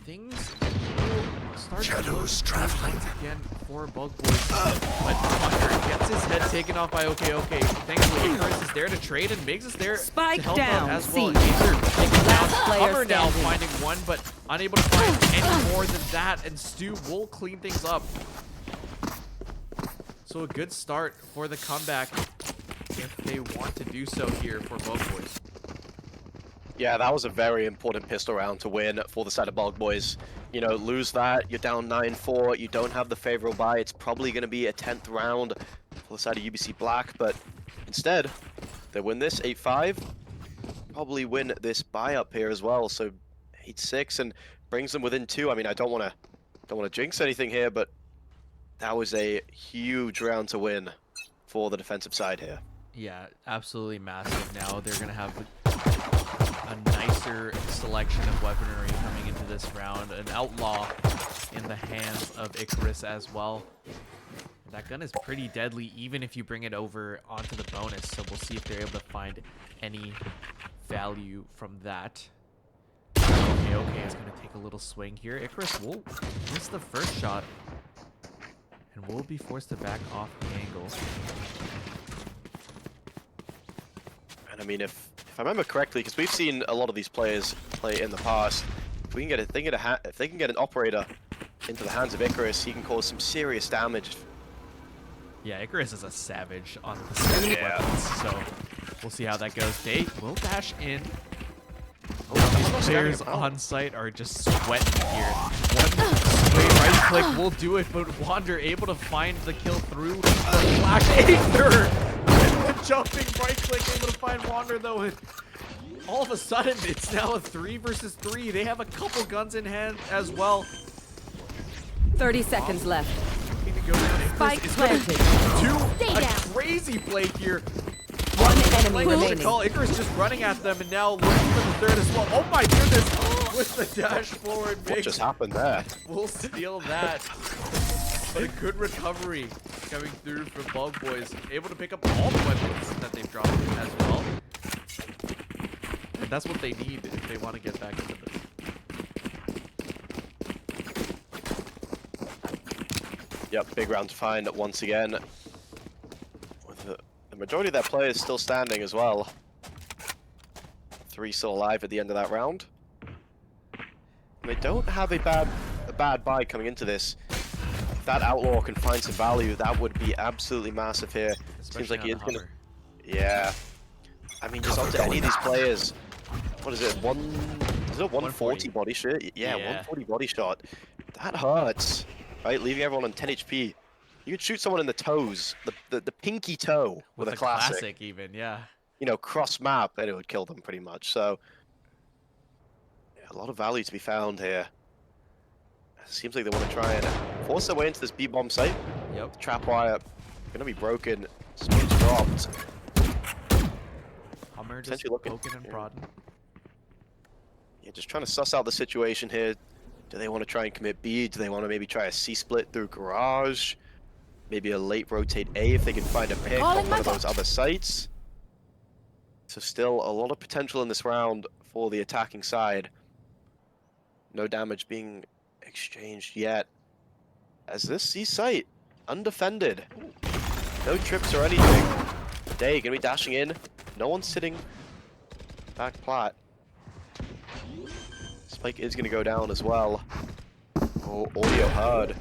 things will start Shadows to traveling again for Bug Boys. But Hunter gets his head taken off by OK. Thankfully, Icarus is there to trade and Migs is there Spike to help down, out as well. C. Aether taking down Last player Cover now, standing. finding one, but unable to find any more than that. And Stu will clean things up. So a good start for the comeback if they want to do so here for Bug Boys. Yeah, that was a very important pistol round to win for the side of Bug Boys. You know, lose that, you're down 9-4, you don't have the favorable buy. It's probably going to be a 10th round for the side of UBC Black, but instead, they win this 8-5, probably win this buy up here as well. So 8-6 and brings them within 2. I mean, I don't want to jinx anything here, but that was a huge round to win for the defensive side here. Yeah, absolutely massive. Now they're going to have a nicer selection of weaponry coming into this round. An outlaw in the hands of Icarus as well. That gun is pretty deadly even if you bring it over onto the bonus. So we'll see if they're able to find any value from that. Okay, it's going to take a little swing here. Icarus will miss the first shot and will be forced to back off the angle. And I mean, if I remember correctly, because we've seen a lot of these players play in the past, if we can get if they can get an operator into the hands of Icarus, he can cause some serious damage. Yeah, Icarus is a savage on the side weapons, so we'll see how that goes. They will dash in. These players on site are just sweating here. One straight right click will do it, but Wander able to find the kill through the Black Aether. The jumping right click able to find Wander though. And all of a sudden, it's now a 3 versus 3. They have a couple guns in hand as well. 30 seconds left. Looking to go down. Icarus Spike is gonna planted. do Stay a down. crazy play here. One enemy Like remaining. call, Icarus just running at them and now looking for the third as well. Oh my goodness! With the dash forward, What just happened there? we'll steal that. But a good recovery coming through from Bug Boys. Able to pick up all the weapons that they've dropped as well. And that's what they need if they want to get back into this. Yep, big round to find once again. With the majority of their players still standing as well. 3 still alive at the end of that round. And they don't have a bad buy coming into this. If that outlaw can find some value, that would be absolutely massive here. Seems like he is gonna. Yeah. I mean, just up to any of these players. What is it? Is it 140 body shot? Yeah, 140 body shot. That hurts. Right, leaving everyone on 10 HP. You could shoot someone in the toes, the pinky toe with a classic. Even, yeah. You know, cross map, and it would kill them pretty much. So, yeah, a lot of value to be found here. Seems like they want to try and force their way into this B-bomb site. Yep. Trap wire gonna be broken. Smoke's dropped. Hummer just poking and prodding. Yeah, just trying to suss out the situation here. Do they want to try and commit B? Do they want to maybe try a C-split through garage? Maybe a late rotate A if they can find a pick on one of those other sites. So still a lot of potential in this round for the attacking side. No damage being exchanged yet. As this C site, undefended. No trips or anything. Day gonna be dashing in. No one's sitting back plat. Spike is gonna go down as well. Oh, audio heard.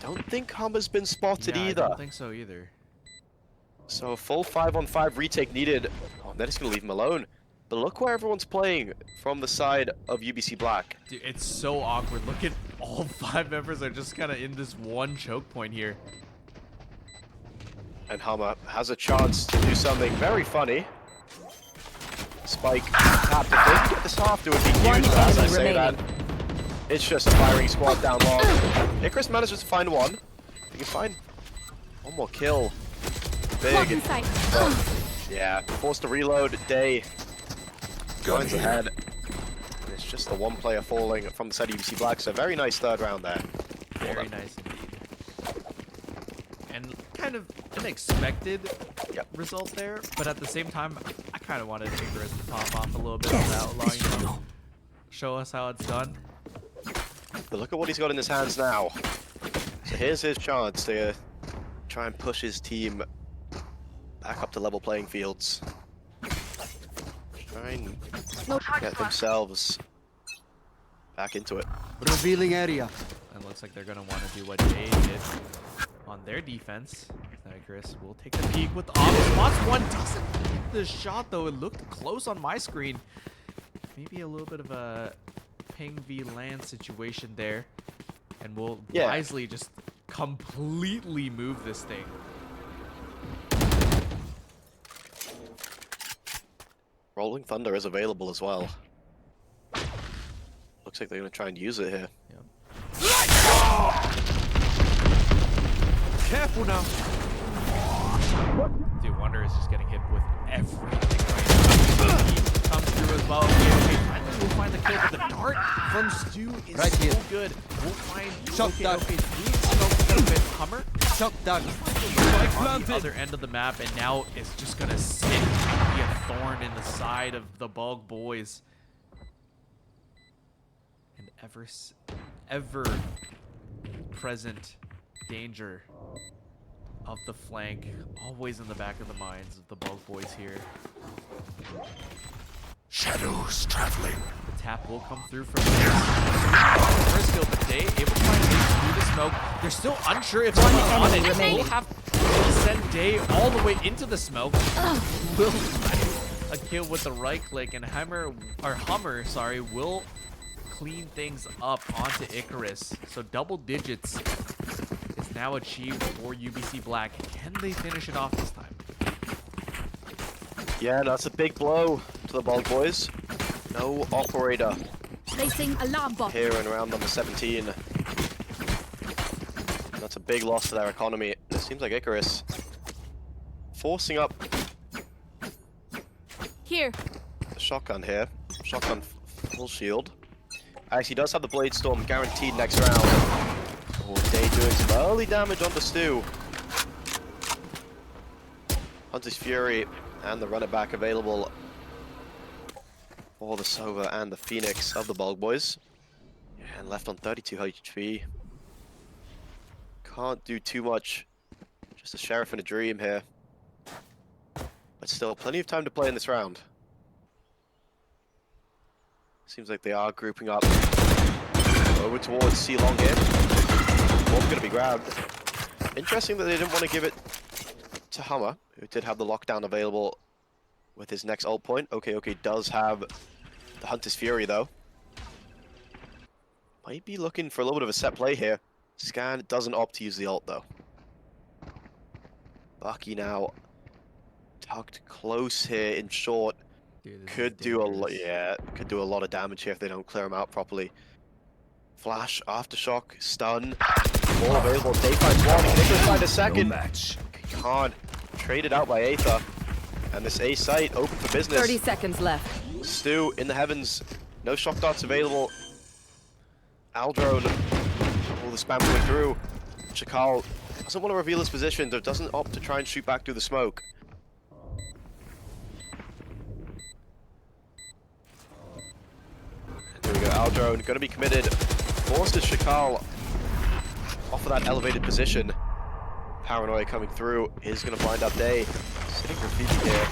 Don't think Hummer's been spotted either. I don't think so either. So a full 5-on-5 retake needed. Oh, they're just gonna leave him alone. But look where everyone's playing from the side of UBC Black. Dude, it's so awkward. Look at all 5 members are just kind of in this one choke point here. And Hummer has a chance to do something very funny. Spike tapped. If they can get this half, it would be huge. But as I say that, it's just a firing squad down long. Icarus manages to find one. He can find one more kill. Big. Yeah, forced to reload. Day goes ahead. And it's just the one player falling from the side of UBC Black. So very nice third round there. Very nice indeed. And kind of an expected result there, but at the same time, I kind of wanted Icarus to pop off a little bit of that outlaw, you know, show us how it's done. But look at what he's got in his hands now. So here's his chance to try and push his team back up to level playing fields. Try and get themselves back into it. Revealing area. It looks like they're going to want to do what Jay did on their defense. Icarus will take the peek with the obvious spots. One doesn't hit the shot, though. It looked close on my screen. Maybe a little bit of a ping v LAN situation there. And we'll wisely just completely move this thing. Rolling Thunder is available as well. Looks like they're going to try and use it here. Yep. Careful now. Dude, Wonder is just getting hit with everything right now. He comes through as well. Finally, we'll find the kill, but the dart from Stu is Right so here. good. We'll find Shot down. Hummer. Shot down. On the other end of the map, and now it's just gonna sit and be a thorn in the side of the Bug boys. And ever present danger of the flank, always in the back of the minds of the Bug boys here. Shadows traveling. The tap will come through from first kill, but Day able to find Day through the smoke. They're still unsure if someone's on it. We'll have to send Day all the way into the smoke. Will find a kill with the right click, and Hummer, will clean things up onto Icarus. So double digits is now achieved for UBC Black. Can they finish it off this time? Yeah, that's a big blow to the Bug boys. No operator Placing alarm bot. here in round number 17. That's a big loss to their economy. It seems like Icarus forcing up Here. the shotgun here. Shotgun full shield. Actually does have the Blade Storm guaranteed next round. Oh, Day doing some early damage on the Stu. Hunter's Fury and the runner back available. for the Sova and the Phoenix of the Bulk Boys. And left on 32 HP. Can't do too much. Just a Sheriff and a Dream here. But still, plenty of time to play in this round. Seems like they are grouping up over towards C long here. Ball's gonna be grabbed. Interesting that they didn't want to give it to Hummer, who did have the lockdown available with his next ult point. Okay, does have the Hunter's Fury though. Might be looking for a little bit of a set play here. Scan doesn't opt to use the ult though. Bucky now tucked close here in short. Dude, Could do a lot, yeah, could do a lot of damage here if they don't clear him out properly. Flash, aftershock, stun, all available. They find one, Nicholas find a second. No match. Can't trade it out by Aether. And this A site open for business. 30 seconds left. Stu in the heavens, no shock darts available. Aldrone, all the spam coming through. Shakal doesn't want to reveal his position, but doesn't opt to try and shoot back through the smoke. There we go, Aldrone going to be committed. Forces Shakal off of that elevated position. Paranoia coming through is going to find out Day. Sitting graffiti here.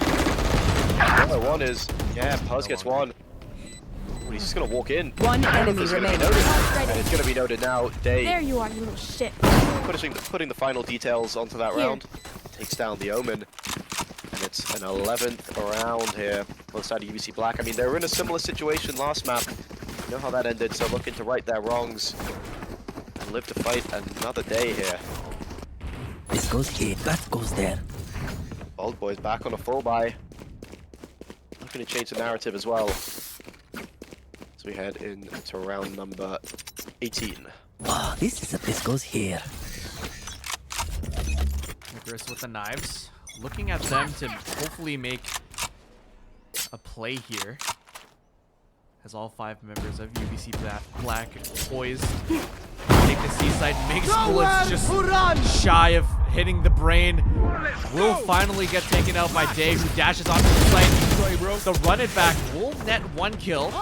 Another one is, yeah, Puz gets one. Ooh, he's just going to walk in. One enemy It's gonna be remaining. noted, and it's going to be noted now. Day There you are, you little shit. putting the final details onto that Here. round. Takes down the Omen. And it's an 11th round here on the side of UBC Black. I mean, they were in a similar situation last map. You know how that ended, so looking to right their wrongs and live to fight another day here. This goes here, that goes there. Old Boys back on a full buy. Looking to change the narrative as well. As we head into round number 18. Wow, this goes here. Icarus with the knives. Looking at them to hopefully make a play here. As all 5 members of UBC Black poised. Take the seaside, makes bullets just shy of hitting the brain. Will finally get taken out by Day, who dashes onto the site. The run it back will net 1 kill.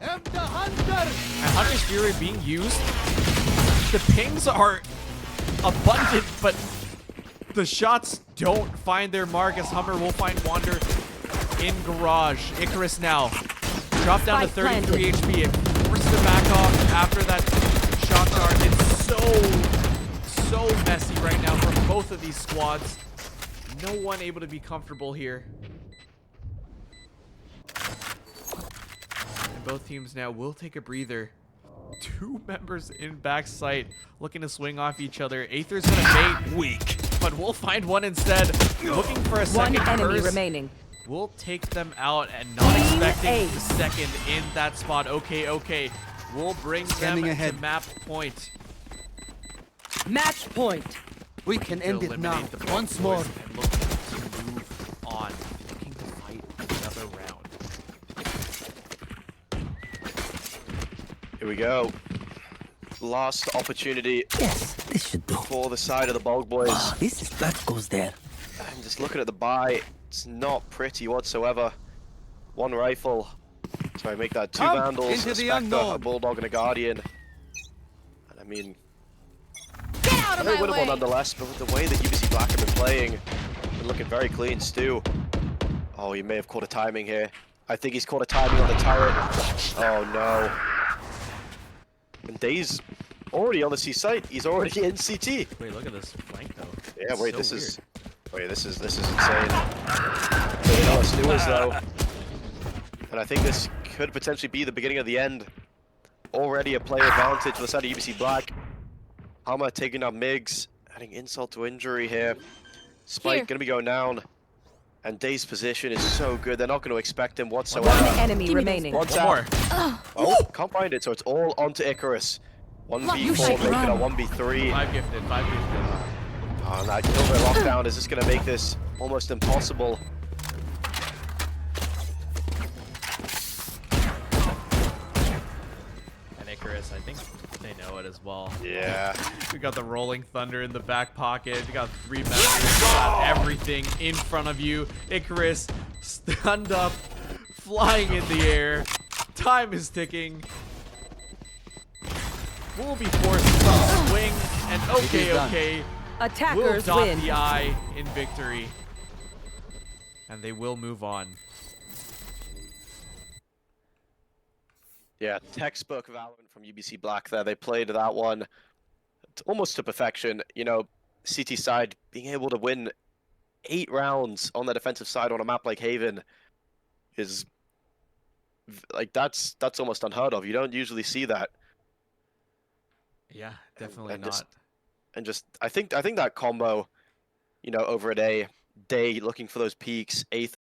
And Hunter's Fury being used. The pings are abundant, but the shots don't find their mark as Hummer will find Wander in garage. Icarus now dropped down to 33 HP. It forces it back off after that shock dart. It's so messy right now for both of these squads. No one able to be comfortable here. And both teams now will take a breather. 2 members in backside looking to swing off each other. Aether's gonna bait. Weak. But we'll find one instead. Looking for a second One enemy burst. remaining. We'll take them out and not expecting Team the ace. second in that spot. Okay. We'll bring them to map point. Match point. We can end it now, Eliminate the Bulk once more. Boys and looking to move on. Looking to fight another round. Here we go. Last opportunity Yes, this should do. for the side of the Bulk Boys. Wow, that goes there. I'm just looking at the buy. It's not pretty whatsoever. 1 rifle. So I make that 2 Vandals, a Spectre, a Bulldog, and a Guardian. And I mean, Get out of very my winnable way! nonetheless, but with the way that UBC Black have been playing, been looking very clean. Stu. Oh, he may have caught a timing here. I think he's caught a timing on the turret. Oh no. And Day's already on the C site. He's already in CT. Wait, look at this flank though. Yeah, It's wait, so this weird. is. Wait, this is insane. Really not as new as though. And I think this could potentially be the beginning of the end. Already a player advantage for the side of UBC Black. Hammer taking out Migs, adding insult to injury here. Spike Here. gonna be going down. And Day's position is so good, they're not gonna expect him One whatsoever. enemy Give me those remaining. One One more. Oh, can't find it, so it's all onto Icarus. you 1v4, should making a run. 1v3. 5 gifted. Oh, and that Kilmer lockdown is just going to make this almost impossible. And Icarus, I think they know it as well. Yeah. We got the Rolling Thunder in the back pocket. You got 3 members. You got everything in front of you. Icarus stunned up, flying in the air. Time is ticking. We'll be forced to swing, and okay. We'll Attackers dot win. the I in victory. And they will move on. Yeah, textbook Valorant from UBC Black there. They played that one almost to perfection. You know, CT side being able to win 8 rounds on the defensive side on a map like Haven is like that's almost unheard of. You don't usually see that. Yeah, definitely and not. Just I think that combo, you know, over a day looking for those peaks, eighth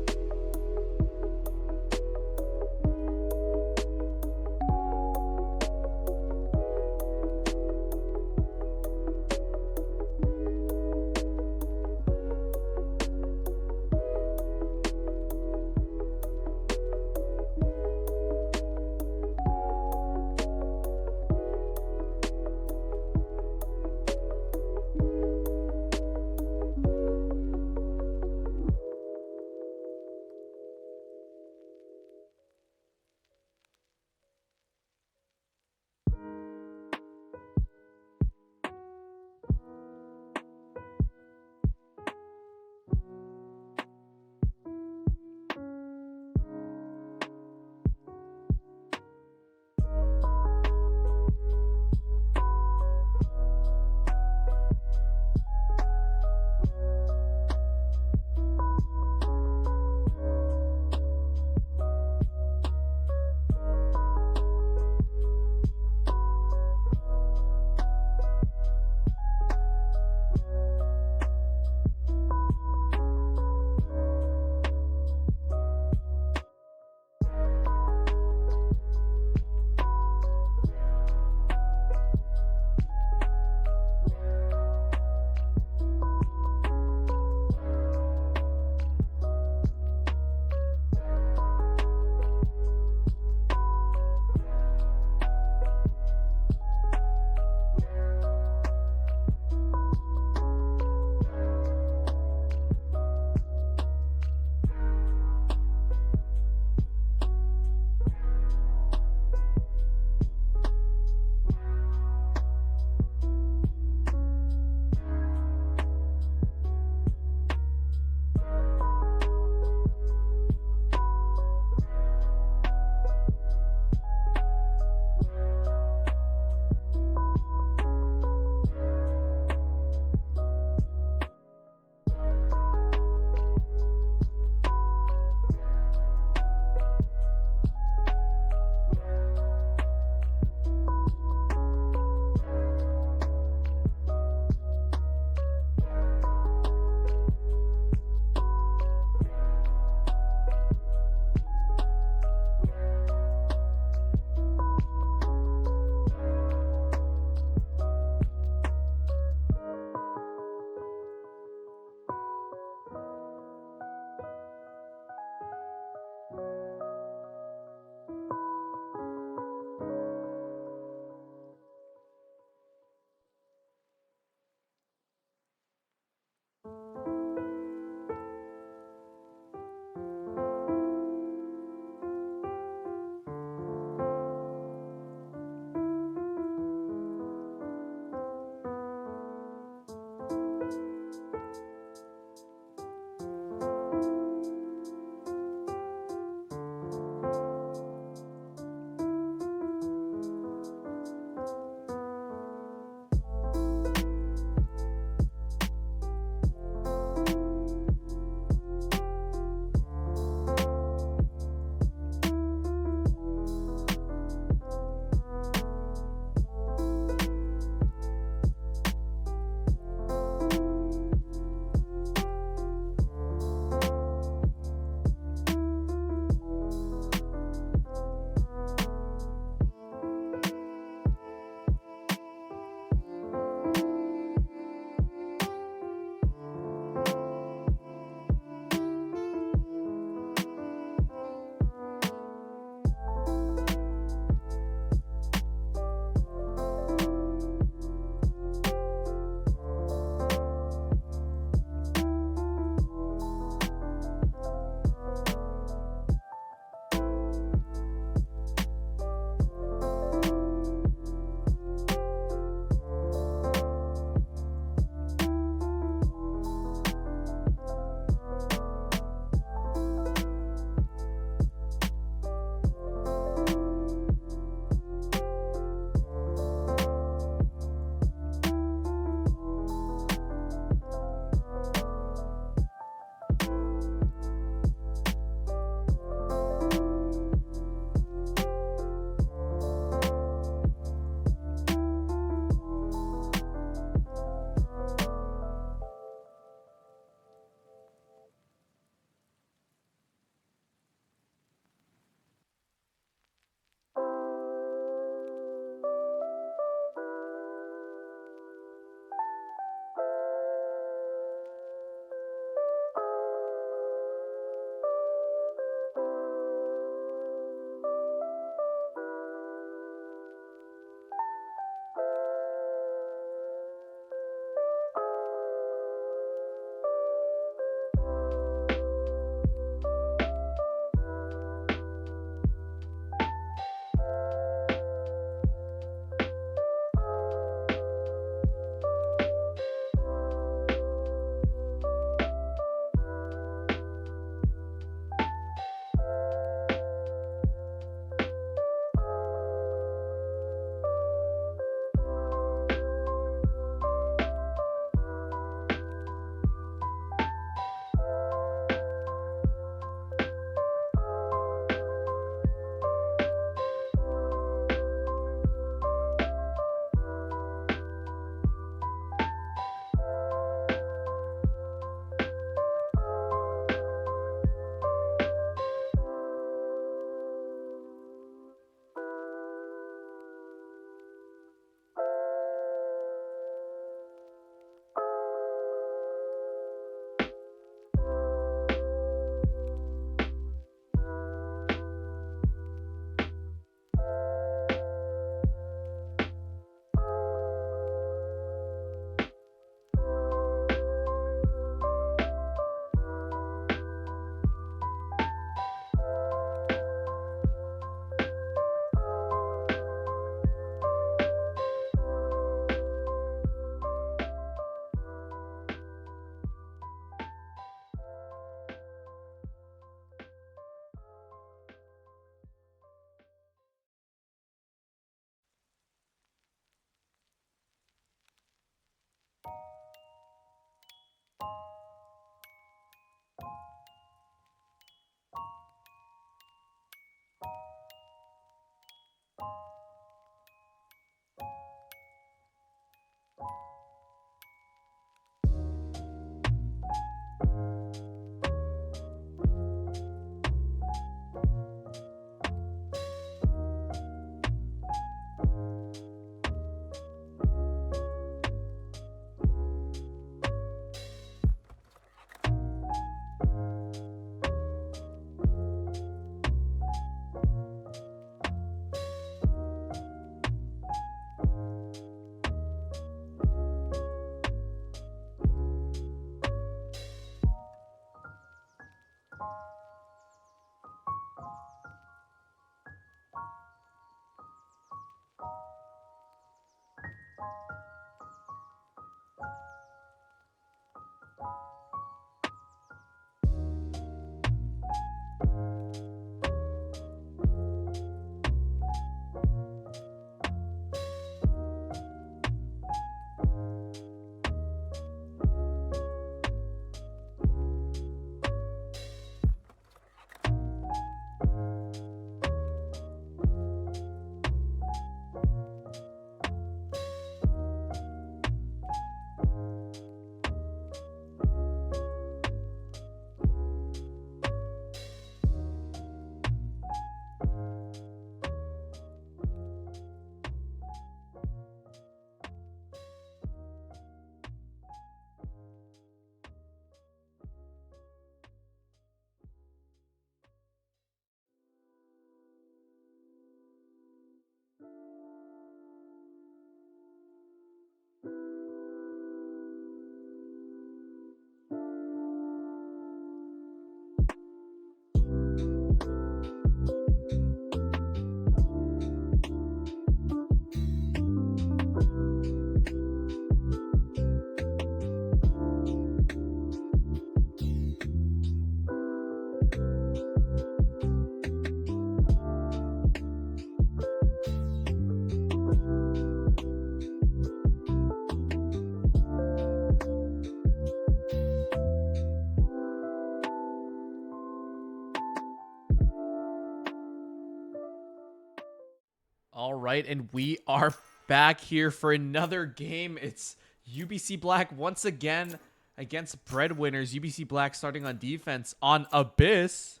All right, and we are back here for another game. It's UBC Black once again against Breadwinners. UBC Black starting on defense on Abyss.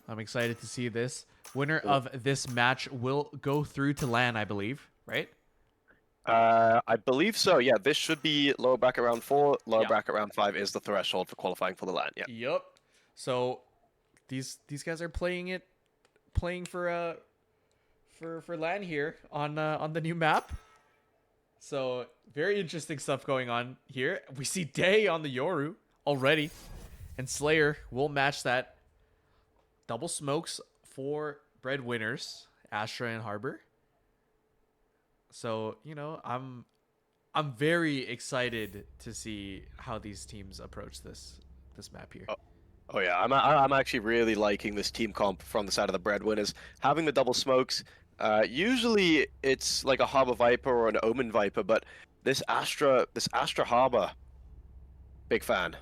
I'm excited to see this. Winner of this match will go through to LAN, I believe, right? I believe so. Yeah, this should be lower bracket round 4. Lower Yeah. bracket round 5 is the threshold for qualifying for the LAN. Yeah. Yep. So these guys are playing for LAN here on the new map. So very interesting stuff going on here. We see Day on the Yoru already, and Slayer will match that. Double smokes for Breadwinners, Astra and Harbor. So, you know, I'm very excited to see how these teams approach this map here. Oh yeah, I'm actually really liking this team comp from the side of the Breadwinners. Having the double smokes, usually it's like a Harbor Viper or an Omen Viper, but this Astra Harbor, big fan,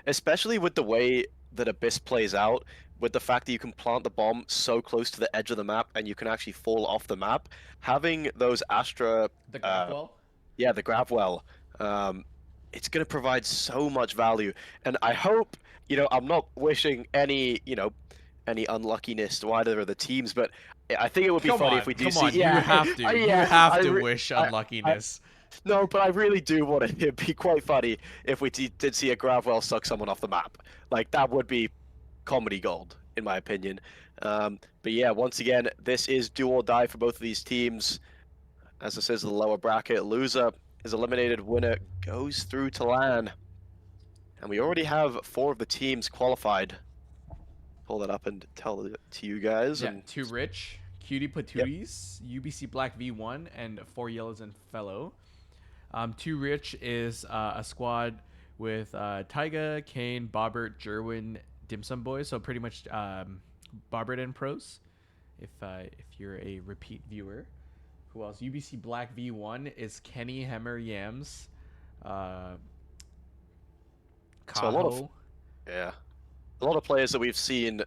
especially with the way that Abyss plays out, with the fact that you can plant the bomb so close to the edge of the map and you can actually fall off the map. Having those Astra, The Gravwell? yeah, the Gravwell, it's going to provide so much value. And I hope, you know, I'm not wishing any unluckiness to either of the teams, but I think it would be funny if we do see. Yeah, you have to. You have to wish unluckiness. No, but I really do want it. It'd be quite funny if we did see a Gravwell suck someone off the map. Like, that would be comedy gold, in my opinion. But yeah, once again, this is do or die for both of these teams. As it says, the lower bracket loser is eliminated. Winner goes through to LAN. And we already have 4 of the teams qualified. Pull that up and tell it to you guys. Yeah, and 2 Rich, Cutie Patooties, UBC Black V1, and 4 Yellows and Fellow. 2 Rich is a squad with Tyga, Kane, Bobbert, Jerwin, Dim Sum Boys. So pretty much Bobbert and pros, if you're a repeat viewer. Who else? UBC Black V1 is Kenny, Hammer, Yams, Kaho. So a lot of players that we've seen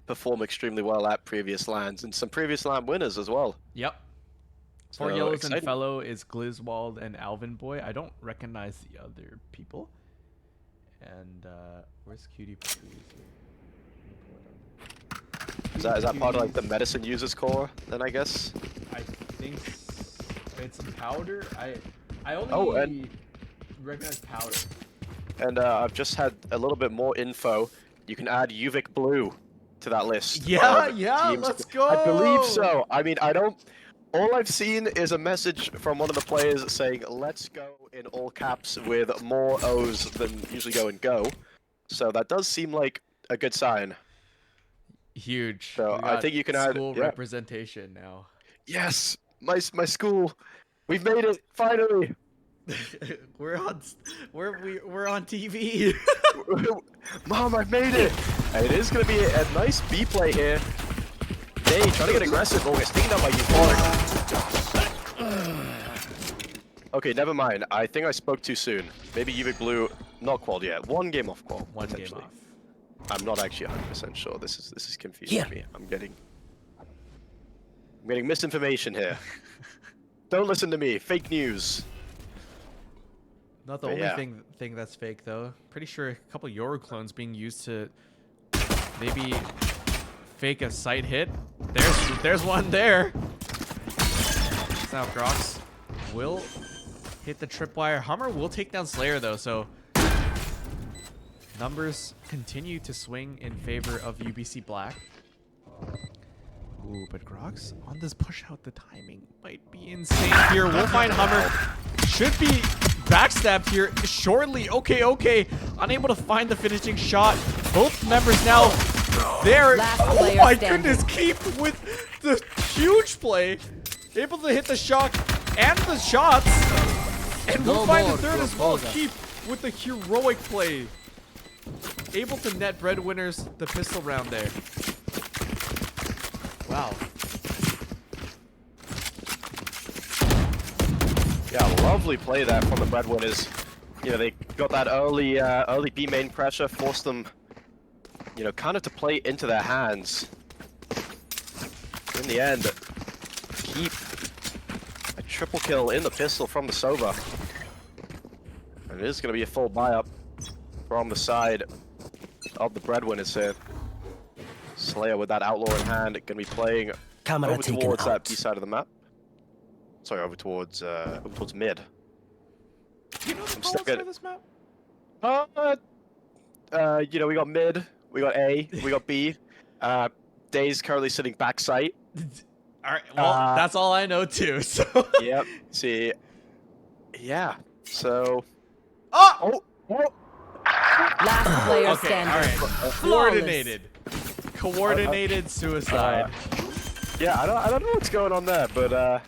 perform extremely well at previous LANs, and some previous LAN winners as well. Yep. 4 So Yellows exciting. and Fellow is Glizwald and Alvin Boy. I don't recognize the other people. And where's Cutie Patooties here? Is that part of like the medicine users core then, I guess? I think it's Powder. I only recognize Powder. And I've just had a little bit more info. You can add UVic Blue to that list. Yeah, of yeah, teams. let's go. I believe so. I mean, all I've seen is a message from one of the players saying, let's go in all caps with more O's than usually go in go. So that does seem like a good sign. Huge. So We I got think you can add- school yeah. representation now. Yes, my school. We've made it, finally. we're on TV. Mom, I've made it! And it is going to be a nice B play here. Day trying to get aggressive. Oh, it's taken down by Euphoric. Okay, never mind. I think I spoke too soon. Maybe UVic Blue, not qualled yet. 1 game off qual. One game potentially. off. I'm not actually 100% sure. This is confusing Here. me. I'm getting misinformation here. Don't listen to me. Fake news. Not the But only yeah. thing that's fake though. Pretty sure a couple Yoru clones being used to maybe fake a site hit. There's one there. Now Grox will hit the tripwire. Hummer will take down Slayer though, so numbers continue to swing in favor of UBC Black. Ooh, but Grox on this push out, the timing might be insane here. We'll find Hummer. Should be backstabbed here shortly. Okay. Unable to find the finishing shot. Both members now there. Last Oh player my standing. goodness, Keep with the huge play. Able to hit the shock and the shots. And we'll find the third as well. Keep with the heroic play. Able to net Breadwinners the pistol round there. Wow. Yeah, lovely play there from the Breadwinners. You know, they got that early B main pressure, forced them, you know, kind of to play into their hands. In the end, keep a triple kill in the pistol from the Sova. And it is going to be a full buy-up from the side of the breadwinners here. Slayer with that outlaw in hand, going to be playing Camera over taken towards that out. B side of the map. Sorry, over towards mid. Do you know the I'm calls still good. for this map? You know, we got mid, we got A, we got B. Day's currently sitting back site. All right. Well, that's all I know too. So. Yep. See. Yeah. So. Oh. Last player Okay. standing. All right. Flawless. Coordinated suicide. Yeah. I don't know what's going on there, but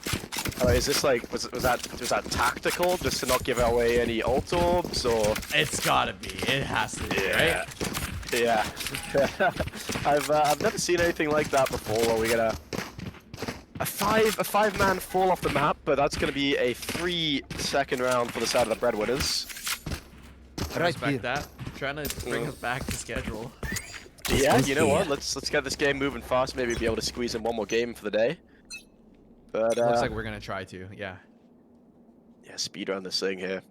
is this like was that tactical just to not give away any ult orbs or? It's gotta be. It has to be, right? Yeah. I've never seen anything like that before. Where we get a five-man fall off the map, but that's gonna be a 3-second round for the side of the breadwinners. I respect that. Trying to bring us back to schedule. Yeah, you know what? Let's get this game moving fast. Maybe be able to squeeze in one more game for the day. But Looks like we're gonna try to. Yeah. yeah, speed run this thing here.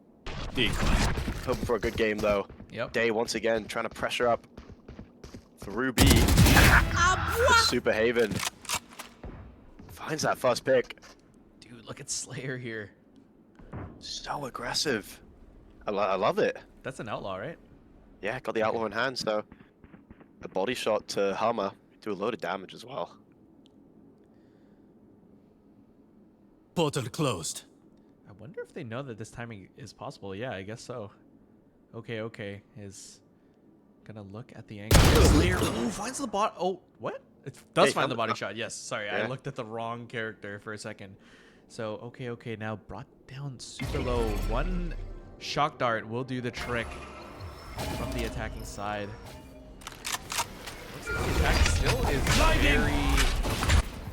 D. Hoping for a good game though. Yep. Day once again trying to pressure up through B. Super Haven finds that first pick. Dude, look at Slayer here. So aggressive. I love it. That's an outlaw, right? Yeah, got the outlaw in hand, so a body shot to Hammer. Do a load of damage as well. Portal closed. I wonder if they know that this timing is possible. Yeah, I guess so. Okay. Is gonna look at the angle. Slayer, ooh, finds the bot. Oh, what? It does Hey, find the body shot. Yes, sorry, I Yeah. looked at the wrong character for a second. So, okay, now brought down super low. One shock dart will do the trick from the attacking side. Looks like the attack still is very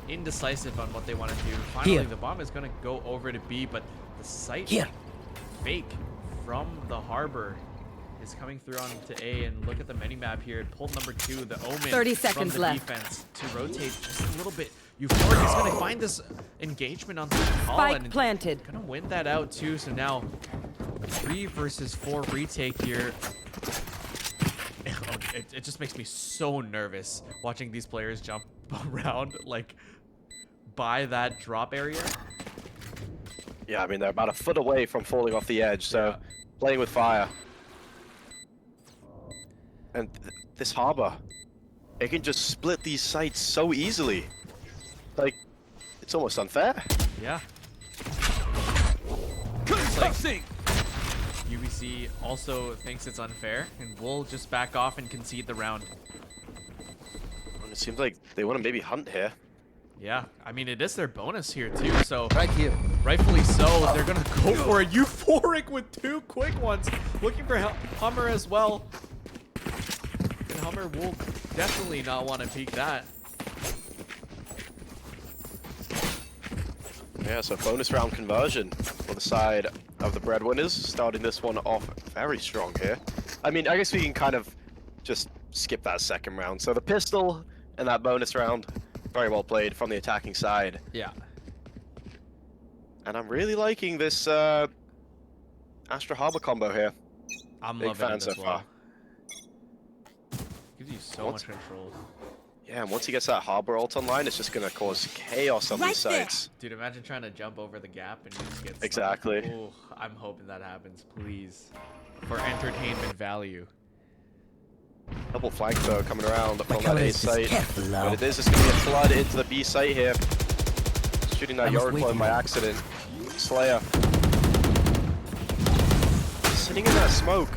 indecisive on what they want to do. Finally, Here. the bomb is going to go over to B, but the sight Here. fake from the harbor is coming through onto A, and look at the mini-map here. Pull number 2, the Omen 30 from seconds the left. defense to rotate just a little bit. Euphoric is going to find this engagement on the call Spike and planted. going to win that out too. So now 3 versus 4 retake here. It just makes me so nervous watching these players jump around like by that drop area. Yeah, I mean they're about a foot away from falling off the edge, so playing with fire. And this harbor, it can just split these sites so easily. Like, it's almost unfair. Yeah. Looks like UBC also thinks it's unfair and will just back off and concede the round. And it seems like they want to maybe hunt here. Yeah, I mean, it is their bonus here too, so Right here. rightfully so, they're gonna go for a Euphoric with 2 quick ones, looking for Hummer as well. And Hummer will definitely not want to peek that. Yeah, so bonus round conversion for the side of the breadwinners, starting this one off very strong here. I mean, I guess we can kind of just skip that second round. So the pistol and that bonus round, very well played from the attacking side. Yeah. And I'm really liking this Astra Harbor combo here. I'm Big loving fan it so as well. far. Gives you so much control. Yeah, and once he gets that Harbor ult online, it's just going to cause chaos on these sites. Dude, imagine trying to jump over the gap and you just get stuck. Exactly. Ooh, I'm hoping that happens, please. For entertainment value. Double flank though coming around from that camera A is just site. careful now. But it is just going to be a flood into the B site here. Shooting that I was Yorin waiting. by accident. Slayer. Sitting in that smoke.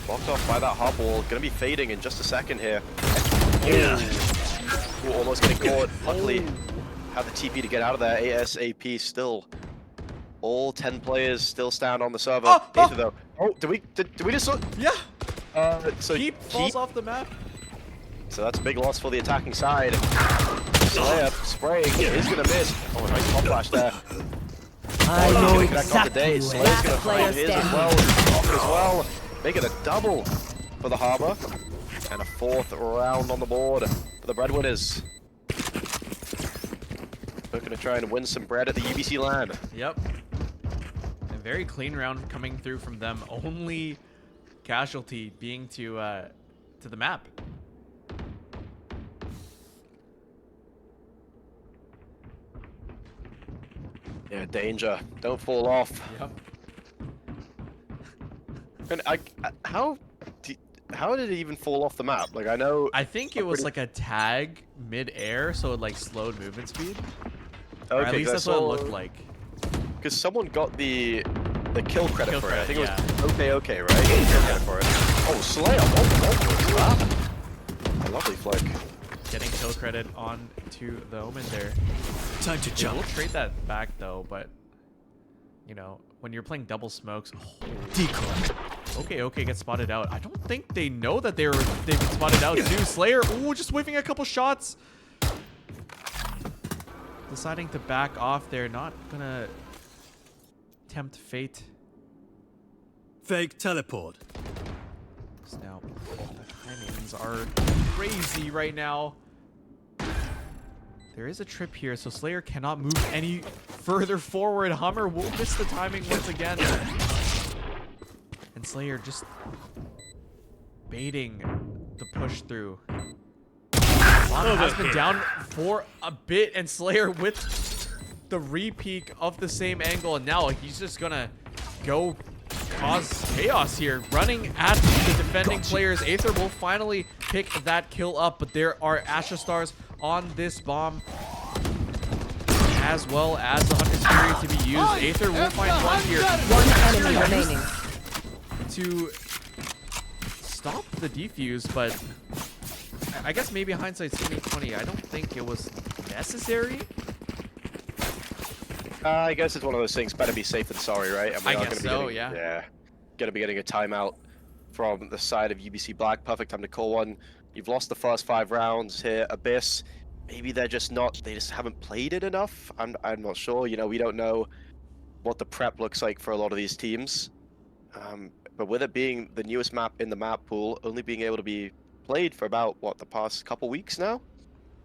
Blocked off by that hot wall. Going to be fading in just a second here. Ooh, almost getting caught. Luckily, have the TP to get out of there. ASAP still. All 10 players still stand on the server. Data though. Oh, did we just... Yeah! So Keep falls off the map. So that's a big loss for the attacking side. Slayer spraying is gonna miss. Oh, nice pop flash there. I know Back on the day. exactly Slayer's where. gonna find his as well. Off as well. Make it a double for the Harbor. And a 4th round on the board for the breadwinners. looking to try and win some bread at the UBC LAN. Yep. A very clean round coming through from them. Only casualty being to the map. Yeah, danger. Don't fall off. Yep. And how did it even fall off the map? Like, I know. I think it was like a tag mid-air, so it like slowed movement speed. Or at Okay, least that's what it looked like. Because someone got the kill credit Kill for it. I think credit, it was okay, right? Kill credit for it. Oh, Slayer. Oh, a lovely flick. Getting kill credit on to the Omen there. Time to Yeah, jump. we'll trade that back though, but you know, when you're playing double smokes, Decoy. okay, get spotted out. I don't think they know that they've been spotted out too. Slayer, ooh, just whiffing a couple shots. Deciding to back off there, not gonna tempt fate. Fake teleport. So now, the timings are crazy right now. There is a trip here, so Slayer cannot move any further forward. Hummer will miss the timing once again. And Slayer just baiting the push through. Lana has been down for a bit, and Slayer with the re-peek of the same angle, and now he's just gonna go cause chaos here, running at the defending players. Aether will finally pick that kill up, but there are Astra Stars on this bomb, as well as the Hunter's Fury to be used. Aether will find one here. One enemy remaining. To stop the defuse, but I guess maybe hindsight's 2020. I don't think it was necessary. I guess it's one of those things. Better be safe than sorry, right? And we I are guess gonna be so, getting, yeah. Yeah. Gonna be getting a timeout from the side of UBC Black. Perfect time to call one. You've lost the first 5 rounds here. Abyss, maybe they're just not. They just haven't played it enough. I'm not sure. You know, we don't know what the prep looks like for a lot of these teams. But with it being the newest map in the map pool, only being able to be played for about what, the past couple weeks now?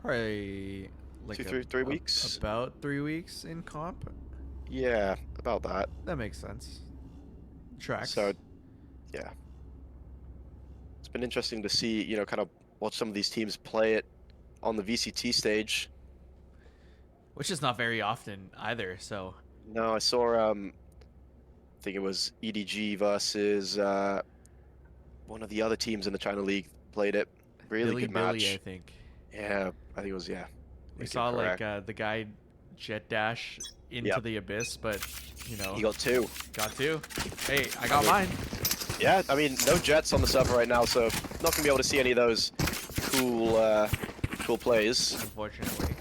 Probably like 3 weeks. About 3 weeks in comp. Yeah, about that. That makes sense. Tracks. So, yeah. It's been interesting to see, you know, kind of watch some of these teams play it on the VCT stage. Which is not very often either, so. No, I saw, I think it was EDG versus one of the other teams in the China League played it. Really good match. Billy, I think. Yeah, I think it was, yeah. We saw like the guy jet dash into the abyss, but you know. He got 2. Got 2. Hey, I got mine. Yeah, I mean, no jets on the server right now, so not gonna be able to see any of those cool plays. Unfortunately.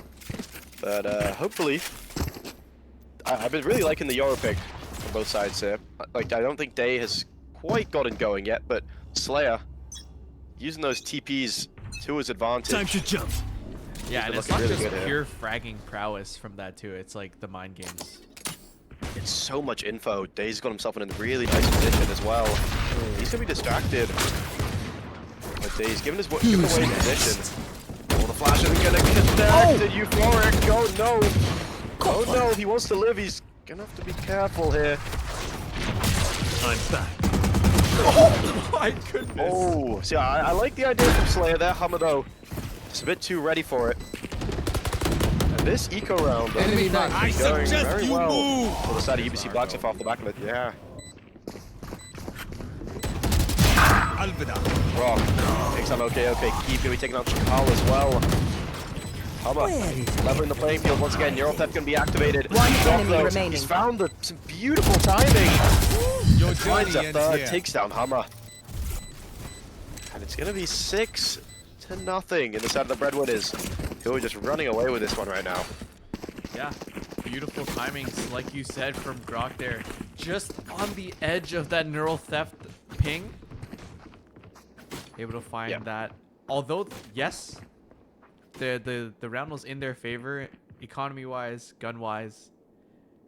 But hopefully, I've been really liking the Euro pick on both sides here. Like, I don't think Day has quite gotten going yet, but Slayer using those TPs to his advantage. Time to jump. Yeah, and been it's not looking just really good pure fragging prowess from that too. It's like the mind games. It's so much info. Day's got himself in a really nice position as well. He's gonna be distracted. But Day's giving away his position. Oh, the flash isn't gonna connect. And Euphoric. Oh no. Oh no, he wants to live. He's gonna have to be careful here. I'm back. Oh my goodness. Oh, see, I like the idea from Slayer there. Hummer though, just a bit too ready for it. And this eco round Enemy back. is going very well for the side of UBC Black off the back of it. Yeah. Rock takes on okay. Keep gonna be taking out Chakal as well. Hummer leveling the playing field once again. Neural Theft gonna be activated. One enemy though, remaining. He's found some beautiful timing. Your Finds journey a ends third, here. takes down Hummer. And it's gonna be 6-0 in the side of the Breadwinners, who are just running away with this one right now. Yeah, beautiful timings, like you said, from Grok there. Just on the edge of that neural theft ping. Able to find that. Although, yes, the round was in their favor, economy-wise, gun-wise,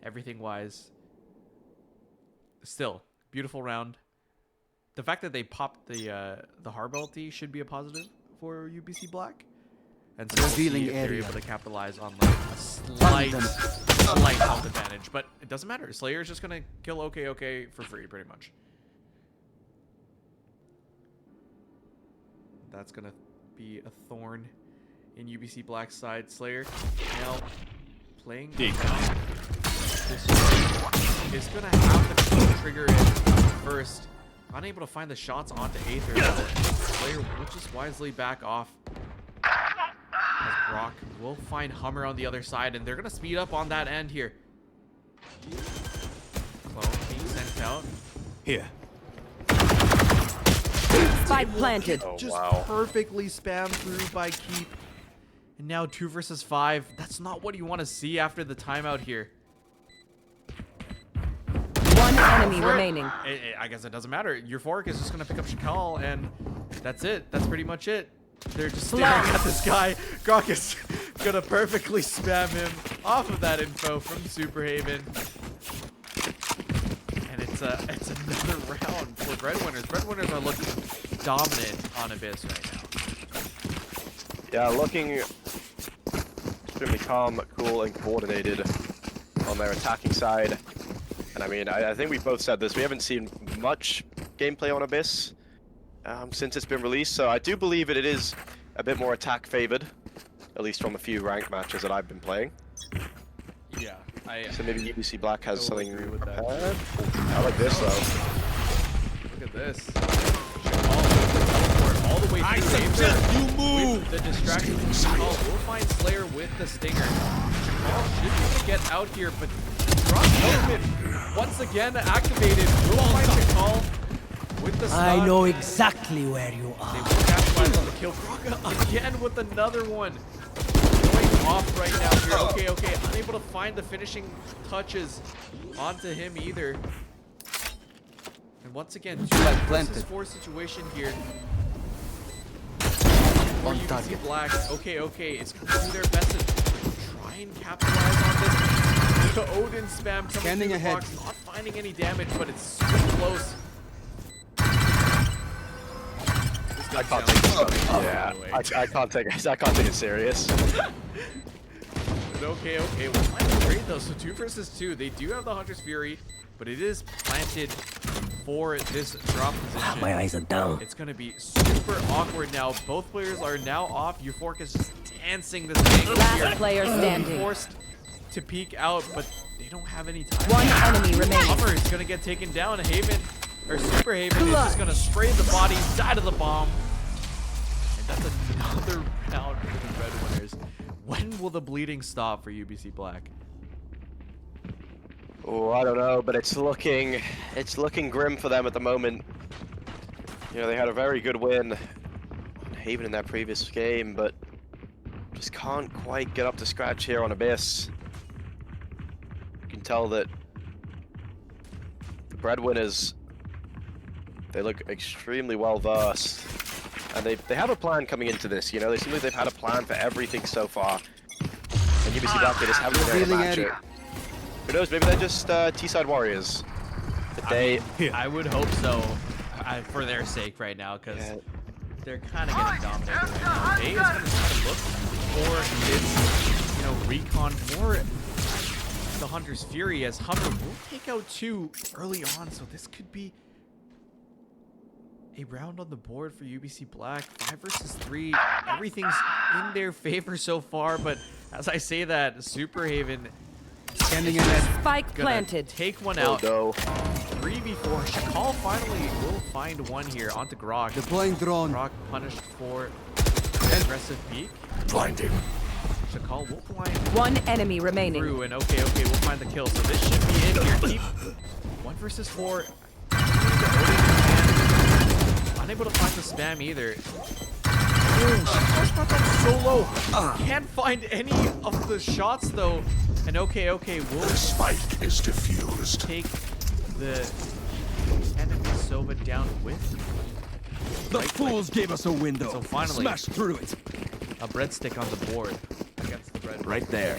everything-wise. Still, beautiful round. The fact that they popped the hard ulti should be a positive for UBC Black. And so we'll see Revealing if they're area. able to capitalize on like a slight health advantage. But it doesn't matter. Slayer is just going to kill OK for free, pretty much. That's going to be a thorn in UBC Black's side. Slayer now playing around this is going to have to trigger it first. Unable to find the shots onto Aether, though. Slayer will just wisely back off. As Brock will find Hummer on the other side, and they're going to speed up on that end here. Clone being sent out. Here. Spike planted. Oh, Just wow. perfectly spammed through by Keep. And now 2 versus 5. That's not what you want to see after the timeout here. One enemy remaining. I guess it doesn't matter. Your fork is just going to pick up Shakal, and that's it. That's pretty much it. They're just staring at this guy. Grok is going to perfectly spam him off of that info from Superhaven. And it's another round for Breadwinners. Breadwinners are looking dominant on Abyss right now. Yeah, looking extremely calm, cool, and coordinated on their attacking side. And I mean, I think we both said this. We haven't seen much gameplay on Abyss since it's been released, so I do believe it is a bit more attack favored, at least from a few ranked matches that I've been playing. Yeah, So maybe UBC Black has totally something agree with that. prepared. I like this though. Look at this. Shakal all the way through Aether with the distraction. Shakal will find Slayer with the stinger. Shakal should be able to get out here, but Rock once again activated. Will find Shakal with the stun. I know exactly where you They are. will capitalize on the kill. Braga again with another one. Going off right now here. Okay. Unable to find the finishing touches onto him either. And once again, 2 versus 4 situation here. For On UBC target. Black. Okay. It's going to do their best to try and capitalize on this. The Odin spam coming Scanning through the ahead. box, not finding any damage, but it's super close. I can't take this. Yeah, I can't take it serious. But okay. We'll find the trade though. So 2 versus 2. They do have the Hunter's Fury, but it is planted for this drop position. My eyes are down. It's going to be super awkward now. Both players are now off. Euphoric is just dancing this thing Last here. player standing. Forced to peek out, but they don't have any time. One enemy remaining. Hummer is going to get taken down. Haven, or Super Haven, is just going to spray the body side of the bomb. And that's another round for the Breadwinners. When will the bleeding stop for UBC Black? Oh, I don't know, but it's looking grim for them at the moment. You know, they had a very good win on Haven in their previous game, but just can't quite get up to scratch here on Abyss. You can tell that the Breadwinners, they look extremely well versed, and they have a plan coming into this. You know, they seem like they've had a plan for everything so far. And UBC Black, they just haven't been able to match it. Who knows? Maybe they're just T-side warriors. But they, I would hope so, for their sake right now, because they're kind of getting dominated right now. A is going to try to look for this, recon for the Hunter's Fury, as Hummer will take out 2 early on, so this could be a round on the board for UBC Black. 5 versus 3. Everything's in their favor so far, but as I say that, Superhaven Standing in that. Spike gonna planted. take one oh out. no. 3v4. Shakal finally will find one here onto Grok. Deploying drone. Grok punished for the aggressive peek. Blinding. Shakal will blind One enemy remaining. through, and okay, we'll find the kill. So this should be in here. Keep 1 versus 4. Unable to find the spam either. Shakal's brought that so low. Can't find any of the shots though. And okay, we'll The spike is diffused. take the enemy Sova down with The fools gave us a window. So finally- Smash through it. a breadstick on the board against the bread. Right there.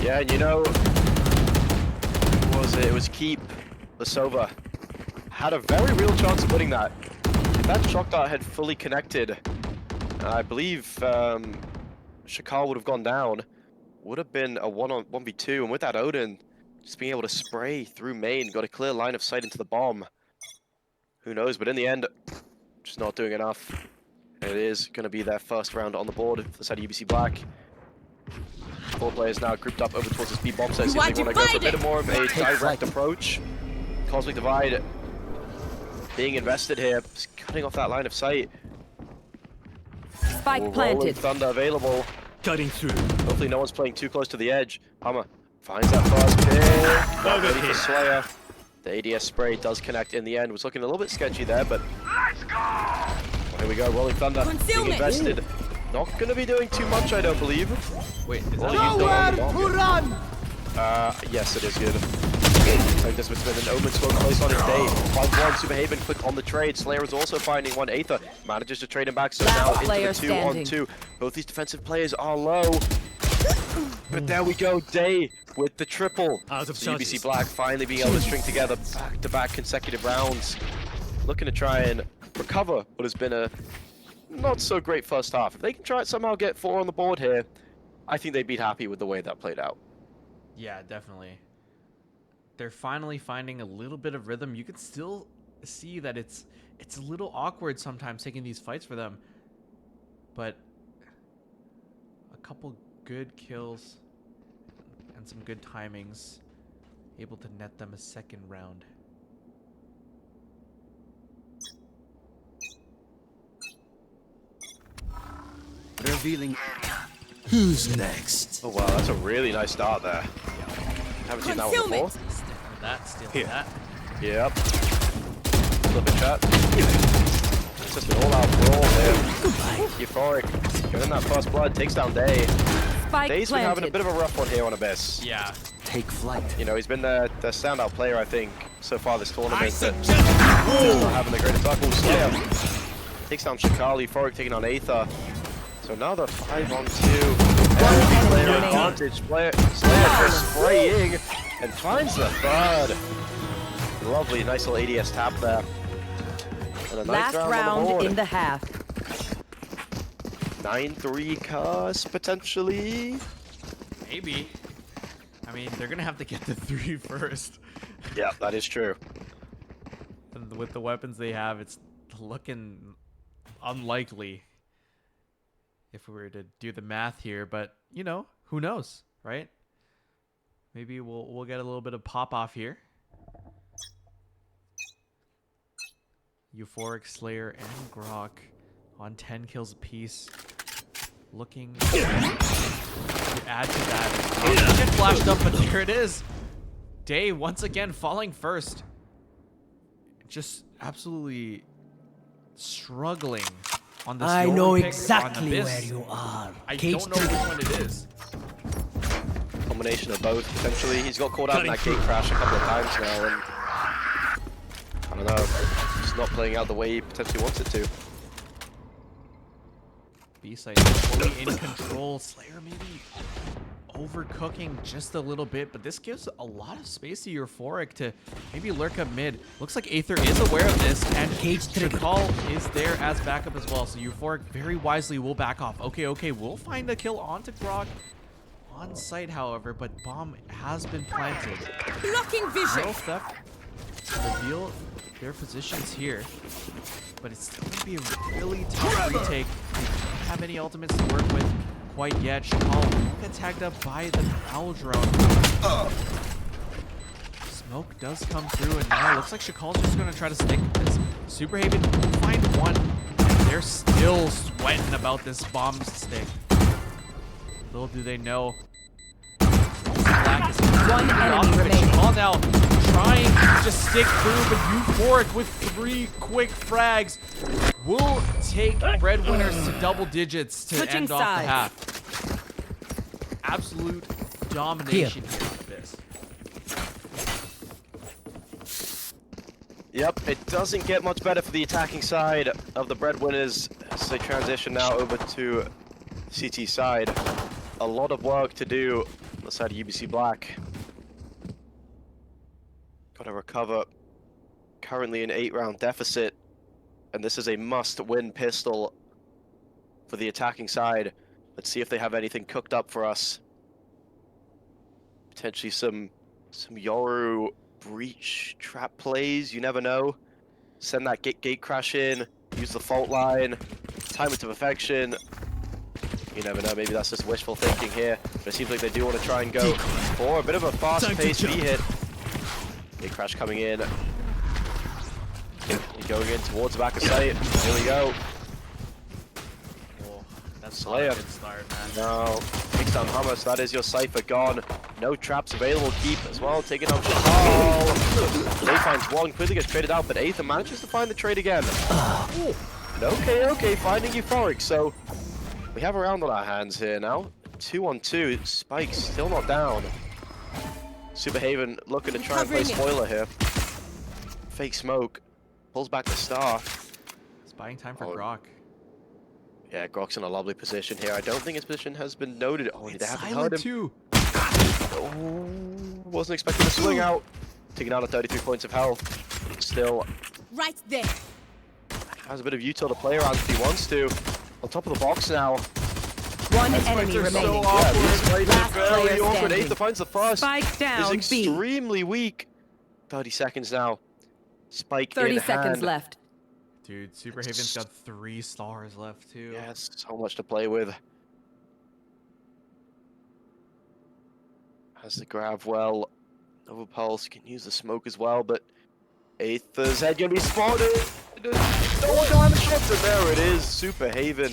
Yeah, you know, what was it? It was Keep Sova had a very real chance of winning that. If that shock dart had fully connected, I believe Shakal would have gone down. Would have been a 1v2, and with that Odin just being able to spray through main, got a clear line of sight into the bomb. Who knows, but in the end, just not doing enough. And it is going to be their first round on the board for the side of UBC Black. 4 players now grouped up over towards the speed bomb site. See if they want to go for a bit more of a direct approach. Cosmic Divide being invested here, just cutting off that line of sight. Spike planted. Thunder available. Cutting through. Hopefully no one's playing too close to the edge. Hammer finds that first kill. Not ready for Slayer. The ADS spray does connect in the end. Was looking a little bit sketchy there, but here we go. Rolling Thunder being invested. Not going to be doing too much, I don't believe. Wait, is that Nowhere to run! Yes, it is good. Like this with an Omen smoke placed on his day. Finds one, Superhaven quick on the trade. Slayer is also finding one. Aether manages to trade him back, so now into the 2-on-2. Both these defensive players are low. But there we go, Day with the triple. Out of So UBC Black finally being able to string together back-to-back consecutive rounds. Looking to try and recover what has been a not so great first half. If they can try it somehow get 4 on the board here, I think they'd be happy with the way that played out. Yeah, definitely. They're finally finding a little bit of rhythm. You can still see that it's a little awkward sometimes taking these fights for them. But a couple good kills and some good timings, able to net them a second round. Revealing. Who's next? Oh wow, that's a really nice start there. Haven't seen that one before. Stealing that, stealing Here. that. Yep. Flip it shot. It's just an all-out brawl there. Euphoric. Getting that first blood, takes down Day. Spike Day's been having a planted. bit of a rough one here on Abyss. Yeah. Take flight. You know, he's been the standout player, I think, so far this tournament. But still not having the greatest luck. Slayer takes down Shakali. Euphoric taking on Aether. So another 5-on-2. Player advantage. Slayer just spraying and finds the third. Lovely, nice little ADS tap there. And a nice Last round on the round board. in the half. 9-3 cars, potentially. Maybe. I mean, they're going to have to get the 3 first. Yeah, that is true. And with the weapons they have, it's looking unlikely if we were to do the math here. But, you know, who knows, right? Maybe we'll get a little bit of pop-off here. Euphoric, Slayer, and Grok on 10 kills apiece. Looking to add to that. Get flashed up, but there it is. Day once again falling first. Just absolutely struggling on this. I know pick exactly on Abyss. where you are. I Cage don't know which one it is. Combination of both, potentially. He's got caught out in that gate crash a couple of times now, and I don't know, it's not playing out the way he potentially wants it to. B-side fully in control. Slayer maybe overcooking just a little bit, but this gives a lot of space to Euphoric to maybe lurk up mid. Looks like Aether is aware of this, and Cage trigger. Shakal is there as backup as well. So Euphoric very wisely will back off. Okay, we'll find a kill onto Grok. On site, however, but bomb has been planted. Blocking vision. Real theft reveal their positions here, but it's still gonna be a really tough retake. They don't have any ultimates to work with quite yet. Shakal will get tagged up by the owl drone. Smoke does come through, and now it looks like Shakal's just gonna try to stick this. Superhaven will find one, and they're still sweating about this bomb stick. Little do they know. Black is One enemy remaining. Shakal now trying to stick through, but Euphoric with 3 quick frags will take breadwinners to double digits to Switching end off the sides. half. Absolute domination here on Abyss. Yep, it doesn't get much better for the attacking side of the breadwinners as they transition now over to CT side. A lot of work to do on the side of UBC Black. Got to recover. Currently an 8-round deficit, and this is a must-win pistol for the attacking side. Let's see if they have anything cooked up for us. Potentially some Yoru breach trap plays. You never know. Send that gate crash in. Use the fault line. Time it to perfection. You never know. Maybe that's just wishful thinking here. But it seems like they do want to try and go for a bit of a fast-paced V-hit. Gate crash coming in. Going in towards the back of sight. Here we go. That's Slayer. not a good start, man. No. Takes down Hummus. That is your Cypher gone. No traps available. Keep as well. Taking out Shakal. They finds one. Quickly gets traded out, but Aether manages to find the trade again. And okay. Finding Euphoric. So we have a round on our hands here now. 2-on-2. Spike still not down. Superhaven looking to try and play spoiler here. Fake smoke. Pulls back the star. It's buying time for Grok. Yeah, Grok's in a lovely position here. I don't think his position has been noted. Oh, they haven't heard him. Too. Oh, wasn't expecting to swing out. Taking out at 33 points of health. Still Right there. has a bit of util to play around if he wants to. On top of the box now. One enemy remaining. So awkward. Last Very player awkward. standing. Aether finds the first. Spike down, Is B. extremely weak. 30 seconds now. Spike 30 in seconds hand. left. Dude, Superhaven's got 3 stars left too. Yeah, so much to play with. Has the grab well. Nova Pulse can use the smoke as well, but Aether's head gonna be spotted. No diamond shots, and there it is. Superhaven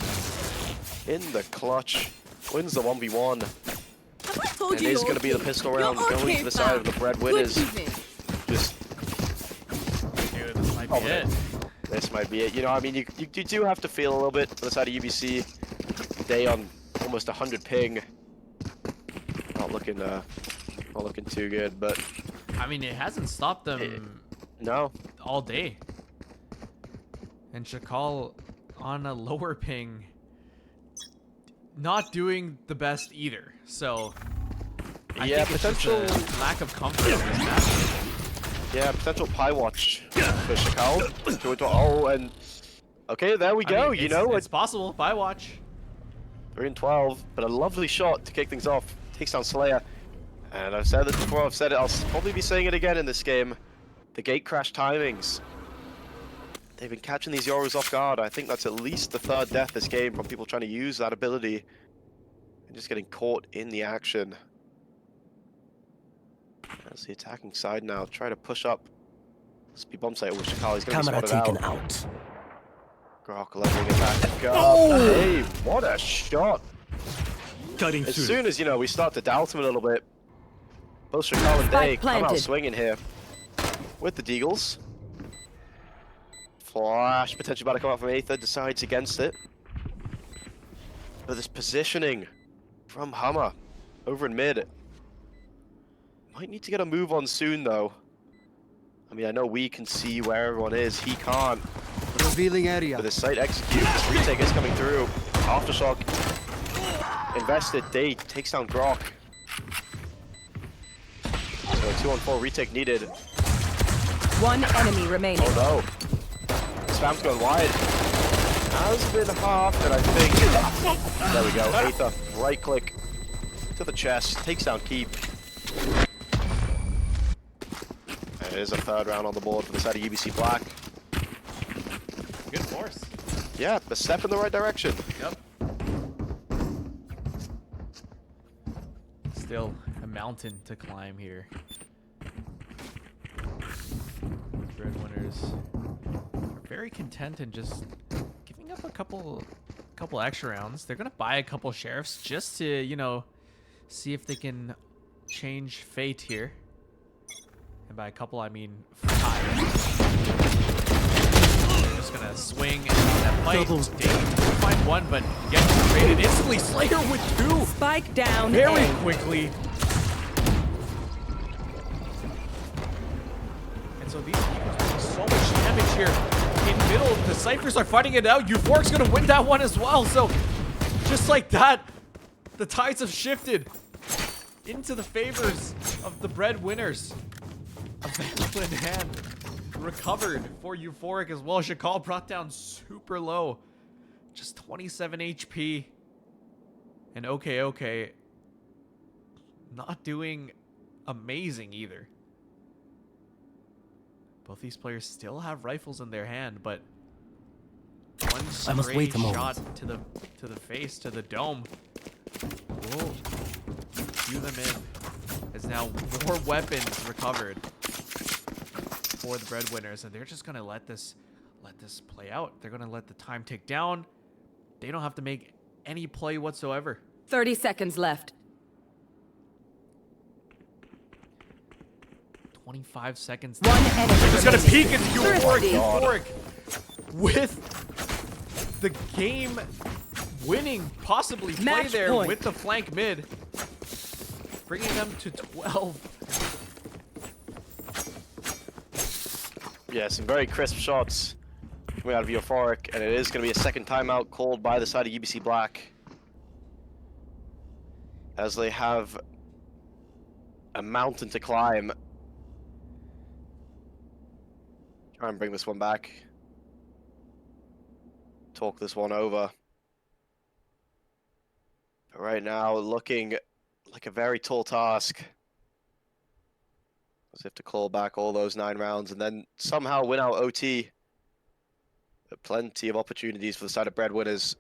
in the clutch. Wins the 1v1. And it is gonna be the pistol round going to the side of the breadwinners. Just Dude, this might be it. This might be it. You know, I mean, you do have to feel a little bit for the side of UBC. Day on almost 100 ping. Not looking too good, but I mean, it hasn't stopped them no. all day. And Shakal on a lower ping, not doing the best either. So I Yeah, think it's just potential. a lack of confidence in this match. Yeah, potential pie watch for Shakal. Oh, and okay, there we go. I mean, you know, it's possible. Bye watch. 3-12, but a lovely shot to kick things off. Takes down Slayer. And I've said this before, I've said it, I'll probably be saying it again in this game. The gate crash timings. They've been catching these Yorus off guard. I think that's at least the 3rd death this game from people trying to use that ability and just getting caught in the action. That's the attacking side now. Try to push up. Speed bomb site with Shakal. He's going to be Camera spotted taken out. out. Grok leveling it back. Oh! Hey, what a shot. Cutting As through. soon as, you know, we start to doubt him a little bit, both Shakal and Day Spike come out planted. swinging here with the Deagles. Flash potentially about to come out from Aether, decides against it. But this positioning from Hummer over in mid. Might need to get a move on soon, though. I mean, I know we can see where everyone is. He can't. Revealing area. But the site executes. Retake is coming through. Aftershock. Invested. Day takes down Grok. So a 2-on-4 retake needed. One enemy remaining. Oh no. Spam's going wide. Has been halved, and I think. There we go. Aether. Right click to the chest. Takes down Keep. And it is a 3rd round on the board for the side of UBC Black. Good force. Yeah, a step in the right direction. Yep. Still a mountain to climb here. Breadwinners are very content in just giving up a couple extra rounds. They're gonna buy a couple sheriffs just to, you know, see if they can change fate here. And by a couple, I mean 5. They're just gonna swing and that might find one, but gets traded instantly. Slayer with 2 Spike down. very A. quickly. And so these people are doing so much damage here in middle. The Cyphers are fighting it out. Euphoric's gonna win that one as well. So just like that, the tides have shifted into the favors of the breadwinners. A Vandal in hand. Recovered for Euphoric as well. Shakal brought down super low. Just 27 HP. And okay. Not doing amazing either. Both these players still have rifles in their hand, but one I must stray wait a moment. shot to the face, to the dome. Will cue them in. As now more weapons recovered for the breadwinners, and they're just gonna let this play out. They're gonna let the time tick down. They don't have to make any play whatsoever. 30 seconds left. 25 seconds. One enemy Just gonna remaining. peek into Euphoric with the game winning possibly play Match there point. with the flank mid, bringing them to 12. Yeah, some very crisp shots coming out of Euphoric, and it is going to be a second timeout called by the side of UBC Black, as they have a mountain to climb. Try and bring this one back. Talk this one over. But right now, looking like a very tall task. As if to claw back all those 9 rounds and then somehow win out OT. But plenty of opportunities for the side of breadwinners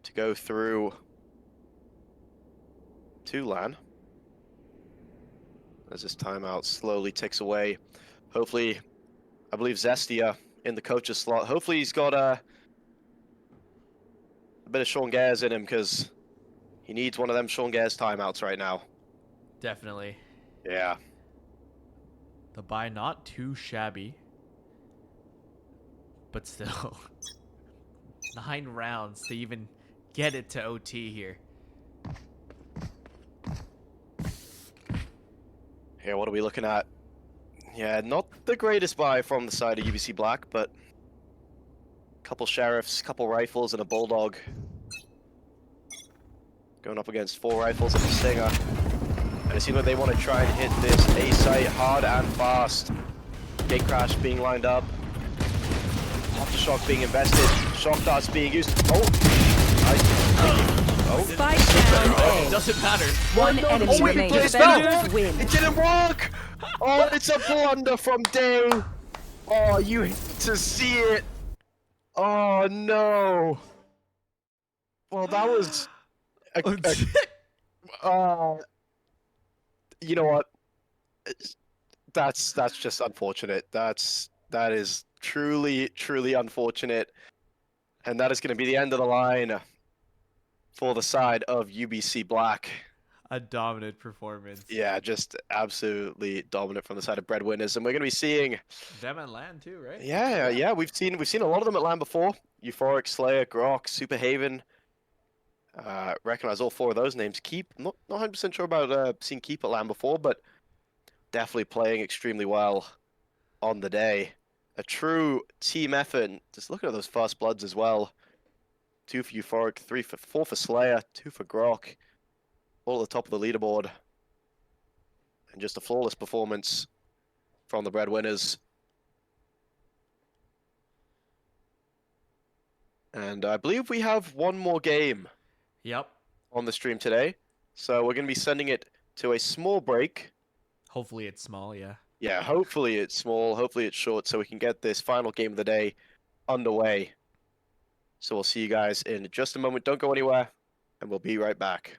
to go through to LAN. As this timeout slowly ticks away. Hopefully, I believe Zestia in the coach's slot. Hopefully he's got a bit of Sean Gares in him, because he needs one of them Sean Gares timeouts right now. Definitely. Yeah. The buy not too shabby, but still 9 rounds to even get it to OT here. Here, what are we looking at? Yeah, not the greatest buy from the side of UBC Black, but a couple sheriffs, couple rifles, and a bulldog. Going up against 4 rifles and a stinger. And it seems like they want to try and hit this A site hard and fast. Gate crash being lined up. Aftershock being invested. Shock darts being used. Spike down A. Doesn't matter. One enemy wait, remaining. please, Defenders win. It didn't work! Oh, it's a blunder from Day. Oh, you hate to see it. Oh, no. Well, that was... you know what? That's just unfortunate. That is truly unfortunate. And that is going to be the end of the line for the side of UBC Black. A dominant performance. Yeah, just absolutely dominant from the side of breadwinners, and we're going to be seeing Them and LAN too, right? yeah, we've seen a lot of them at LAN before. Euphoric, Slayer, Grok, Superhaven. Recognize all 4 of those names. Keep, not 100% sure about seeing Keep at LAN before, but definitely playing extremely well on the day. A true team effort. Just looking at those first bloods as well. 2 for Euphoric, 4 for Slayer, 2 for Grok. All at the top of the leaderboard. And just a flawless performance from the breadwinners. And I believe we have one more game Yep. on the stream today. So we're going to be sending it to a small break. Hopefully it's small, yeah. Yeah, hopefully it's small, hopefully it's short, so we can get this final game of the day underway. So we'll see you guys in just a moment. Don't go anywhere, and we'll be right back.